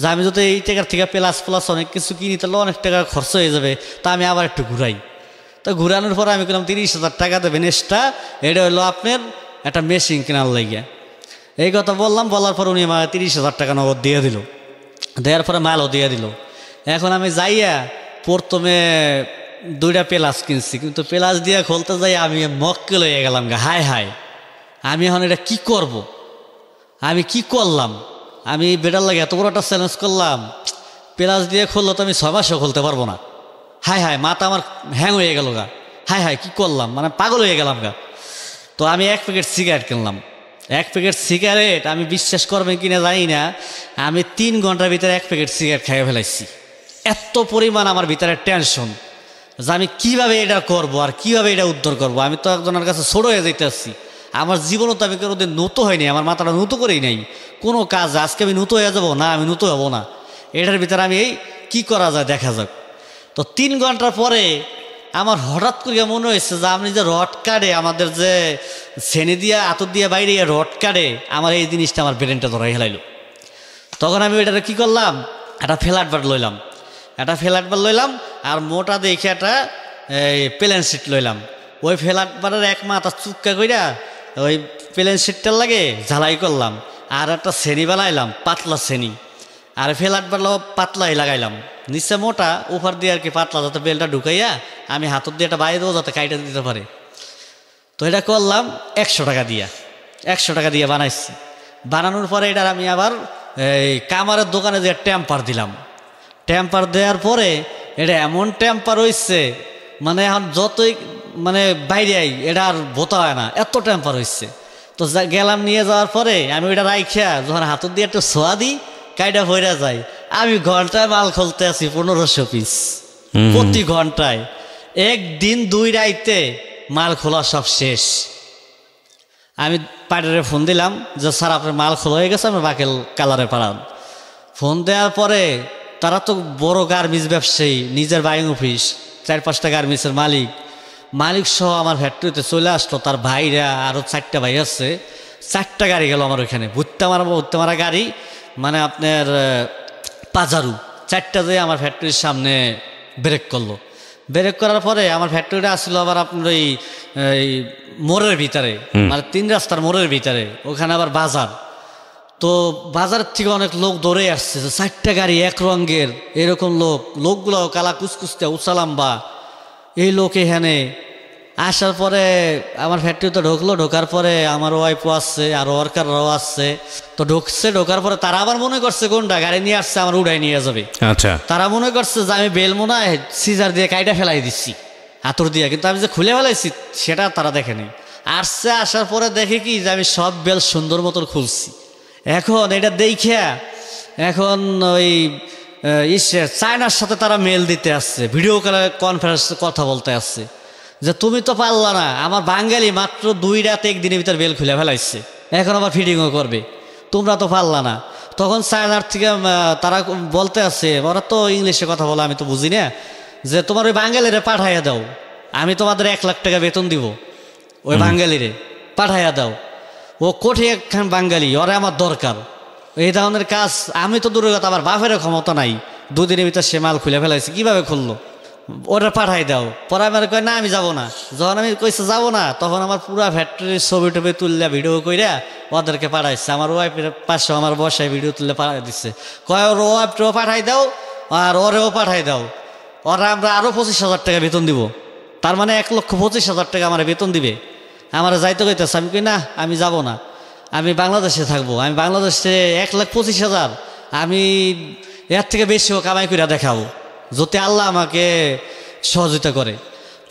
Speaker 2: যে আমি যদি এই টাকার থেকে প্লাস অনেক কিছু কিনি তাহলে অনেক টাকা খরচ হয়ে যাবে, তা আমি আবার একটু ঘুরাই। তো ঘুরানোর পরে আমি বললাম 30,000 টাকা দেবেন এক্সট্রা, এটা হলো আপনার একটা মেশিন কেনার লাগিয়া। এই কথা বললাম, বলার পর উনি আমার 30,000 টাকা নগদ দিয়ে দিল। দেওয়ার পরে মালও দিয়ে দিল। এখন আমি যাইয়া প্রথমে 2টা প্লাস কিনছি, কিন্তু প্লাস দিয়ে খুলতে যাই আমি মক্কেল হয়ে গেলাম। হায় হায়, আমি এখন এটা কি করব, আমি কি করলাম, আমি বেটার লাগে এত বড় একটা চ্যালেঞ্জ করলাম, প্লাস দিয়ে খুললো তো আমি 6 মাসও খুলতে পারবো না। হায় হায়, মাথা আমার হ্যাং হয়ে গেল গা। হায় হায় কি করলাম, মানে পাগল হয়ে গেলাম গা। তো আমি 1 প্যাকেট সিগারেট কিনলাম। 1 প্যাকেট সিগারেট, আমি বিশ্বাস করবেন কিনা জানি না, আমি 3 ঘন্টার ভিতরে 1 প্যাকেট সিগারেট খাইয়ে ফেলাইছি। এত পরিমাণ আমার ভিতরে টেনশন যে আমি কীভাবে এটা করবো আর কীভাবে এটা উদ্ধার করবো। আমি তো একজনের কাছে ছোট হয়ে যেতে আসছি, আমার জীবনও তো আমি কোনোদিন নত হয়নি, আমার মাথাটা নত করেই নাই কোনো কাজ। আজকে আমি নত হয়ে যাবো না, আমি নত হবো না, এটার ভিতরে আমি এই কী করা যায় দেখা যাক। তো 3 ঘন্টার পরে আমার হঠাৎ করে মনে হয়েছে যে আপনি যে রড কাটে আমাদের যে শ্রেণী দিয়ে আতর দিয়ে বাইরে রড কাটে, আমার এই জিনিসটা আমার ব্রেনটা ধরাই হেলাইলো। তখন আমি এটাকে কী করলাম, একটা ফ্ল্যাট বার লইলাম, আর মোটা দেখে একটা প্লেন শিট লইলাম। ওই ফ্ল্যাট বারের এক মাথা চুক্কা কইরা ওই প্লেন শিটটার লাগে ঝালাই করলাম, আর একটা শ্রেণী বানাইলাম, পাতলা শ্রেণী, আর ফ্ল্যাট বার পাতলাই লাগাইলাম, নিচে মোটা উপর দিয়ে আর কি পাতলা, যাতে বেলটা ঢুকাইয়া আমি হাতর দিয়ে একটা বাইরে দেবো যাতে কাইটা দিতে পারে। তো এটা করলাম 100 টাকা দিয়ে বানাইছি। বানানোর পরে এটার আমি আবার এই কামারের দোকানে যে টেম্পার দিলাম, টেম্পার দেওয়ার পরে এটা এমন টেম্পার হয়েছে মানে এখন যতই মানে বাইরে আই এটা আর বোতা হয় না, এত টেম্পার হয়েছে। তো গেলাম, নিয়ে যাওয়ার পরে আমি ওইটা রাইখা যখন হাতর দিয়ে একটু ছোঁয়া দিই, কাইটা ভইরা যায়। আমি ঘন্টায় মাল খুলতে আছি 1500 পিস প্রতি ঘন্টায়। 1 দিন 2 রাইতে মাল খোলা সব শেষ। আমি পাইডারে ফোন দিলাম যে স্যার আপনার মাল খোলা হয়ে গেছে, আমি বাকেল কালারে পাড়ান। ফোন দেওয়ার পরে তারা তো বড় গার্মেন্টস ব্যবসায়ী, নিজের বাইং অফিস, 4-5টা গার্মেন্টসের মালিক সহ আমার ফ্যাক্টরিতে চলে আসলো। তার ভাইরা আরও 4টা ভাই আছে, 4টা গাড়ি গেল আমার ওইখানে, ভুট্টা মারা গাড়ি, মানে আপনার পাজারু 4টা যেয়ে আমার ফ্যাক্টরির সামনে ব্রেক করলো। ব্রেক করার পরে আমার ফ্যাক্টরিটা আসলো আবার আপনার ওই মোড়ের ভিতরে, মানে 3 রাস্তার মোড়ের ভিতরে, ওখানে আবার বাজার। তো বাজারের থেকে অনেক লোক দৌড়ে আসছে, 4টা গাড়ি এক রঙের, এরকম লোকগুলো কালা কুচকুচতে উচালাম্বা এই লোক এখানে আসার পরে আমার ফ্যাক্টরিতে ঢোকার পরে আমার ওয়াইফও আসছে আর ওয়ার্কাররাও আসছে। তো ঢোকার পরে তারা আবার মনে করছে কোনটা গাড়ি নিয়ে আসছে আমার উড়াই নিয়ে যাবে। আচ্ছা, তারা মনে করছে যে আমি বেল মনে হয় সিজার দিয়ে কাইটা ফেলাই দিচ্ছি হাতুর দিয়ে, কিন্তু আমি যে খুলে ফেলাইছি সেটা তারা দেখেনি। আসার পরে দেখে কি যে আমি সব বেল সুন্দর মতন খুলছি। এখন এটা দেখিয়া এখন ওই চায়নার সাথে তারা মেল দিতে আসছে, ভিডিও কনফারেন্সে কথা বলতে আসছে যে তুমি তো পারলা না, আমার বাঙালি মাত্র 2 রাত 1 দিনের ভিতর বেল খুলে ফেলাইছে, এখন আবার ফিটিংও করবে, তোমরা তো পারলা না। তখন চায়নার থেকে তারা বলতে আসছে, ওরা তো ইংলিশে কথা বলে আমি তো বুঝি না, যে তোমার ওই বাঙালিরে পাঠাইয়া দাও, আমি তোমাদের 1 লাখ টাকা বেতন দিব, ওই বাঙালিরে পাঠাইয়া দাও, ও কোঠে একখান বাঙালি, ওরা আমার দরকার। এই ধরনের কাজ আমি তো দূরের কথা, আমার বাপেরও ক্ষমতা নাই, 2 দিনের ভিতর সে মাল খুলে ফেলাইছে, কিভাবে খুললো, ওরা পাঠাই দাও। পরে আমার কয় না আমি যাবো না। যখন আমি কইছে যাবো না, তখন আমার পুরা ফ্যাক্টরির ছবি টবি তুললে ভিডিও কইরা ওদেরকে পাঠাইছে। আমার ওয়াইফের পাশে আমার বসায় ভিডিও তুললে পাঠাই দিচ্ছে, কয় ওর ওয়াইফটাও পাঠাই দাও আর ওরেও পাঠাই দাও, ওরা আমরা আরও 25,000 টাকা বেতন দিব। তার মানে 1,25,000 টাকা আমার বেতন দিবে। আমার যাইতে কইতেছে, আমি কই না আমি যাব না, আমি বাংলাদেশে থাকবো, আমি বাংলাদেশে 1,25,000 আমি এর থেকে বেশিও কামাই করে দেখাবো যদি আল্লাহ আমাকে সহযোগিতা করে।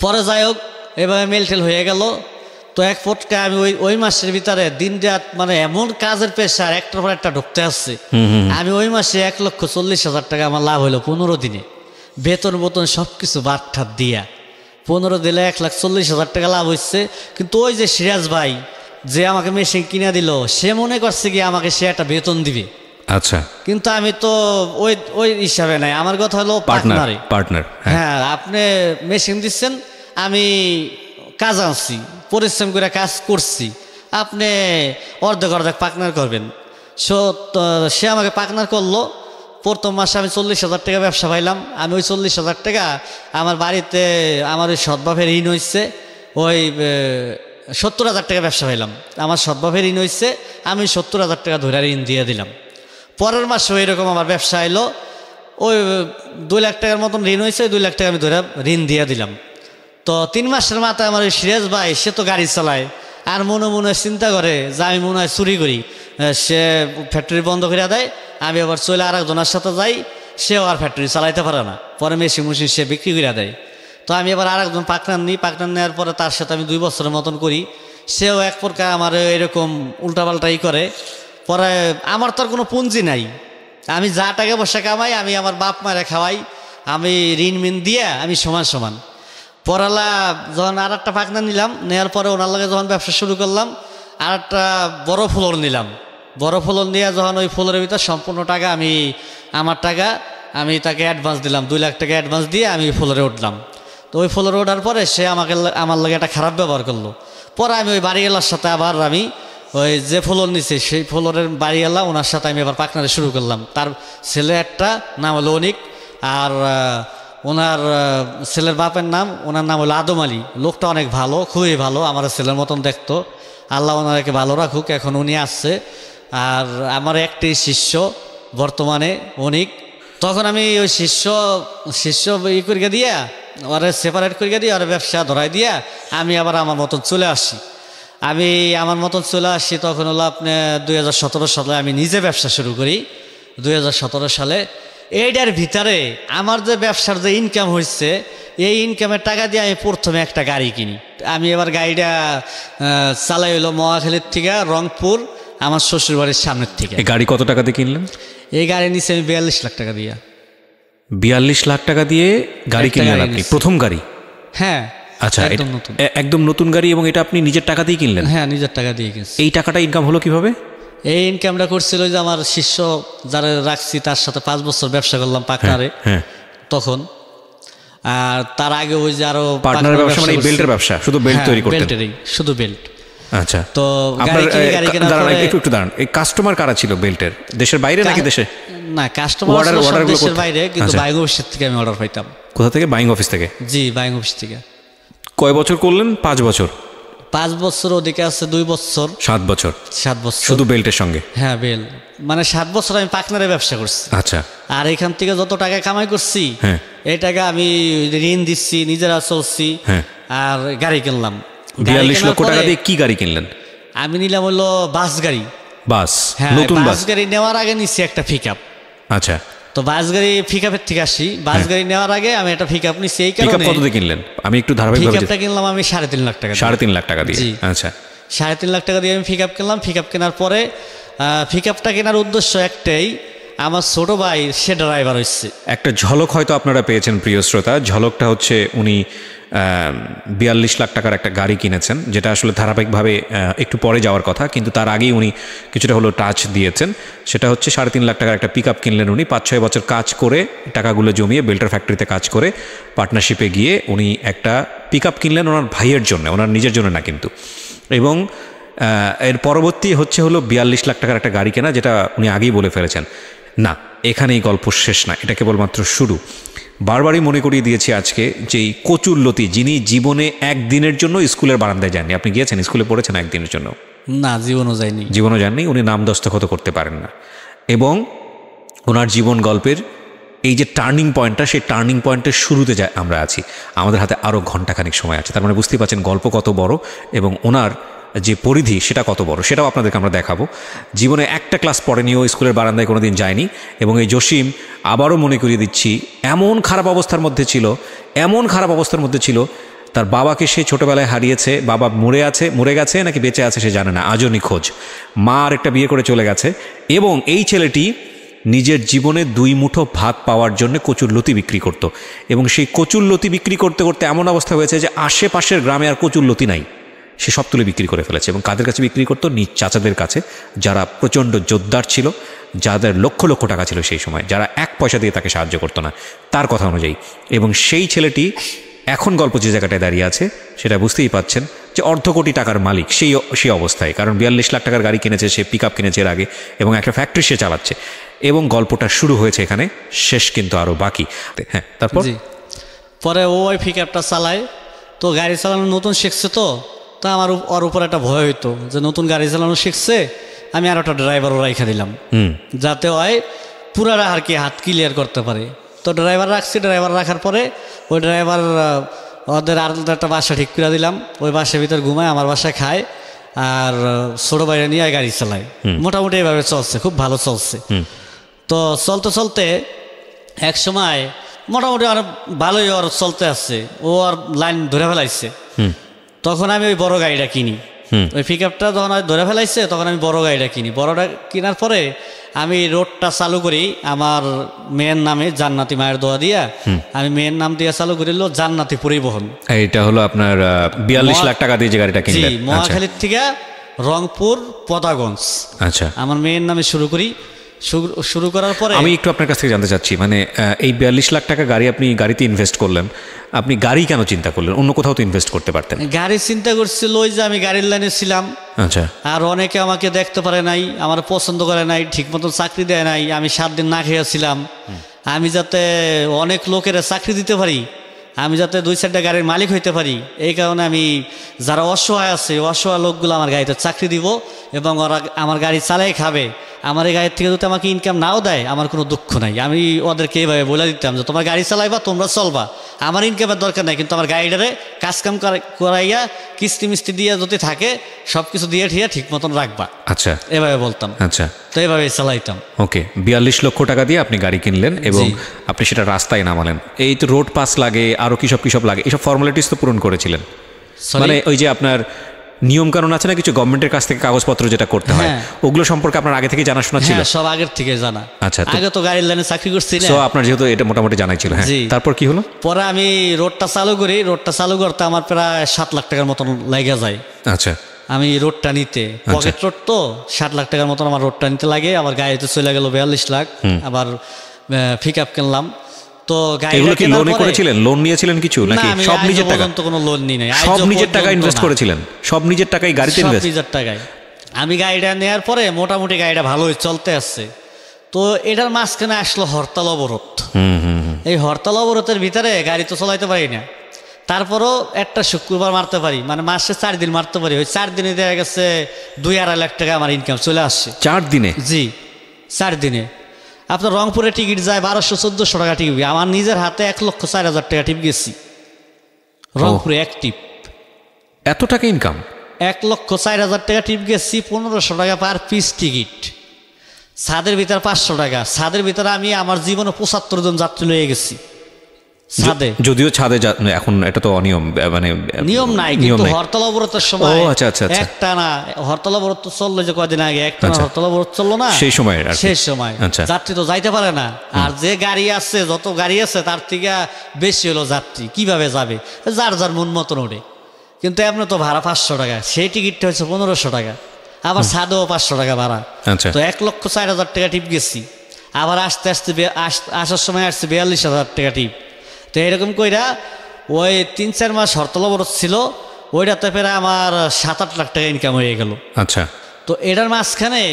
Speaker 2: পরে যাই হোক এভাবে মেলটেল হয়ে গেল। তো এক ফটকে আমি ওই মাসের ভিতরে দিন রাত মানে এমন কাজের প্রেশার একটার পর একটা ঢুকতে আসছে। আমি ওই মাসে 1,40,000 টাকা আমার লাভ হলো 15 দিনে, বেতন বোতন সব কিছু বাটঠাত দিয়া 15 দিলে 1,40,000 টাকা লাভ হচ্ছে। কিন্তু ওই যে সিরাজ ভাই যে আমাকে মেশিন কিনে দিল, সে মনে করছে কি আমাকে সে একটা বেতন দিবে। আচ্ছা, কিন্তু আমি তো ওই হিসাবে নাই, আমার কথা হলো পার্টনার। হ্যাঁ, আপনি মেশিন দিচ্ছেন, আমি কাজ আনছি, পরিশ্রম করে কাজ করছি, আপনি অর্ধেক পার্টনার করবেন। সে আমাকে পার্টনার করলো। প্রথম মাসে আমি 40,000 টাকা ব্যবসা পাইলাম। আমি ওই 40,000 টাকা আমার বাড়িতে আমার ওই সৎবাপের ঋণ হয়েছে, ওই 70,000 টাকা ব্যবসা পাইলাম। আমার সৎবাপের ঋণ হয়েছে, আমি 70,000 টাকা ধরে ঋণ দিয়ে দিলাম। পরের মাসে এরকম আমার ব্যবসা এলো, ওই 2 লাখ টাকার মতন ঋণ হয়েছে, 2 লাখ টাকা আমি ধরে ঋণ দিয়ে দিলাম। তো 3 মাসের মাথায় আমার ওই সিরাজ ভাই সে তো গাড়ি চালায়, আর মনে মনে চিন্তা করে যে আমি মনে হয় চুরি করি। সে ফ্যাক্টরি বন্ধ করে দেয়, আমি আবার চলে আর একজনের সাথে যাই, সেও আর ফ্যাক্টরি চালাইতে পারে না, পরে মেশিন সে বিক্রি করে দেয়। তো আমি আবার আর একজন পার্টনার নিই, পার্টনার নেওয়ার পরে তার সাথে আমি 2 বছরের মতন করি। সেও এক প্রকার আমার এরকম উল্টাপাল্টাই করে। পরে আমার তো আর কোনো পুঁজি নাই, আমি যা টাকা পয়সা কামাই আমি আমার বাপ মায়েরা খাওয়াই, আমি ঋণ মিন দিয়ে আমি সমান। পরালা যখন আর একটা পাখনা নিলাম, নেওয়ার পরে ওনার লগে যখন ব্যবসা শুরু করলাম, আর একটা বড় ফ্লোর নিলাম। বড় ফ্লোর নিয়ে যখন ওই ফ্লোরের ভিতর সম্পূর্ণ টাকা আমার টাকা আমি তাকে অ্যাডভান্স দিলাম, 2 লাখ টাকা অ্যাডভান্স দিয়ে আমি ফ্লোরে উঠলাম। তো ওই ফ্লোরে ওঠার পরে সে আমার লগে একটা খারাপ ব্যবহার করলো। পরে আমি ওই বাড়িওয়ালার সাথে আবার আমি ওই যে ফ্লোর নিছে সেই ফ্লোরের বাড়িওয়ালা ওনার সাথে আমি আবার পাকনারে শুরু করলাম। তার ছেলে একটা নাম হলো অনিক, আর ওনার ছেলের বাপের ওনার নাম হলো আদম আলী। লোকটা অনেক ভালো, খুবই ভালো, আমার ছেলের মতন দেখতো। আল্লাহ ওনাকে ভালো রাখুক, এখন উনি আসছে। আর আমার একটি শিষ্য বর্তমানে অনিক। তখন আমি ওই শিষ্য করিয়া দিয়া ওরা সেপারেট করিয়া দিয়ে ওরা ব্যবসা ধরাই দিয়া আমি আবার আমার মতন চলে আসি। তখন হলো আপনার 2017 সালে আমি নিজে ব্যবসা শুরু করি। 2017 সালে এইটার ভিতরে আমার যে ব্যবসার যে ইনকাম হয়েছে, এই ইনকামের টাকা দিয়ে আমি প্রথমে একটা গাড়ি কিনি। আমি এবার গাড়িটা চালাই হলো মহাখালীর থেকে রংপুর, আমার শ্বশুর বাড়ির সামনের থেকে।
Speaker 1: এই গাড়ি কত টাকা দিয়ে কিনলেন?
Speaker 2: এই গাড়ি নিচ্ছে আমি 42 লাখ টাকা দিয়ে।
Speaker 1: 42 লাখ টাকা দিয়ে গাড়ি কিনলেন আপনি? প্রথম গাড়ি?
Speaker 2: হ্যাঁ।
Speaker 1: আচ্ছা, একদম নতুন গাড়ি, এবং এটা আপনি নিজের টাকা দিয়ে কিনলেন?
Speaker 2: হ্যাঁ, নিজের টাকা দিয়ে কিনছি।
Speaker 1: এই টাকাটা ইনকাম হলো কিভাবে?
Speaker 2: এই ইনকামটা করছিল যে আমার শিষ্য যারা রাখছি তার সাথে 5 বছর ব্যবসা করলাম পার্টনারে তখন। আর তার আগে ওই যে আরো
Speaker 1: পার্টনারের ব্যবসা মানে বেল্টের ব্যবসা, শুধু বেল্ট তৈরি করতেন?
Speaker 2: শুধু বেল্ট।
Speaker 1: আচ্ছা,
Speaker 2: তো
Speaker 1: একটু দাঁড়ান, এই কাস্টমার কারা ছিল বেল্টের? দেশের বাইরে নাকি দেশে?
Speaker 2: না, কাস্টমার দেশের বাইরে, কিন্তু বাইং অফিস থেকে আমি অর্ডার পাইতাম।
Speaker 1: কোথা থেকে? বাইং অফিস থেকে?
Speaker 2: জি, বাইং অফিস থেকে।
Speaker 1: কয় বছর করলেন? 5 বছর?
Speaker 2: 5 বছর, ওদিকে আছে 2 বছর।
Speaker 1: 7 বছর?
Speaker 2: 7 বছর
Speaker 1: শুধু বেল্টের সঙ্গে?
Speaker 2: হ্যাঁ, বেল মানে 7 বছর আমি পার্টনারে ব্যবসা করছি।
Speaker 1: আচ্ছা।
Speaker 2: আর এখান থেকে যত টাকা কামাই করছি এই টাকা আমি ঋণ দিচ্ছি, নিজেরা চলছি, আর গাড়ি কিনলাম।
Speaker 1: 42 লক্ষ টাকা দিয়ে কি গাড়ি কিনলেন?
Speaker 2: আমি নিলাম হলো বাস গাড়ি।
Speaker 1: বাস?
Speaker 2: হ্যাঁ,
Speaker 1: নতুন
Speaker 2: বাস গাড়ি নেওয়ার আগে নিচ্ছি একটা পিকআপ।
Speaker 1: আচ্ছা।
Speaker 2: তো বাস গাড়ি পিকআপের থেকে আসি, বাস গাড়ি নেওয়ার আগে আমি একটা পিকআপ নিচ্ছি। এই কারণে।
Speaker 1: পিকআপ কত দিয়ে কিনলেন? আমি একটু ধারাবাহিকভাবে।
Speaker 2: পিকআপটা কিনলাম আমি 3.5 লাখ টাকা।
Speaker 1: 3.5 লাখ টাকা দিয়ে? আচ্ছা।
Speaker 2: 3.5 লাখ টাকা দিয়ে আমি পিকআপ কিনলাম। পিকআপ কেনার পরে পিকআপটা কেনার উদ্দেশ্য একটাই, আমার ছোট ভাই সে ড্রাইভার হচ্ছে।
Speaker 1: একটা ঝলক হয়তো আপনারা পেয়েছেন প্রিয় শ্রোতা। ঝলকটা হচ্ছে উনি 42 লাখ টাকার একটা গাড়ি কিনেছেন, যেটা আসলে ধারাবাহিকভাবে একটু পরে যাওয়ার কথা, কিন্তু তার আগেই উনি কিছুটা হলো টাচ দিয়েছেন। সেটা হচ্ছে 3.5 লাখ টাকার একটা পিকআপ কিনলেন উনি। 5-6 বছর কাজ করে টাকাগুলো জমিয়ে বেল্টার ফ্যাক্টরিতে কাজ করে পার্টনারশিপে গিয়ে উনি একটা পিকআপ কিনলেন ওনার ভাইয়ের জন্য, ওনার নিজের জন্য না কিন্তু। এবং এর পরবর্তী হলো 42 লাখ টাকার একটা গাড়ি কেনা, যেটা উনি আগেই বলে ফেলেছেন। না, এখানেই গল্প শেষ না, এটা কেবলমাত্র শুরু। বারবারই মনে করিয়ে দিয়েছি আজকে যে এই কচুরলতি, যিনি জীবনে একদিনের জন্য স্কুলের বারান্দায় যাননি। আপনি গিয়েছেন? স্কুলে পড়েছেন একদিনের জন্য?
Speaker 2: না, জীবনও যাননি। উনি
Speaker 1: নাম দস্তখত করতে পারেন না। এবং ওনার জীবন গল্পের এই যে টার্নিং পয়েন্টটা, সেই টার্নিং পয়েন্টের শুরুতে আমরা আছি। আমাদের হাতে আরও ঘণ্টাখানিক সময় আছে। তার মানে বুঝতেই পারছেন গল্প কত বড় এবং ওনার যে পরিধি সেটা কত বড়, সেটাও আপনাদেরকে আমরা দেখাবো। জীবনে একটা ক্লাস পড়েনিও, স্কুলের বারান্দায় কোনো দিন যায়নি। এবং এই জসিম, আবারও মনে করিয়ে দিচ্ছি, এমন খারাপ অবস্থার মধ্যে ছিল, তার বাবাকে সে ছোটোবেলায় হারিয়েছে। বাবা মরে গেছে নাকি বেঁচে আছে সে জানে না, আজও নিখোঁজ। মা আর একটা বিয়ে করে চলে গেছে। এবং এই ছেলেটি নিজের জীবনে 2 মুঠো ভাত পাওয়ার জন্য কচুরলতি বিক্রি করত। এবং সেই কচুরলতি বিক্রি করতে করতে এমন অবস্থা হয়েছে যে আশেপাশের গ্রামে আর কচুরলতি নাই, সে সব তুলে বিক্রি করে ফেলেছে। এবং কাদের কাছে বিক্রি করতো? নিজ চাচাদের কাছে, যারা প্রচণ্ড জোরদার ছিল, যাদের লক্ষ লক্ষ টাকা ছিল সেই সময়, যারা 1 পয়সা দিয়ে তাকে সাহায্য করতো না তার কথা অনুযায়ী। এবং সেই ছেলেটি এখন গল্প যে জায়গাটায় দাঁড়িয়ে আছে সেটা বুঝতেই পাচ্ছেন যে অর্ধকোটি টাকার মালিক সেই অবস্থায়। কারণ 42 লাখ টাকার গাড়ি কিনেছে সে, পিকআপ কিনেছে এর আগে, এবং একটা ফ্যাক্টরি সে চালাচ্ছে। এবং গল্পটা শুরু হয়েছে এখানে, শেষ কিন্তু আরও বাকি। হ্যাঁ, তারপর
Speaker 2: পরে ওই পিকআপটা চালায়। তো গাড়ি চালানো নতুন শিখছে, তো আমার ওর উপর একটা ভয় হইতো যে নতুন গাড়ি চালানো শিখছে, আমি আর একটা ড্রাইভারও রাখা দিলাম যাতে হয় পুরাটা আর কি হাত ক্লিয়ার করতে পারে। তো ড্রাইভার রাখছি। ড্রাইভার রাখার পরে ওই ড্রাইভার ওদের আর একটা বাসা ঠিক করে দিলাম। ওই বাসার ভিতর ঘুমায়, আমার বাসায় খায়, আর ছোটো বাইরে নিয়ে গাড়ি চালায়। মোটামুটি এইভাবে চলছে, খুব ভালো চলছে। তো চলতে চলতে এক সময় মোটামুটি আর ভালোই ওর চলতে আসছে, ও আর লাইন ধরে ফেলাইছে। তখন আমি ওই বড় গাড়িটা কিনি। ওই পিকআপটা যখন ধরে ফেলাইছে তখন আমি বড় গাড়িটা কিনি। বড়টা কেনার পরে আমি রোডটা চালু করি আমার মেয়ের নামে, জান্নাতি মায়ের দোয়া দিয়া আমি মেয়ের নাম দিয়ে চালু করিল জান্নাতি পরিবহন।
Speaker 1: এটা হলো আপনার 42 লাখ টাকা দিয়ে যে গাড়িটা কিনলেন।
Speaker 2: জি, মহাখালীর থেকে রংপুর পদাগঞ্জ।
Speaker 1: আচ্ছা,
Speaker 2: আমার মেয়ের নামে শুরু করি। শুরু করার পরে
Speaker 1: আমি একটু আপনার কাছ থেকে জানতে চাচ্ছি, মানে এই 42 লাখ টাকা গাড়ি আপনি গাড়িতে ইনভেস্ট করলেন, আপনি গাড়ি কেন চিন্তা করলেন? অন্য কোথাও তো ইনভেস্ট করতে পারতেন।
Speaker 2: গাড়ি চিন্তা করছিল ওই যে আমি গাড়ির লাইনে ছিলাম।
Speaker 1: আচ্ছা,
Speaker 2: আর অনেকে আমাকে দেখতে পারে নাই, আমার পছন্দ করে নাই, ঠিক মতন চাকরি দেয় নাই, আমি 7 দিন না খেয়েছিলাম। আমি যাতে অনেক লোকের চাকরি দিতে পারি, আমি যাতে 2-4টা গাড়ির মালিক হইতে পারি, এই কারণে আমি যারা অসহায় আছে অসহায় লোকগুলো আমার গাড়িতে চাকরি দিব এবং ওরা আমার গাড়ি চালাই খাবে। আমার এই গাড়ির থেকে যদি আমাকে ইনকাম নাও দেয় আমার কোনো দুঃখ নাই। আমি ওদেরকে এইভাবে বলে দিতাম যে তোমার গাড়ি চালাইবা, তোমরা চলবা, আমার ইনকামের দরকার নাই, কিন্তু আমার গাড়িটারে কাজকাম করাইয়া কিস্তি মিস্তি দিয়ে যদি থাকে সব কিছু দিয়ে ঠিয়া ঠিক মতন রাখবা।
Speaker 1: আচ্ছা,
Speaker 2: এভাবে বলতাম।
Speaker 1: আচ্ছা,
Speaker 2: তো এইভাবে চালাইতাম।
Speaker 1: ওকে, 42 লক্ষ টাকা দিয়ে আপনি গাড়ি কিনলেন এবং আপনি সেটা রাস্তায় নামালেন। এই তো রোড পাস লাগে, আরও কিসব লাগে, এইসব ফর্মালিটিস তো পূরণ করেছিলেন। মানে ওই যে আপনার নিয়ম কানুন আছে না কিছু গভর্নমেন্টের কাছ থেকে কাগজপত্র যেটা করতে হয়, ওগুলো সম্পর্কে আপনার আগে থেকে জানাশোনা ছিল?
Speaker 2: সব আগের থেকে জানা।
Speaker 1: আচ্ছা,
Speaker 2: আগে তো গাড়ির লাইনে চাকরি করছি না,
Speaker 1: তো আপনার যেহেতু এটা মোটামুটি জানাই ছিল। হ্যাঁ, তারপর কি হলো?
Speaker 2: পরে আমি রোডটা চালু করি। রোডটা চালু করতে আমার প্রায় 7 লাখ টাকার মতন লেগে যায়।
Speaker 1: আচ্ছা,
Speaker 2: আমি রোডটা নিতে, পকেট রোড তো 7 লাখ টাকার মতন আমার রোডটা নিতে লাগে। আবার গাড়িতে চলে গেল 42 লাখ। আবার পিক আপ কিনলাম। তো
Speaker 1: এগুলো কি লোনে করেছিলেন? লোন নিয়েছিলেন কিছু নাকি সব নিজের টাকা?
Speaker 2: কোনো লোন নিই নাই,
Speaker 1: সব নিজের টাকা ইনভেস্ট করেছিলেন? সব নিজের টাকাই গাড়িতে ইনভেস্ট?
Speaker 2: নিজের টাকায়। আমি গাড়িটা নেওয়ার পরে মোটামুটি গাড়িটা ভালোই চলতে আসছে। তো এটার মাঝখানে আসলো হরতাল অবরোধ। এই হরতাল অবরোধের ভিতরে গাড়ি তো চলাইতে পারি না। তারপরও একটা শুক্রবার মারতে পারি, মানে মাসে 4 দিন মারতে পারি। ওই 4 দিনে দেখা গেছে 2-2.5 লাখ টাকা আমার ইনকাম চলে আসছে।
Speaker 1: 4 দিনে?
Speaker 2: জি, 4 দিনে। আপনার রংপুরে টিকিট যায় 1200-1400 টাকা টিকিট। আমার নিজের হাতে 1,04,000 টাকা টিপ গেছি রংপুরে, এক টিপ।
Speaker 1: এত টাকা ইনকাম?
Speaker 2: 1,04,000 টাকা টিপ গেছি, 1500 টাকা পার পিস টিকিট। ছাদের ভিতরে 500 টাকা। ছাদের ভিতরে আমি আমার জীবনে 75 জন যাত্রী লয়ে গেছি ছাদে।
Speaker 1: যদিও ছাদে এখন এটা তো অনিয়ম, মানে
Speaker 2: নিয়ম নাই, কিন্তু হরতাল অবরোধের সময় একটা না, হরতাল অবরোধ তো চললো যে কদিন আগে, একটা হরতাল অবরোধ চললো না সেই সময় যাত্রী তো যাইতে পারে না। আর যে গাড়ি আছে, যত গাড়ি আছে তার থেকে বেশি হলো যাত্রী, কিভাবে যাবে? যার যার মন মতন ওঠে। কিন্তু এমনি তো ভাড়া 500 টাকা, সেই টিকিটটা হচ্ছে 1500 টাকা। আবার ছাদেও 500 টাকা ভাড়া। তো 1,04,000 টাকা টিপ গেছি। আবার আস্তে আস্তে আসার সময় আসছে 42,000 টাকা টিপ। তো এরকম কইরা ওই 3-4 মাস হরতাল অবরোধ ছিল, ওইটাতে প্রায় আমার 7-8 লাখ টাকা ইনকাম হয়ে গেল।
Speaker 1: আচ্ছা,
Speaker 2: তো এটার মাঝখানে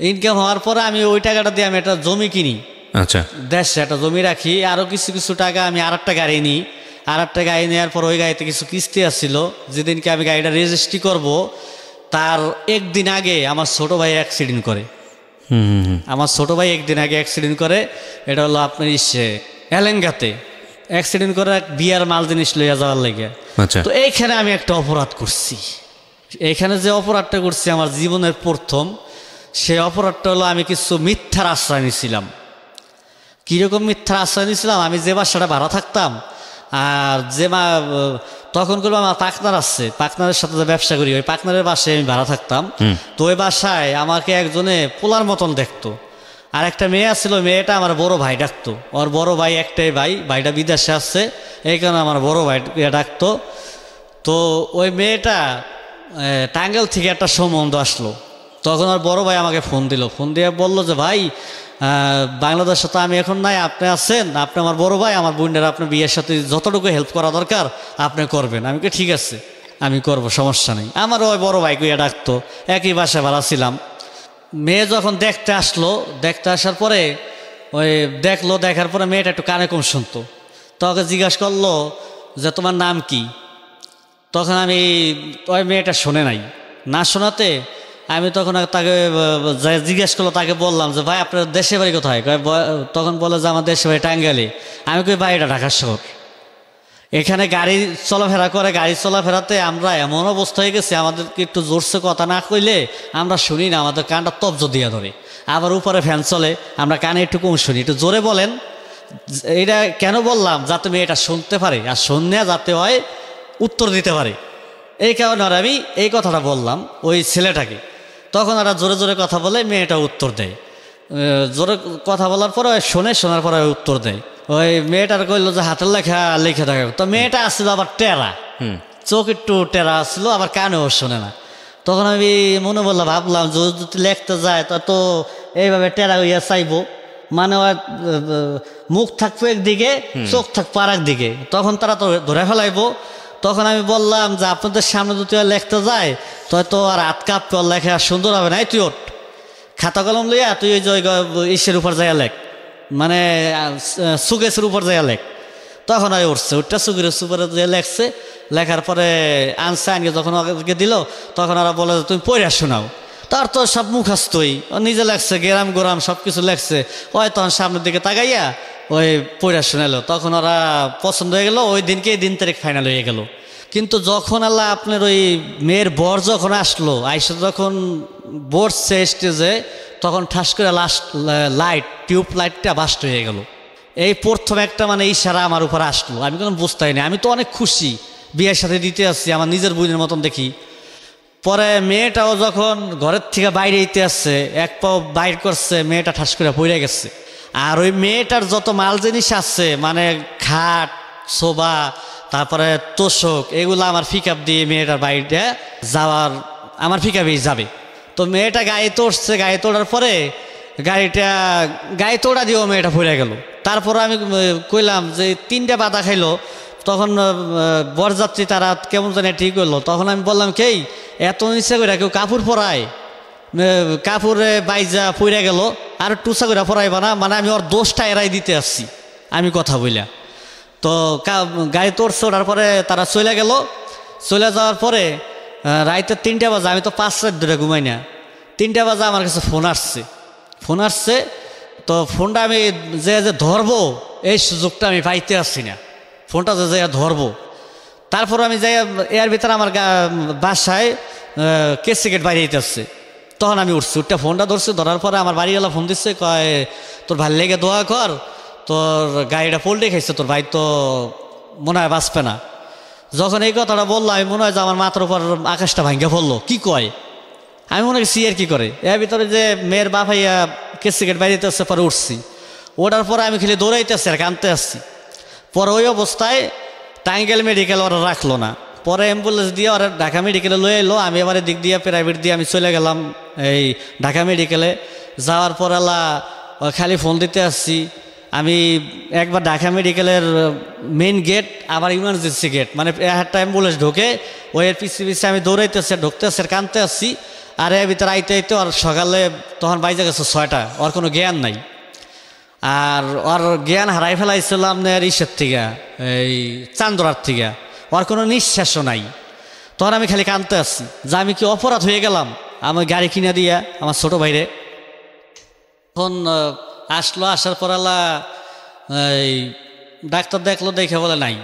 Speaker 2: ইনকাম হওয়ার পরে আমি ওই টাকাটা দিয়ে আমি একটা জমি কিনি।
Speaker 1: আচ্ছা,
Speaker 2: দেশে একটা জমি রাখি। আরও কিছু টাকা আমি আরেকটা গাড়ি নিই। আরেকটা গাড়ি নেওয়ার পর ওই গাড়িতে কিছু কিস্তি আসছিল। যেদিনকে আমি গাড়িটা রেজিস্ট্রি করব তার একদিন আগে আমার ছোট ভাই অ্যাক্সিডেন্ট করে। আমার ছোট ভাই একদিন আগে অ্যাক্সিডেন্ট করে। এটা হলো আপনার এলেঙ্গাতে অ্যাক্সিডেন্ট করে বিয়ার মাল জিনিস লইয়া যাওয়ার লেগে। তো এইখানে আমি একটা অপরাধ করছি। এইখানে যে অপরাধটা করছি আমার জীবনের প্রথম, সেই অপরাধটা হলো আমি কিছু মিথ্যার আশ্রয় নিয়েছিলাম। কীরকম মিথ্যার আশ্রয় নিয়েছিলাম? আমি যে বাসাটা ভাড়া থাকতাম, আর যে তখন করবো আমার পার্টনার আছে, পার্টনারের সাথে যে ব্যবসা করি, ওই পার্টনারের বাসায় আমি ভাড়া থাকতাম। তো ওই বাসায় আমাকে একজনে পোলার মতন দেখতো। আর একটা মেয়ে আসছিল, মেয়েটা আমার বড় ভাই ডাকতো। ওর বড় ভাই একটাই ভাই, ভাইটা বিদেশে আসছে, এই কারণে আমার বড় ভাই ডাকতো। তো ওই মেয়েটা টাঙ্গাইল থেকে একটা সম্বন্ধ আসলো। তখন আর বড় ভাই আমাকে ফোন দিল। ফোন দিয়ে বললো যে ভাই, বাংলাদেশে তো আমি এখন নাই, আপনি আছেন, আপনি আমার বড় ভাই, আমার বোনের আপনার বিয়ের সাথে যতটুকু হেল্প করা দরকার আপনি করবেন। আমি কি ঠিক আছে, আমি করব, সমস্যা নেই। আমার ওই বড় ভাই কইয়া ডাকতো, একই বাসায় ভাড়া ছিলাম। মেয়ে যখন দেখতে আসলো, দেখতে আসার পরে ওই দেখলো, দেখার পরে মেয়েটা একটু কানে কম শুনতো। তখন জিজ্ঞাসা করলো যে তোমার নাম কি? তখন আমি ওই মেয়েটা শোনে নাই, না শোনাতে আমি তখন তাকে জিজ্ঞেস করলো, তাকে বললাম যে ভাই আপনার দেশে বাড়ি কোথায়? তখন বলে যে আমার দেশে বাড়ি টাঙ্গাইলে। আমি কই ভাই এটা ঢাকা শহর। এখানে গাড়ি চলাফেরা করে, গাড়ি চলাফেরাতে আমরা এমন অবস্থা হয়ে গেছে, আমাদেরকে একটু জোরসে কথা না কইলে আমরা শুনি না, আমাদের কানটা তবজ দিয়া ধরে। আবার উপরে ফ্যান চলে, আমরা কানে একটু কম শুনি, একটু জোরে বলেন। এটা কেন বললাম? যাতে মেয়েটা শুনতে পারে, আর শুনে যাতে হয় উত্তর দিতে পারে, এই কারণে আর আমি এই কথাটা বললাম ওই ছেলেটাকে। তখন ওরা জোরে জোরে কথা বলে, মেয়েটা উত্তর দেয়। জোরে কথা বলার পরে ওই শোনার পরে উত্তর দেয়। ওই মেয়েটার কইলো যে হাতের লেখা লিখে থাকে। তো মেয়েটা আসছিল আবার টেরা, চোখ একটু টেরা আসছিল, আবার কানেও শোনে না। তখন আমি মনে বললাম, ভাবলাম যদি লিখতে যায় তো এইভাবে টেরা হইয়া চাইবো, মানে মুখ থাকবো একদিকে, চোখ থাকবো আর একদিকে, তখন তারা তো ধরে ফেলাইবো। তখন আমি বললাম যে আপনাদের সামনে যদি লিখতে যায় তো আর হাত কাঁপবে, ওর লেখা সুন্দর হবে না, তুই ওঠ খাতা কলম লইয়া তুই ওই যে ইসের উপর যাইয়া লেখ, মানে সুকেশের উপর যাইয়া লেখ। তখন আমি উঠছে, ওটা সুকের উপরে যে লেখছে, লেখার পরে আনছে, আনকে যখন ওকে দিল তখন ওরা বলে যে তুমি পড়ে শোনাও। তার তো সব মুখাস্তই, ও নিজে লেখছে, গেরাম গোরাম সব কিছু লেখছে। ওই তখন সামনের দিকে তাকাইয়া ওই পড়ে শোনালো। তখন ওরা পছন্দ হয়ে গেল, ওই দিনকে 3 তারিখ ফাইনাল হয়ে গেল। কিন্তু যখন আল্লাহ আপনার ওই মেয়ের বর যখন আসলো, আইসা যখন বসছে স্টেজে, তখন ঠাস করে লাইট টিউব লাইটটা বাস্ট হয়ে গেল। এই প্রথম একটা মানে ইশারা আমার উপর আসলো, আমি কোনো বুঝতেই না। আমি তো অনেক খুশি, বিয়ের সাথে দিতে আসছি, আমার নিজের বোনের মতন দেখি। পরে মেয়েটাও যখন ঘরের থেকে বাইরে দিতে আসছে, এক পাও বাইর করছে, মেয়েটা ঠাস করে পড়ে গেছে। আর ওই মেয়েটার যত মাল জিনিস আছে, মানে খাট, সোফা, তারপরে তোষক, এগুলো আমার পিকআপ দিয়ে মেয়েটার বাড়িতে যাওয়ার, আমার পিকআপেই যাবে। তো মেয়েটা গায়ে তোড়ছে, গায়ে তোড়ার পরে গায়ে তোড়া দিয়েও মেয়েটা পড়ে গেল। তারপর আমি কইলাম যে 3টা বাধা খাইলো। তখন বরযাত্রী তারা কেমন জানে ঠিক করলো। তখন আমি বললাম, কেই এত ইচ্ছা করে কেউ কাপড় পরায়, কাপড়ে বাইজা পড়ে গেল, আর টুসা করে পরাইবা না, মানে আমি ওর দোষটা এড়াই দিতে আসছি আমি কথা বইলা। তো গাড়ি তোড়ছে, ওঠার পরে তারা চলে গেল। চলে যাওয়ার পরে রাইতে 3টা বাজে, আমি তো 5 রাত ধরে ঘুমাই না, 3টা বাজে আমার কাছে ফোন আসছে। তো ফোনটা আমি যে ধরবো এই সুযোগটা আমি পাইতে আসছি না, ফোনটা যে ধরবো। তারপর আমি যাই এর ভিতরে আমার বাসায় কেস সিগারেট বাইরে দিতে আসছে। তখন আমি উঠছি, উঠটা ফোনটা ধরছি, ধরার পরে আমার বাড়িওয়ালা ফোন দিচ্ছে, কয় তোর ভাই লেগে দোয়া কর, তোর গাড়িটা পোল্টে খাইছে, তোর ভাই তো মনে হয় বাঁচবে না। যখন এই কথাটা বললো, আমি মনে হয় যে আমার মাথার উপর আকাশটা ভাঙ্গে পড়লো। কি কয়, আমি মনে করছি আর কি করে। এর ভিতরে যে মেয়ের বাপাইয়া কেস সিগারেট বাইরে দিতে আসছে, পরে উঠছি। ওঠার পরে আমি খালি দৌড়াইতে আসছি আর কানতে আসছি। পরে ওই অবস্থায় টাঙ্গাইল মেডিকেল ওরা রাখলো না, পরে অ্যাম্বুলেন্স দিয়ে ওরা ঢাকা মেডিকেলে লয়ে এলো। আমি আবার দিক দিয়ে প্রাইভেট দিয়ে আমি চলে গেলাম এই ঢাকা মেডিকেলে। যাওয়ার পর আল্লাহ খালি ফোন দিতে আসছি। আমি একবার ঢাকা মেডিকেলের মেইন গেট, আবার ইমার্জেন্সি গেট, মানে একটা অ্যাম্বুলেন্স ঢোকে, ওই এর পিছিয়ে আমি দৌড়াইতেছে, ঢুকতে আসছে, কানতে আসছি। আর এর ভিতরে আইতে আর সকালে তখন বাইজে গেছে 6টা, ওর কোনো জ্ঞান নাই। আর ওর জ্ঞান হারাই ফেলাইছিল আপনার ইসের থেকে, এই চান্দরার থেকে, ওর কোনো নিঃশ্বাসও নাই। তখন আমি খালি কানতে আসছি যে আমি কি অপরাধ হয়ে গেলাম আমার গাড়ি কিনে দিয়া আমার ছোটো ভাইরে। তখন আসলো, আসার পর আল্লাহ এই ডাক্তার দেখলো, দেখে বলে নাই।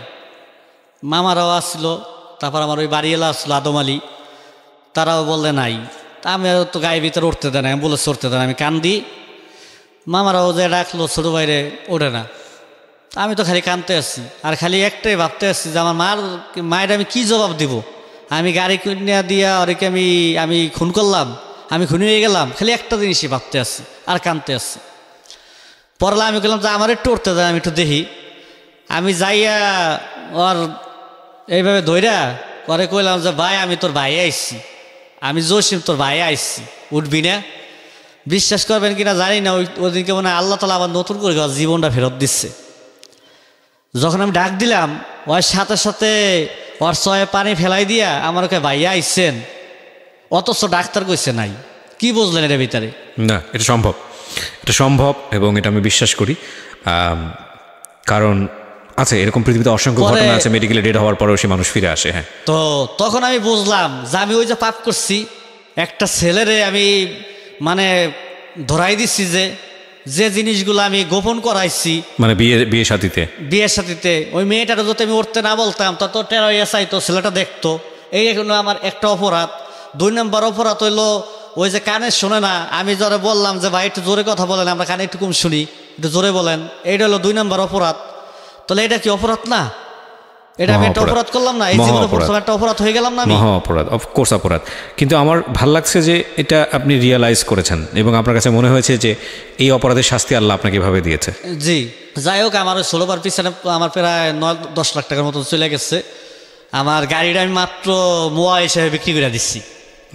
Speaker 2: মামারাও আসলো, তারপর আমার ওই বাড়িওয়ালা আসলো আদম আলী, তারাও বললে নাই। তা আমি তো গায়ের ভিতরে উঠতে দেয় না, অ্যাম্বুলেন্স উঠতে দেয় না, আমি কান্দি। মামারাও যে ডাকলো ছোটো ভাইরে, ওঠে না। আমি তো খালি কানতে আসছি, আর খালি একটাই ভাবতে আসছি যে আমার মায়ের আমি কি জবাব দিব। আমি গাড়ি কিনে দিয়া ওরকে আমি খুন করলাম, আমি খুনি হয়ে গেলাম, খালি একটা জিনিসই ভাবতে আসছি আর কানতে আসছি। পরলা আমি বললাম যে আমার একটু উঠতে দেয়, আমি একটু দেখি। আমি যাইয়া ওর এইভাবে ধইরা পরে কইলাম যে ভাই আমি তোর ভাই আইসছি, আমি জসিম তোর ভাই আইসছি, উঠবি না? বিশ্বাস করবেন কিনা জানি না, ওদিনকে মনে হয় আল্লাহ তালা আবার নতুন করে জীবনটা ফেরত দিচ্ছে। যখন আমি ডাক দিলাম, ওর সাথে সাথে ওর চয়ে পানি ফেলাই দিয়া আমার ওকে ভাইয়া আইসছেন, অথচ ডাক্তার কইছে নাই। কি বুঝলেন এর ভিতরে?
Speaker 1: না, এটা সম্ভব এবং এটা আমি বিশ্বাস করি। কারণ আছে এরকম পৃথিবীতে অসংখ্য ঘটনা আছে, মেডিকেলে ডেড হওয়ার পরেও সে মানুষ ফিরে আসে। হ্যাঁ,
Speaker 2: তো তখন আমি বুঝলাম যে আমি ওই যে পাপ করছি, একটা ছেলেরে আমি মানে ধরাই দিচ্ছি যে জিনিসগুলো আমি গোপন করাইছি, মানে বিয়ের সাথীতে ওই মেয়েটার যদি আমি উঠতে না বলতাম তত টেরা হইয়া চাইতো, ছেলেটা দেখতো। এই এখনো আমার একটা অপরাধ। 2 নম্বর অপরাধ হইলো ওই যে কানে শোনে না, আমি যারা বললাম যে ভাই একটু জোরে কথা বলেন, আমরা কানে একটু কম শুনি, একটু জোরে বলেন, এইটা হলো 2 নম্বর অপরাধ। তাহলে এটা কি অপরাধ না? এটা আমি একটা অপরাধ করলাম না? এই জীবনে প্রথম একটা অপরাধ হয়ে গেলাম না আমি?
Speaker 1: মহা অপরাধ, অফকোর্স অপরাধ। কিন্তু আমার ভাল লাগছে যে এটা আপনি রিয়েলাইজ করেছেন এবং আপনার কাছে মনে হয়েছে যে এই অপরাধের শাস্তি আল্লাহ আপনাকে এভাবে দিয়েছে।
Speaker 2: জি, যাই হোক, আমার ওই 16 বার পিছনে আমার প্রায় 9-10 লাখ টাকার মতো চলে গেছে। আমার গাড়িটা আমি মাত্র মোয়া হিসেবে বিক্রি করে দিচ্ছি।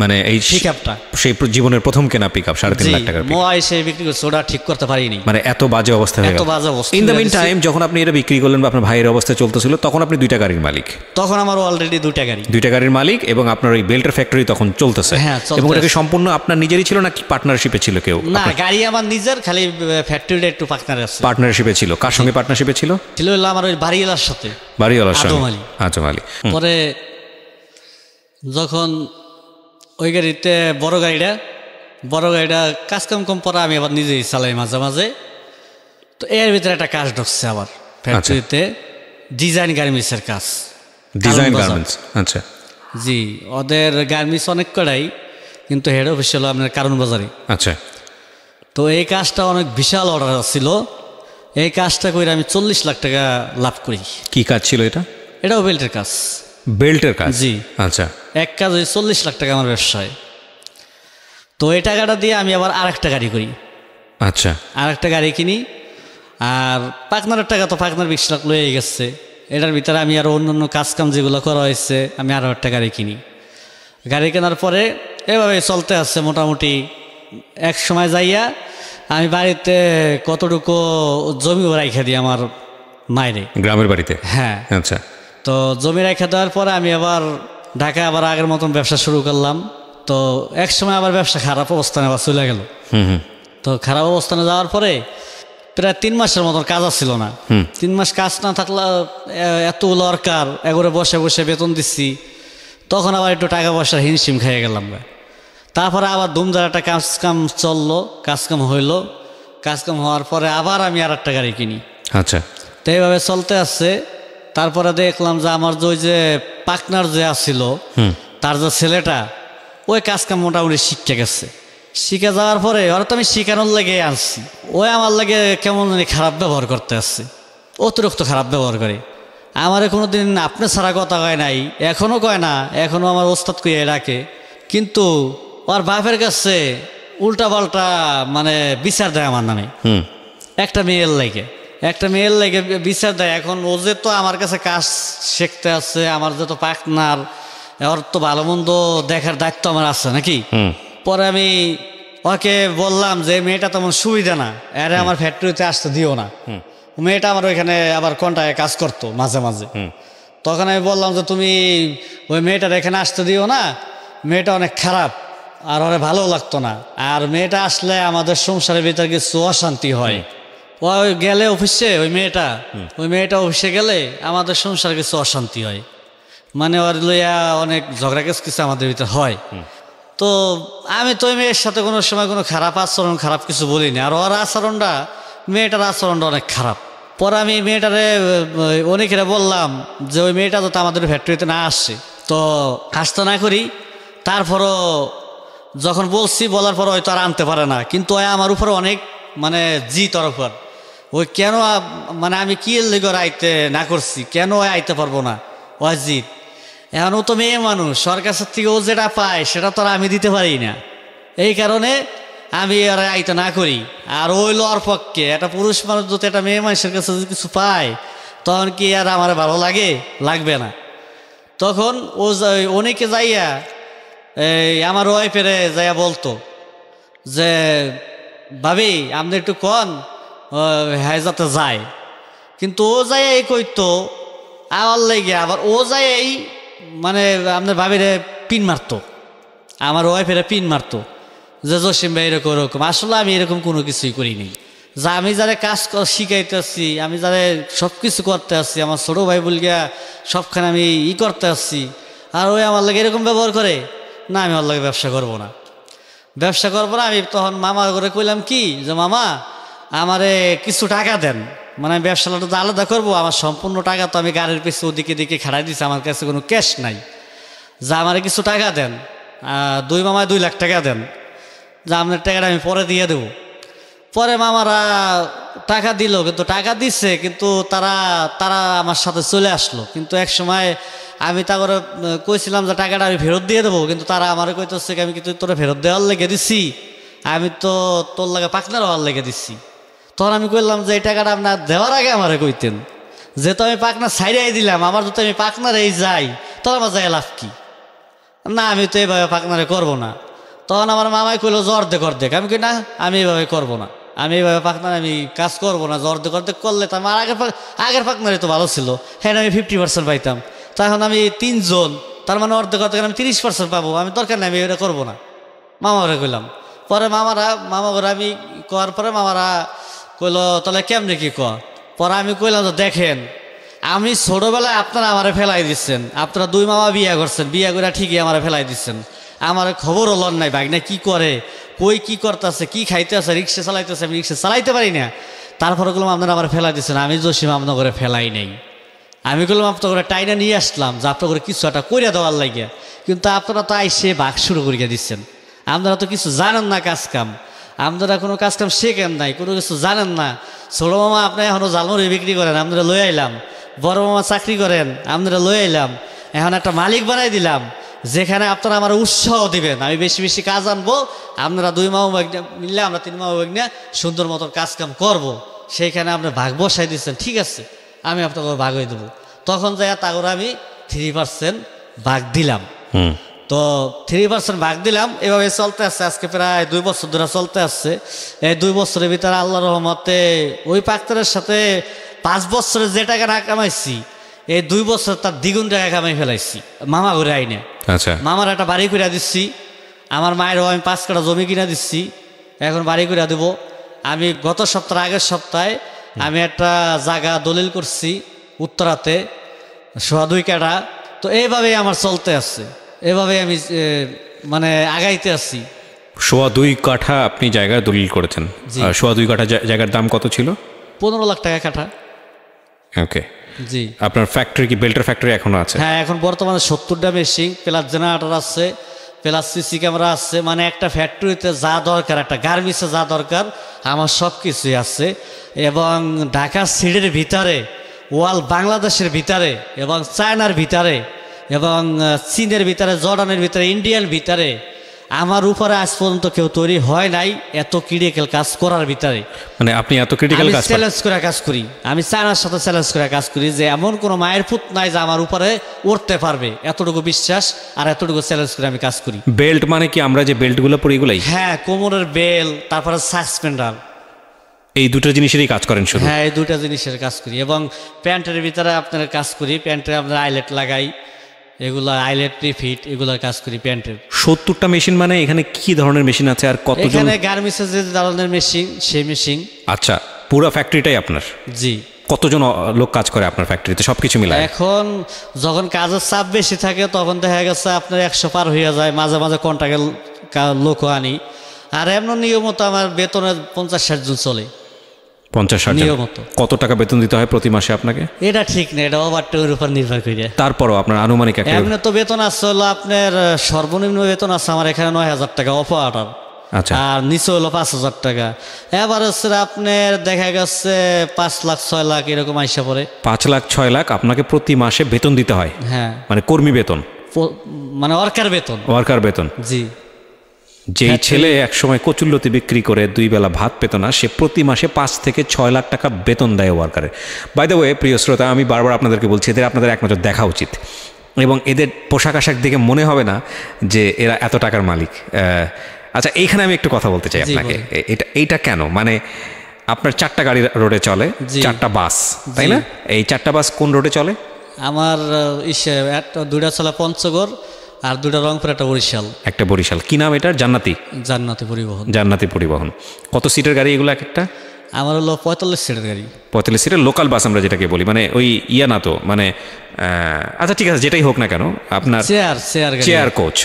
Speaker 1: মানে এই
Speaker 2: পিকআপটা
Speaker 1: সেই জীবনের প্রথম কেনা পিকআপ 3.5 লাখ টাকার
Speaker 2: মোয়া হিসেবে বিক্রি করছে, ওটা ঠিক করতে পারিনি।
Speaker 1: মানে এত বাজে অবস্থা হয়ে গেল।
Speaker 2: এত বাজে অবস্থা।
Speaker 1: ইন দ্য মিন টাইম যখন আপনি এটা বিক্রি করলেন বা আপনার ভাইয়ের অবস্থা চলতেছিল, তখন আপনি 2টা গাড়ির মালিক।
Speaker 2: তখন আমার অলরেডি 2টা গাড়ি,
Speaker 1: 2টা গাড়ির মালিক, এবং আপনার ওই বেল্টের ফ্যাক্টরি তখন চলতেছে।
Speaker 2: হ্যাঁ,
Speaker 1: এবং ওটাকে সম্পূর্ণ আপনার নিজেরই ছিল নাকি পার্টনারশিপে ছিল কেউ?
Speaker 2: না, গাড়ি আমার নিজের, খালি ফ্যাক্টরিটা একটু পার্টনার আছে।
Speaker 1: পার্টনারশিপে ছিল। কার সঙ্গে পার্টনারশিপে ছিল?
Speaker 2: ছিল হলো আমার ওই বাড়িওয়ালার সাথে।
Speaker 1: বাড়িওয়ালার সঙ্গে,
Speaker 2: আদম আলী।
Speaker 1: হুম।
Speaker 2: পরে যখন ওই গাড়িতে বড় গাড়িটা কাজ কাম কম পরে আমি আবার নিজেই চালাই মাঝে মাঝে। তো এর ভিতরে একটা কাজ ঢুকছে আবার ফ্যাক্টরিতে, ডিজাইন গার্মেন্টসের কাজ।
Speaker 1: ডিজাইন গার্মেন্টস, আচ্ছা।
Speaker 2: জি, ওদের গার্মেন্টস অনেক কড়াই, কিন্তু হেড অফিস হলো আপনার কারণ বাজারে।
Speaker 1: আচ্ছা।
Speaker 2: তো এই কাজটা অনেক বিশাল অর্ডার ছিল। এই কাজটা করে আমি 40 লাখ টাকা লাভ করি।
Speaker 1: কি কাজ ছিল এটা?
Speaker 2: এটাও বেল্টের কাজ।
Speaker 1: বেল্টের কাজ?
Speaker 2: জি।
Speaker 1: আচ্ছা।
Speaker 2: এক কাজ ওই 40 লাখ টাকা আমার ব্যবসায়। তো এই টাকাটা দিয়ে আমি আবার আরেকটা গাড়ি করি।
Speaker 1: আচ্ছা।
Speaker 2: আরেকটা গাড়ি কিনি, আর পার্টনারের টাকা তো পার্টনার 20 লাখ লয়ে গেছে। এটার ভিতরে আমি আরও অন্য কাজকাম যেগুলো করা হয়েছে, আমি আরও একটা গাড়ি কিনি। গাড়ি কেনার পরে এভাবে চলতে আসছে মোটামুটি। এক সময় যাইয়া আমি বাড়িতে কতটুকু জমি রাইখা দিই আমার মায়েরে,
Speaker 1: গ্রামের বাড়িতে।
Speaker 2: হ্যাঁ,
Speaker 1: আচ্ছা।
Speaker 2: তো জমি রেখে দেওয়ার পরে আমি আবার ঢাকায় আবার আগের মতন ব্যবসা শুরু করলাম। তো এক সময় আবার ব্যবসা খারাপ অবস্থানে আবার চলে গেল। তো খারাপ অবস্থানে যাওয়ার পরে প্রায় 3 মাসের মতন কাজ আসছিল না। 3 মাস কাজ না থাকলে এত দরকার, এগোরে বসে বসে বেতন দিচ্ছি, তখন আবার একটু টাকা পয়সার হিমশিম খেয়ে গেলাম। তারপরে আবার ধুমধার একটা কাজকাম চললো, কাজকাম হইলো। কাজকাম হওয়ার পরে আবার আমি আর একটা গাড়ি কিনি।
Speaker 1: আচ্ছা।
Speaker 2: তো এইভাবে চলতে আসছে। তারপরে দেখলাম যে আমার যে পার্টনার যে আসছিল, তার যে ছেলেটা, ওই কাজকাম মোটামুটি শিখে গেছে। শিখে যাওয়ার পরে ওরা তো আমি শিখানোর লেগে আনছি, ওই আমার লাগে কেমন খারাপ ব্যবহার করতে আসছে, অতিরিক্ত খারাপ ব্যবহার করে। আমারে কোনোদিন আপনি ছাড়া কথা কয় নাই, এখনও কয় না, এখনও আমার ওস্তাদ কইয়া ডাকে। কিন্তু ওর বাপের কাছে উল্টা পাল্টা মানে বিচার দেয় আমার নামে। একটা মেয়ের লেগে বিচার দেয়। এখন ও যে তো আমার কাছে কাজ শিখতে আছে, আমার যে তো পার্টনার, ওর তো ভালো মন্দ দেখার দায়িত্ব আমার আছে নাকি। পরে আমি ওকে বললাম যে মেয়েটা তেমন সুবিধা না, আরে আমার ফ্যাক্টরিতে আসতে দিও না। মেয়েটা আমার ওইখানে আবার কন্ট্রাক্টে কাজ করতো মাঝে মাঝে। তখন আমি বললাম যে তুমি ওই মেয়েটার এখানে আসতে দিও না, মেয়েটা অনেক খারাপ, আর ওরে ভালো লাগতো না, আর মেয়েটা আসলে আমাদের সংসারের ভিতরে কিছু অশান্তি হয়। ওই গেলে অফিসে, ওই মেয়েটা অফিসে গেলে আমাদের সংসারে কিছু অশান্তি হয়, মানে ওর লইয়া অনেক ঝগড়া কিছু আমাদের ভিতরে হয়। তো আমি তো ওই মেয়ের সাথে কোনো সময় কোনো খারাপ আচরণ, খারাপ কিছু বলিনি। আর ওর আচরণটা, মেয়েটার আচরণটা অনেক খারাপ। পরে আমি মেয়েটারে অনেকেরা বললাম যে ওই মেয়েটা তো আমাদের ফ্যাক্টরিতে না আসছে, তো আসতে না করি। তারপরও যখন বলার পর হয়তো আর আনতে পারে না, কিন্তু ওই আমার উপরে অনেক মানে তরফর ওই কেন মানে আমি কি লেগর আইতে না করছি, কেন আইতে পারবো না, ওই জিত। এখন ও তো মেয়ে মানুষ, সরকার থেকে ও যেটা পায় সেটা তো আর আমি দিতে পারি না, এই কারণে আমি আর আইতে না করি। আর ওই লওয়ার পক্ষে একটা পুরুষ মানুষ যদি একটা মেয়ে মানুষের কাছে যদি কিছু পায়, তখন কি আর আমার ভালো লাগবে না। তখন ও অনেকে যাইয়া আমার ওয়াইফেরে যাইয়া বলতো যে ভাবি আপনি একটু কন হ্যাঁ যাতে যায়, কিন্তু ও যাই এই কইতো আমার লেগে, আবার ও যাই এই মানে আপনার ভাবিরে পিন মারতো, আমার ওয়াইফেরা পিন মারতো যে জসিম ভাই এরকম এরকম। আসলে আমি এরকম কোনো কিছুই করিনি। যা আমি যারা কাজ শিখাইতে আসছি, আমি যারা সব কিছু করতে আসছি, আমার ছোটো ভাই বলগিয়া সবখানে আমি করতে আসছি, আর ওই আমার লাগে এরকম ব্যবহার করে, না আমি ওর লাগে ব্যবসা করবো না। আমি তখন মামা করে কইলাম কি যে মামা আমারে কিছু টাকা দেন, মানে আমি ব্যবসাটা আলাদা করবো, আমার সম্পূর্ণ টাকা তো আমি গাড়ির পিছু ওদিকে দিকে খাড়াই দিচ্ছি, আমার কাছে কোনো ক্যাশ নাই, যা আমারে কিছু টাকা দেন, দুই মামায় 2 লাখ টাকা দেন, যা আপনার টাকাটা আমি পরে দিয়ে দেবো। পরে মামারা টাকা দিল, কিন্তু টাকা দিচ্ছে, কিন্তু তারা তারা আমার সাথে চলে আসলো। কিন্তু এক সময় আমি তা করে কইছিলাম যে টাকাটা আমি ফেরত দিয়ে দেবো, কিন্তু তারা আমার কইতেছে আমি কিন্তু তোরা ফেরত দেওয়ার লেগে দিছি, আমি তো তোর লাগে পাকনার হওয়ার লেগে দিচ্ছি। তখন আমি কইলাম যে এই টাকাটা আপনার দেওয়ার আগে আমারে কইতেন, যেহেতু আমি পাকনা ছাইড়াই দিলাম, আমার যদি আমি পাকনার এই যাই তখন আমার যাই লাভ কি? না, আমি তো এইভাবে পাকনারে করবো না। তখন আমার মামাই কইলো যে অর্ধেক অর্ধেক। আমি কই না, আমি এইভাবে করবো না, আমি এইভাবে পাকনারে আমি কাজ করবো না, যে অর্ধেক অর্ধেক করলে তো আমার আগের পাকনারে তো ভালো ছিল, হ্যাঁ আমি 50% পাইতাম, তখন আমি 3 জন, তার মানে অর্ধেক অর্ধেক আমি 30% পাবো, আমি দরকার নেই, আমি এটা করবো না। মামারে কইলাম। পরে মামা করে আমি করার পরে মামারা কইলো তাহলে কেমনে কি কর? পরে আমি কইলাম যে দেখেন, আমি ছোটবেলায় আপনারা আমারে ফেলাই দিচ্ছেন, আপনারা 2 মামা বিয়া করছেন, বিয়া করে ঠিকই আমারে ফেলাই দিচ্ছেন, আমার খবর হল নাই ভাই না কি করে, কই কি করতেছে, কি খাইতে আছে, রিক্সা চালাইতেছে, আমি রিক্সা চালাইতে পারি না। তারপরে বললাম আপনারা আমার ফেলাই দিচ্ছেন, আমি জসিম আপনার করে ফেলাই নেই, আমি বললাম আপনার করে টাইনা নিয়ে আসলাম যে আপনার করে কিছু একটা করিয়া দেওয়ার লাগিয়া, কিন্তু আপনারা তো আইসে ভাগ শুরু করিয়া দিচ্ছেন। আপনারা তো কিছু জানেন না কাজ কাম, আপনারা কোনো কাজ কাম শেখেন নাই, কোনো কিছু জানেন না। ছোটো মামা আপনি এখনও জালমুড়ি বিক্রি করেন, আপনারা লই আইলাম, বড় মামা চাকরি করেন, আপনারা লই আইলাম, এখন একটা মালিক বানাই দিলাম, যেখানে আপনারা আমার উৎসাহ দিবেন, আমি বেশি বেশি কাজ আনবো, আপনারা 2 মামা মিললে আমরা 3 মামা নিয়ে সুন্দর মতো কাজ কাম করবো, সেইখানে আপনি ভাগ বসাই দিচ্ছেন, ঠিক আছে আমি আপনাকে ভাগ হয়ে দেবো। তখন যাই তাগরে আমি 3% ভাগ দিলাম। তো 3% ভাগ দিলাম, এভাবে চলতে আসছে, আজকে প্রায় 2 বছর ধরে চলতে আসছে। এই 2 বছরের ভিতরে আল্লাহর রহমতে ওই পাক্তারের সাথে 5 বছরে যে টাকা না কামাইছি, এই 2 বছর তার দ্বিগুণ টাকা কামাই ফেলাইছি মামা ঘুরে আইনে।
Speaker 1: আচ্ছা,
Speaker 2: মামার একটা বাড়ি করে দিচ্ছি, আমার মায়েরও আমি 5 কাঠা জমি কিনা দিচ্ছি, এখন বাড়ি করে দেবো। আমি গত সপ্তাহ আগের সপ্তাহে আমি একটা জায়গা দলিল করছি উত্তরাতে 2.5 কাঠা। তো এইভাবেই আমার চলতে আসছে, এভাবে আমি মানে আগাইতে আছি।
Speaker 1: 2.5 কাঠা আপনি জায়গায় দলিল করেছেন। 2.5 কাঠা জায়গার দাম কত ছিল?
Speaker 2: 15 লাখ টাকা কাঠা।
Speaker 1: ওকে,
Speaker 2: জি।
Speaker 1: আপনার ফ্যাক্টরি কি বেল্টের ফ্যাক্টরি এখনো আছে?
Speaker 2: হ্যাঁ, এখন বর্তমানে 70টা মেশিন প্লাস জেনারেটর আছে, প্লাস সিসি ক্যামেরা আছে, মানে একটা ফ্যাক্টরিতে যা দরকার, একটা গার্মেন্টসে যা দরকার আমার সব কিছুই আছে। এবং ঢাকা সিটির ভিতরে, ওয়াল বাংলাদেশের ভিতরে, এবং চায়নার ভিতরে, এবং চীনের ভিতরে, জর্ডানের ভিতরে, ইন্ডিয়ার ভিতরে আমার উপরে আজ পর্যন্ত কেউ তৈরি হয় নাই এত ক্রিটিক্যাল কাজ করার ভিতরে।
Speaker 1: মানে আপনি এত ক্রিটিক্যাল কাজ
Speaker 2: চ্যালেঞ্জ করে কাজ করি, আমি চায়নার সাথে চ্যালেঞ্জ করে কাজ করি যে এমন কোনো মায়ের পুত নাই যে আমার উপরে উঠতে পারবে, এতটুকু বিশ্বাস আর এতটুকু চ্যালেঞ্জ করে আমি কাজ করি।
Speaker 1: বেল্ট মানে কি আমরা যে বেল্টগুলো পরি এগুলাই?
Speaker 2: হ্যাঁ, কোমরের বেল, তারপরে সাসপেন্ডার,
Speaker 1: এই 2টা জিনিসেরই কাজ করেন শুধু?
Speaker 2: হ্যাঁ, এই 2টা জিনিসের কাজ করি। এবং প্যান্টের ভিতরে আপনার কাজ করি, প্যান্টে আপনার আইলেট লাগাই, এগুলো আইলেট রিফিট, এগুলোর কাজ করি প্যান্টের।
Speaker 1: 70টা মেশিন মানে এখানে কি ধরনের মেশিন আছে আর কতজন?
Speaker 2: এখানে গার্মেন্টসের যে ধরনের মেশিন সেই মেশিন।
Speaker 1: আচ্ছা, পুরো ফ্যাক্টরিটাই আপনার?
Speaker 2: জি।
Speaker 1: কতজন লোক কাজ করে আপনার ফ্যাক্টরিতে সবকিছু মিলায়?
Speaker 2: এখন যখন কাজের চাপ বেশি থাকে তখন দেখা গেছে আপনার 100 পার হয়ে যায়, মাঝে মাঝে কন্ট্রাক্টের লোকও আনি। আর এমন নিয়মিত আমার বেতনে 50-60 জন চলে।
Speaker 1: 50-60
Speaker 2: নিয়মিত।
Speaker 1: কত টাকা বেতন দিতে হয় প্রতি মাসে আপনাকে?
Speaker 2: এটা ঠিক না, এটা ওভারটাইমের উপর নির্ভর করে।
Speaker 1: তারপরও আপনার আনুমানিক একটা?
Speaker 2: এমনি তো বেতন আছে হলো আপনার সর্বনিম্ন বেতন আছে আমার এখানে 9,000 টাকা অপারেটর।
Speaker 1: আচ্ছা।
Speaker 2: আর নিচে হলো 5,000 টাকা। এবার হচ্ছে আপনার দেখা গেছে 5 লাখ 6 লাখ এরকম আইসা পড়ে।
Speaker 1: 5 লাখ 6 লাখ আপনাকে প্রতি মাসে বেতন দিতে হয়?
Speaker 2: হ্যাঁ,
Speaker 1: মানে কর্মী বেতন,
Speaker 2: মানে ওয়ার্কার বেতন।
Speaker 1: ওয়ার্কার বেতন।
Speaker 2: জি।
Speaker 1: যেই ছেলে একসময় কচুল্লতি বিক্রি করে 2 বেলা ভাত পেত না, সে প্রতি মাসে 5 থেকে 6 লাখ টাকা বেতন দেয় ওয়ার্কারের। বাই দ্য ওয়ে, প্রিয় শ্রোতা, আমি বারবার আপনাদেরকে বলছি এদের আপনাদের এক নজর দেখা উচিত, এবং এদের পোশাক আশাক দেখে মনে হবে না যে এরা এত টাকার মালিক। আচ্ছা, এইখানে আমি একটু কথা বলতে চাই আপনাকে। এইটা কেন? মানে আপনার 4টা গাড়ি রোডে চলে, 4টা বাস, তাই না? এই 4টা বাস কোন রোডে চলে?
Speaker 2: আমার 2টা চলে পঞ্চগড়, আর 2টা রংপুর, একটা বরিশাল।
Speaker 1: একটা বরিশাল। কি নাম এটার? জান্নাতি?
Speaker 2: জান্নাতি পরিবহন।
Speaker 1: জান্নাতি পরিবহন। কত সিটের গাড়ি এগুলো এক একটা?
Speaker 2: আমার হলো 45 সিটের গাড়ি।
Speaker 1: 45 সিটের লোকাল বাস আমরা যেটাকে বলি, মানে ওই ইয়া না তো, মানে আচ্ছা ঠিক আছে, যেটাই হোক না কেন, আপনার চেয়ার কোচ।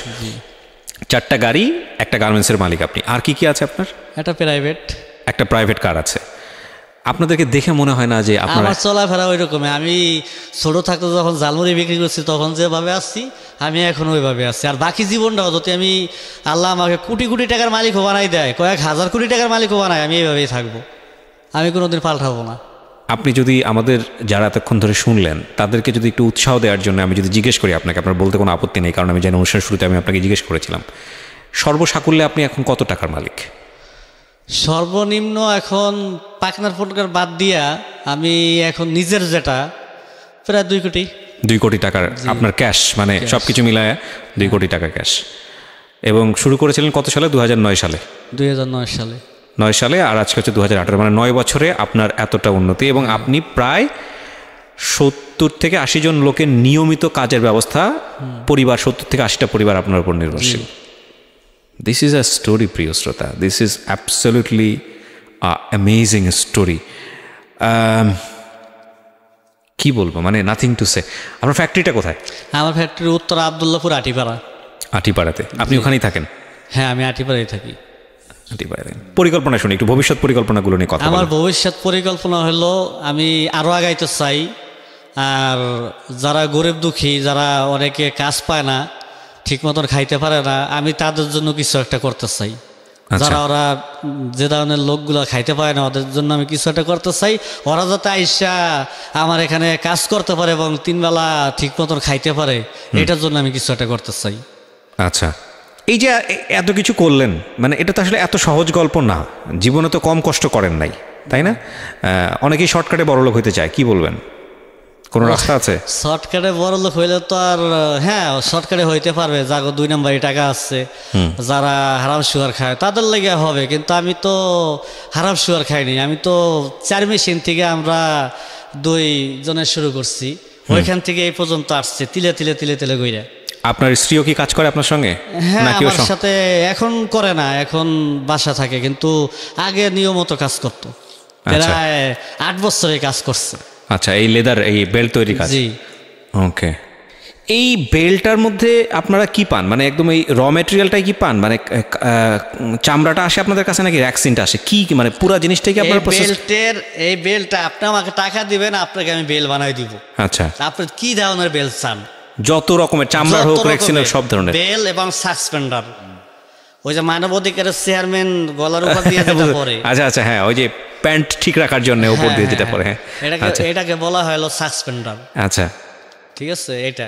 Speaker 1: 4টা গাড়ি, একটা গার্মেন্টসের মালিক আপনি। আর কি কি আছে আপনার?
Speaker 2: একটা প্রাইভেট
Speaker 1: কার আছে। আপনাদেরকে দেখে মনে হয় না যে আপনারা
Speaker 2: আমার চলাফেরা ওই রকমই। আমি ছোট থাকতে যখন জালমুড়ি বিক্রি করছি তখন যেভাবে আসছি আমি এখন ওইভাবে আছি। আর বাকি জীবনটাও যদি আমি আল্লাহ আমাকে কোটি কোটি টাকার মালিকও বানাই দেয়, কয়েক হাজার কোটি টাকার মালিকও বানায়, আমি এইভাবেই থাকবো, আমি কোনোদিন পাল্টাবো না।
Speaker 1: আপনি যদি আমাদের যারা এতক্ষণ ধরে শুনলেন তাদেরকে যদি একটু উৎসাহ দেওয়ার জন্য আমি যদি জিজ্ঞেস করি আপনাকে, আপনার বলতে কোনো আপত্তি নেই, কারণ আমি জানি অনুষ্ঠানের শুরুতে আমি আপনাকে জিজ্ঞেস করেছিলাম, সর্বসাকুল্যে আপনি এখন কত টাকার মালিক?
Speaker 2: সর্বনিম্ন এখন পাকনার ফটকার বাদ দিয়া আমি এখন নিজের যেটা প্রায় 2 কোটি।
Speaker 1: 2 কোটি টাকার আপনার ক্যাশ, মানে সব কিছু মিলায় 2 কোটি টাকা ক্যাশ। এবং শুরু করেছিলেন কত সালে? 2009 সালে।
Speaker 2: 2009 সালে।
Speaker 1: 9 সালে, আর আজকে হচ্ছে 2018, মানে 9 বছরে আপনার এতটা উন্নতি। এবং আপনি প্রায় 70 থেকে 80 জন লোকের নিয়মিত কাজের ব্যবস্থা, পরিবার 70 থেকে 80টা পরিবার আপনার উপর নির্ভরশীল। দিস ইজ আ স্টোরি, প্রিয় শ্রোতা, this is absolutely amazing story. কি বলবো, মানে নাথিং টু সে। আপনার ফ্যাক্টরিটা কোথায়?
Speaker 2: আমার ফ্যাক্টরি উত্তর আবদুল্লাপুর আটিপাড়া।
Speaker 1: আটিপাড়াতে? আপনি ওখানেই থাকেন?
Speaker 2: হ্যাঁ, আমি আটিপাড়ায় থাকি।
Speaker 1: পরিকল্পনা শুনি একটু, ভবিষ্যৎ পরিকল্পনাগুলো নিয়ে কথা।
Speaker 2: আমার ভবিষ্যৎ পরিকল্পনা হলো আমি আরও আগাইতে চাই। আর যারা গরিব দুঃখী, যারা অনেকে কাজ পায় না, ঠিক মতন খাইতে পারে না, আমি তাদের জন্য কিছু একটা করতে চাই। যারা ওরা যে ধরনের লোকগুলো খাইতে পারে না, ওদের জন্য আমি কিছু একটা করতে চাই। ওরা যাতে আইসা আমার এখানে কাজ করতে পারে এবং 3 বেলা ঠিক মতন খাইতে পারে, এটার জন্য আমি কিছু একটা করতে চাই।
Speaker 1: আচ্ছা, এই যে এত কিছু করলেন, মানে এটা তো আসলে এত সহজ গল্প না। জীবনে তো কম কষ্ট করেন নাই, তাই না? অনেকেই শর্টকাটে বড়লোক হইতে চায়, কি বলবেন? কোনো রাস্তা আছে?
Speaker 2: শর্টকাটে বড়লোক হইলে তো আর, হ্যাঁ শর্টকাটে হইতে পারবে, যাগো 2 নম্বরই টাকা আছে, যারা হারাম সুগার খায় তাদের লেগে হবে। কিন্তু আমি তো হারাম সুগার খাইনি, আমি তো 4 মেশিন থেকে আমরা 2 জনের শুরু করছি, ওইখান থেকে এই পর্যন্ত আসছে, তিলে তিলে তিলে তিলে গইরা।
Speaker 1: আপনার স্ত্রীও কি কাজ করে আপনার সঙ্গে?
Speaker 2: হ্যাঁ, আমার সাথে এখন করে না, এখন বাসা থাকে, কিন্তু আগে নিয়মিত কাজ করতো, প্রায় 8 বছরে কাজ করছে।
Speaker 1: আচ্ছা, এই লেদার, এই বেল্ট তৈরি কাজ?
Speaker 2: জি।
Speaker 1: ওকে। এই বেল্টটার মধ্যে আপনারা কি পান, মানে একদম এই র ম্যাটেরিয়ালটাই কি পান, মানে চামড়াটা আসে আপনাদের কাছে নাকি র্যাক্সিনটা আসে, কি মানে পুরো জিনিসটাই কি আপনার প্রসেস?
Speaker 2: এই বেল্টটা আপনি আমাকে টাকা দিবেন, আপনাকে আমি বেল বানাই দিব।
Speaker 1: আচ্ছা,
Speaker 2: আপনি কি ধরনের বেল চান?
Speaker 1: যত রকমের, চামড়ার হোক, র্যাক্সিনের, সব ধরনের
Speaker 2: বেল এবং সাসপেন্ডার। ওই যে মানব অধিকারের চেয়ারম্যান গলার উপর দিয়ে যেটা পরে।
Speaker 1: আচ্ছা আচ্ছা, হ্যাঁ, ওই যে প্যান্ট ঠিক রাখার জন্য উপর দিয়ে যেটা পরে, হ্যাঁ,
Speaker 2: এটাকে বলা হয় সাসপেন্ডার।
Speaker 1: আচ্ছা,
Speaker 2: ঠিক আছে, এটা।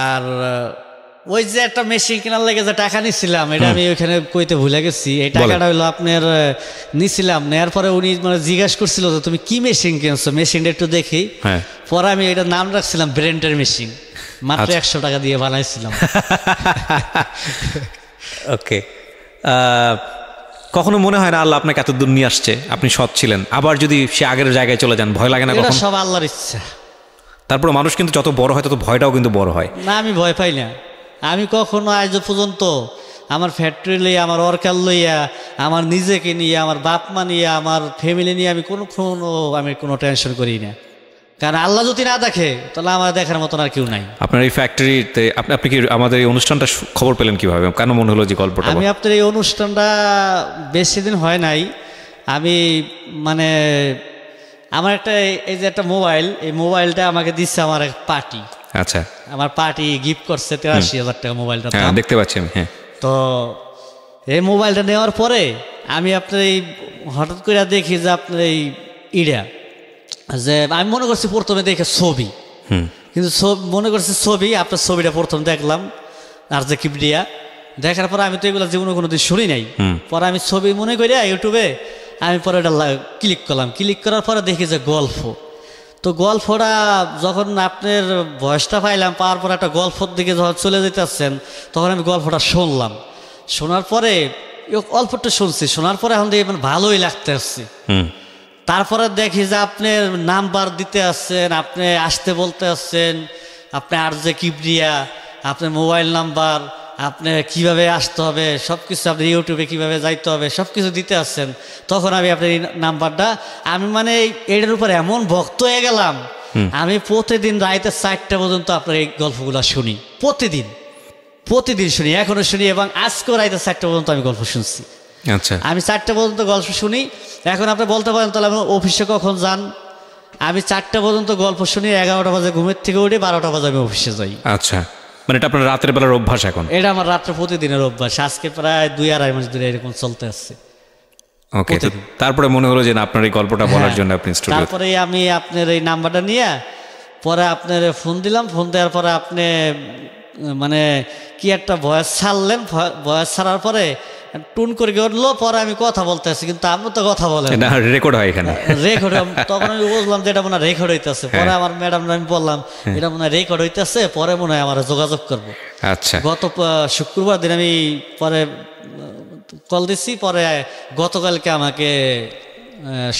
Speaker 2: আর ওই যে একটা মেশিন কেনার লেগে যে টাকা নিছিলাম, এটা আমি ওইখানে কইতে ভুলে গেছি। এই টাকাটা হইলো আপনার নিছিলাম, নেওয়ার পরে উনি মানে জিজ্ঞাসা করছিল যে তুমি কি মেশিন কিনছো, মেশিনটা একটু দেখি। পরে আমি এটার নাম রাখছিলাম ব্রেন্ডের মেশিন, মাত্র 100 টাকা দিয়ে বানাইছিলাম।
Speaker 1: ওকে। কখনো মনে হয় না আল্লাহ আপনাকে এত দূর নিয়ে আসছে, আপনি সৎ ছিলেন, আবার যদি সে আগের জায়গায় চলে যান, ভয় লাগে না?
Speaker 2: এটা সব আল্লাহর ইচ্ছা।
Speaker 1: তারপর মানুষ কিন্তু যত বড় হয় তত ভয়টাও কিন্তু বড় হয়।
Speaker 2: না, আমি ভয় পাই না। আমি কখনো আজ পর্যন্ত আমার ফ্যাক্টরি লইয়া, আমার ওয়ার্কার লইয়া, আমার নিজেকে নিয়ে, আমার বাপ মা নিয়ে, আমার ফ্যামিলি নিয়ে আমি কোনো টেনশন করি না। কারণ আল্লাহ যদি না দেখে তাহলে আমার দেখার মতন আর কেউ নাই।
Speaker 1: আপনার এই ফ্যাক্টরিতে আপনি কি আমাদের এই অনুষ্ঠানটা খবর পেলেন কিভাবে, কেন মনে হলো যে গল্পটা?
Speaker 2: আমি আপনার এই অনুষ্ঠানটা বেশি দিন হয় নাই, আমি মানে আমার একটা এই যে একটা মোবাইল, এই মোবাইলটা আমাকে দিচ্ছে আমার এক পার্টি।
Speaker 1: আচ্ছা,
Speaker 2: আমার পার্টি গিফট করছে 83,000 টাকা মোবাইলটা।
Speaker 1: হ্যাঁ, দেখতে পাচ্ছি আমি। হ্যাঁ,
Speaker 2: তো এই মোবাইলটা নেওয়ার পরে আমি আপনার এই হঠাৎ করে দেখি যে আপনার এই যে আমি মনে করছি প্রথমে দেখে ছবি, কিন্তু মনে করছি ছবি, আপনার ছবিটা প্রথম দেখলাম আর যে কিবরিয়া, দেখার পরে আমি তো এগুলো জীবনে কোনোদিন শুনি নাই। পরে আমি ছবি মনে করি ইউটিউবে, আমি পরে এটা ক্লিক করলাম, ক্লিক করার পরে দেখি যে গল্প। তো গল্পটা যখন আপনার ভয়েসটা পাইলাম, পাওয়ার পর একটা গল্পর দিকে যখন চলে যেতে আসছেন, তখন আমি গল্পটা শুনলাম। শোনার পরে অল্পটা শুনছি, শোনার পরে এখন দেখি ভালোই লাগতে আসছে। তারপরে দেখি যে আপনার নাম্বার দিতে আসছেন, আপনি আসতে বলতে আসছেন, আপনি আর যে কিবরিয়া, আপনার মোবাইল নাম্বার, আপনি কিভাবে আসতে হবে সব কিছু, আপনি ইউটিউবে কিভাবে যাইতে হবে সব কিছু দিতে আসছেন। তখন আমি আপনার এই নাম্বারটা, আমি মানে এটার উপর এমন ভক্ত হয়ে গেলাম, আমি প্রতিদিন রাইতে 4টা পর্যন্ত আপনার এই গল্পগুলো শুনি, প্রতিদিন শুনি, এখনো শুনি, এবং আজকেও রাইতে 4টা পর্যন্ত আমি গল্প শুনছি।
Speaker 1: আচ্ছা,
Speaker 2: আমি 4টা পর্যন্ত গল্প শুনি। এখন আপনি বলতে পারেন তাহলে আপনি অফিসে কখন যান? আমি 4টা পর্যন্ত গল্প শুনি, 11টা বাজে ঘুমের থেকে উঠে 12টা বাজে আমি অফিসে যাই।
Speaker 1: আচ্ছা, মানে এটা আপনার রাতের বেলার অভ্যাস এখন?
Speaker 2: এটা আমার রাত্রে প্রতিদিনের অভ্যাস, আজকে প্রায় 2-2.5 মাস ধরে এরকম চলতে আসছে।
Speaker 1: ওকে, তারপরে মনে হলো যে না, আপনার এই গল্পটা বলার জন্য আপনি স্টুডিও।
Speaker 2: তারপরে আমি আপনার এই নাম্বারটা নিয়ে পরে আপনার ফোন দিলাম। ফোন দেওয়ার পরে আপনি মানে কি একটা ভয়েস ছাড়লেন, ভয়েস ছাড়ার পরে টুন করে উঠলো, পরে আমি কথা বলতে আছি কিন্তু আপনি তো কথা বলেন
Speaker 1: না, রেকর্ড হয় এখানে,
Speaker 2: রেকর্ড। তখন আমি বুঝলাম যে এটা মনে হয় রেকর্ড হইতেছে। পরে আমার ম্যাডাম আমি বললাম এটা মনে হয় রেকর্ড হইতেছে, পরে মনে হয় আমার যোগাযোগ করবো।
Speaker 1: আচ্ছা,
Speaker 2: গত শুক্রবার দিন আমি পরে কল দিচ্ছি, পরে গতকালকে আমাকে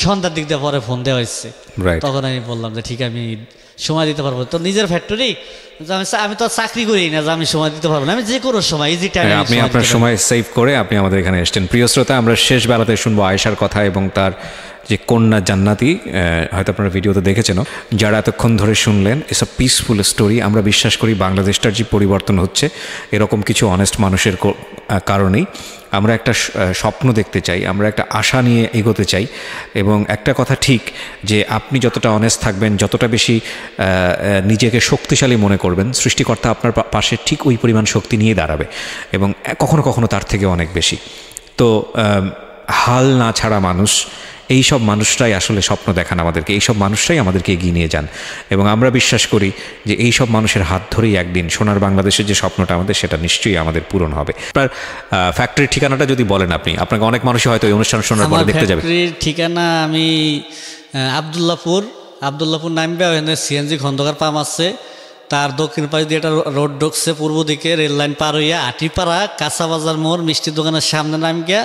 Speaker 2: সন্ধ্যার দিক দিয়ে পরে ফোন দেওয়া হয়েছে। তখন আমি বললাম যে ঠিক, আমি সময় দিতে পারবো। তো নিজের ফ্যাক্টরি, আমি তো চাকরি করি না যে আমি সময় দিতে পারবো না, আমি যে কোনো সময় ইজি টাইম।
Speaker 1: আপনি আপনার সময় সেভ করে আপনি আমাদের এখানে এসেছেন। প্রিয় শ্রোতা, আমরা শেষ বেলাতে শুনবো আয়েশার কথা এবং তার যে কন্যা জান্নাতি। হয়তো আপনারা ভিডিওতে দেখেছেন, যারা এতক্ষণ ধরে শুনলেন, ইটস আ পিসফুল স্টোরি। আমরা বিশ্বাস করি বাংলাদেশটার যে পরিবর্তন হচ্ছে এরকম কিছু অনেস্ট মানুষের কারণেই। আমরা একটা স্বপ্ন দেখতে চাই, আমরা একটা আশা নিয়ে এগোতে চাই। এবং একটা কথা ঠিক যে আপনি যতটা অনেস্ট থাকবেন, যতটা বেশি নিজেকে শক্তিশালী মনে করবেন, সৃষ্টিকর্তা আপনার পাশে ঠিক ওই পরিমাণ শক্তি নিয়ে দাঁড়াবে এবং কখনো কখনো তার থেকে অনেক বেশি। তো হাল না ছাড়া মানুষ, এই সব মানুষরাই আসলে স্বপ্ন দেখান আমাদেরকে, এই সব মানুষরাই আমাদেরকে এগিয়ে নিয়ে যান। এবং আমরা বিশ্বাস করি যে এই সব মানুষের হাত ধরেই একদিন সোনার বাংলাদেশের যে স্বপ্নটা আমাদের, সেটা নিশ্চয়ই আমাদের পূরণ হবে। আপনার ফ্যাক্টরির ঠিকানাটা যদি বলেন আপনি, আপনাকে অনেক মানুষই হয়তো এই অনুষ্ঠান শোনার পরে দেখতে যাবে।
Speaker 2: ফ্যাক্টরির ঠিকানা আমি আবদুল্লাপুর নামবে, ওখানে সিএনজি খন্দকার পাম্প আছে, তার দক্ষিণ পাশ দিয়ে একটা রোড ঢুকছে, পূর্ব দিকে রেল লাইন পার হইয়া আটিপাড়া কাঁচা বাজার মোড় মিষ্টির দোকানের সামনে নাম গিয়া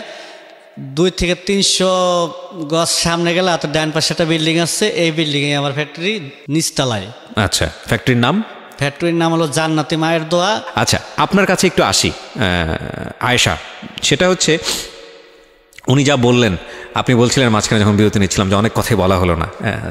Speaker 2: 2 থেকে 300 গজ সামনে গেলে আর ডান পাশে একটা বিল্ডিং আছে, এই বিল্ডিংয়ে আমার ফ্যাক্টরি নিচতলায়।
Speaker 1: আচ্ছা, ফ্যাক্টরির নাম?
Speaker 2: ফ্যাক্টরির নাম হলো জান্নাতি মায়ের দোয়া।
Speaker 1: আচ্ছা, আপনার কাছে একটু আসি আয়েশা, সেটা হচ্ছে উনি যা বললেন, আপনি বলছিলেন মাঝখানে যখন বিরতি নিচ্ছিলাম যে অনেক কথাই বলা হলো না,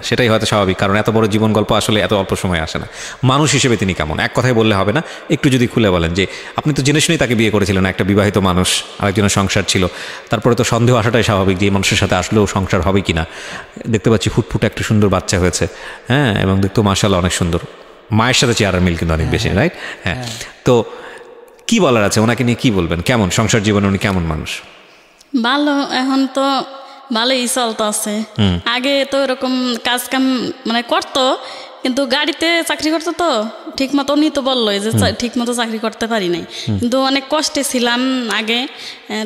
Speaker 1: সেটাই হয়তো স্বাভাবিক, কারণ এত বড় জীবন গল্প আসলে এত অল্প সময় আসে না। মানুষ হিসেবে তিনি কেমন, এক কথায় বললে হবে না, একটু যদি খুলে বলেন যে আপনি তো জেনে শুনেই তাকে বিয়ে করেছিলেন, একটা বিবাহিত মানুষ, আরেকজনের সংসার ছিল, তারপরে তো সন্দেহ আসাটাই স্বাভাবিক যে এই মানুষের সাথে আসলেও সংসার হবে কি না। দেখতে পাচ্ছি ফুটফুটে একটা সুন্দর বাচ্চা হয়েছে, হ্যাঁ, এবং দেখতে মাশাআল্লাহ অনেক সুন্দর, মায়ের সাথে চেহারার মিল কিন্তু অনেক বেশি, রাইট? হ্যাঁ, তো কি বলার আছে, ওনাকে নিয়ে কি বলবেন, কেমন সংসার জীবনে, উনি কেমন মানুষ?
Speaker 3: ভালো, এখন তো ভালোই চলতে আছে। আগে তো এরকম কাজ কাম মানে করতো, কিন্তু গাড়িতে চাকরি করতো তো ঠিক মতো, উনি তো বললোই যে ঠিক মতো চাকরি করতে পারি নাই, কিন্তু অনেক কষ্টে ছিলাম আগে।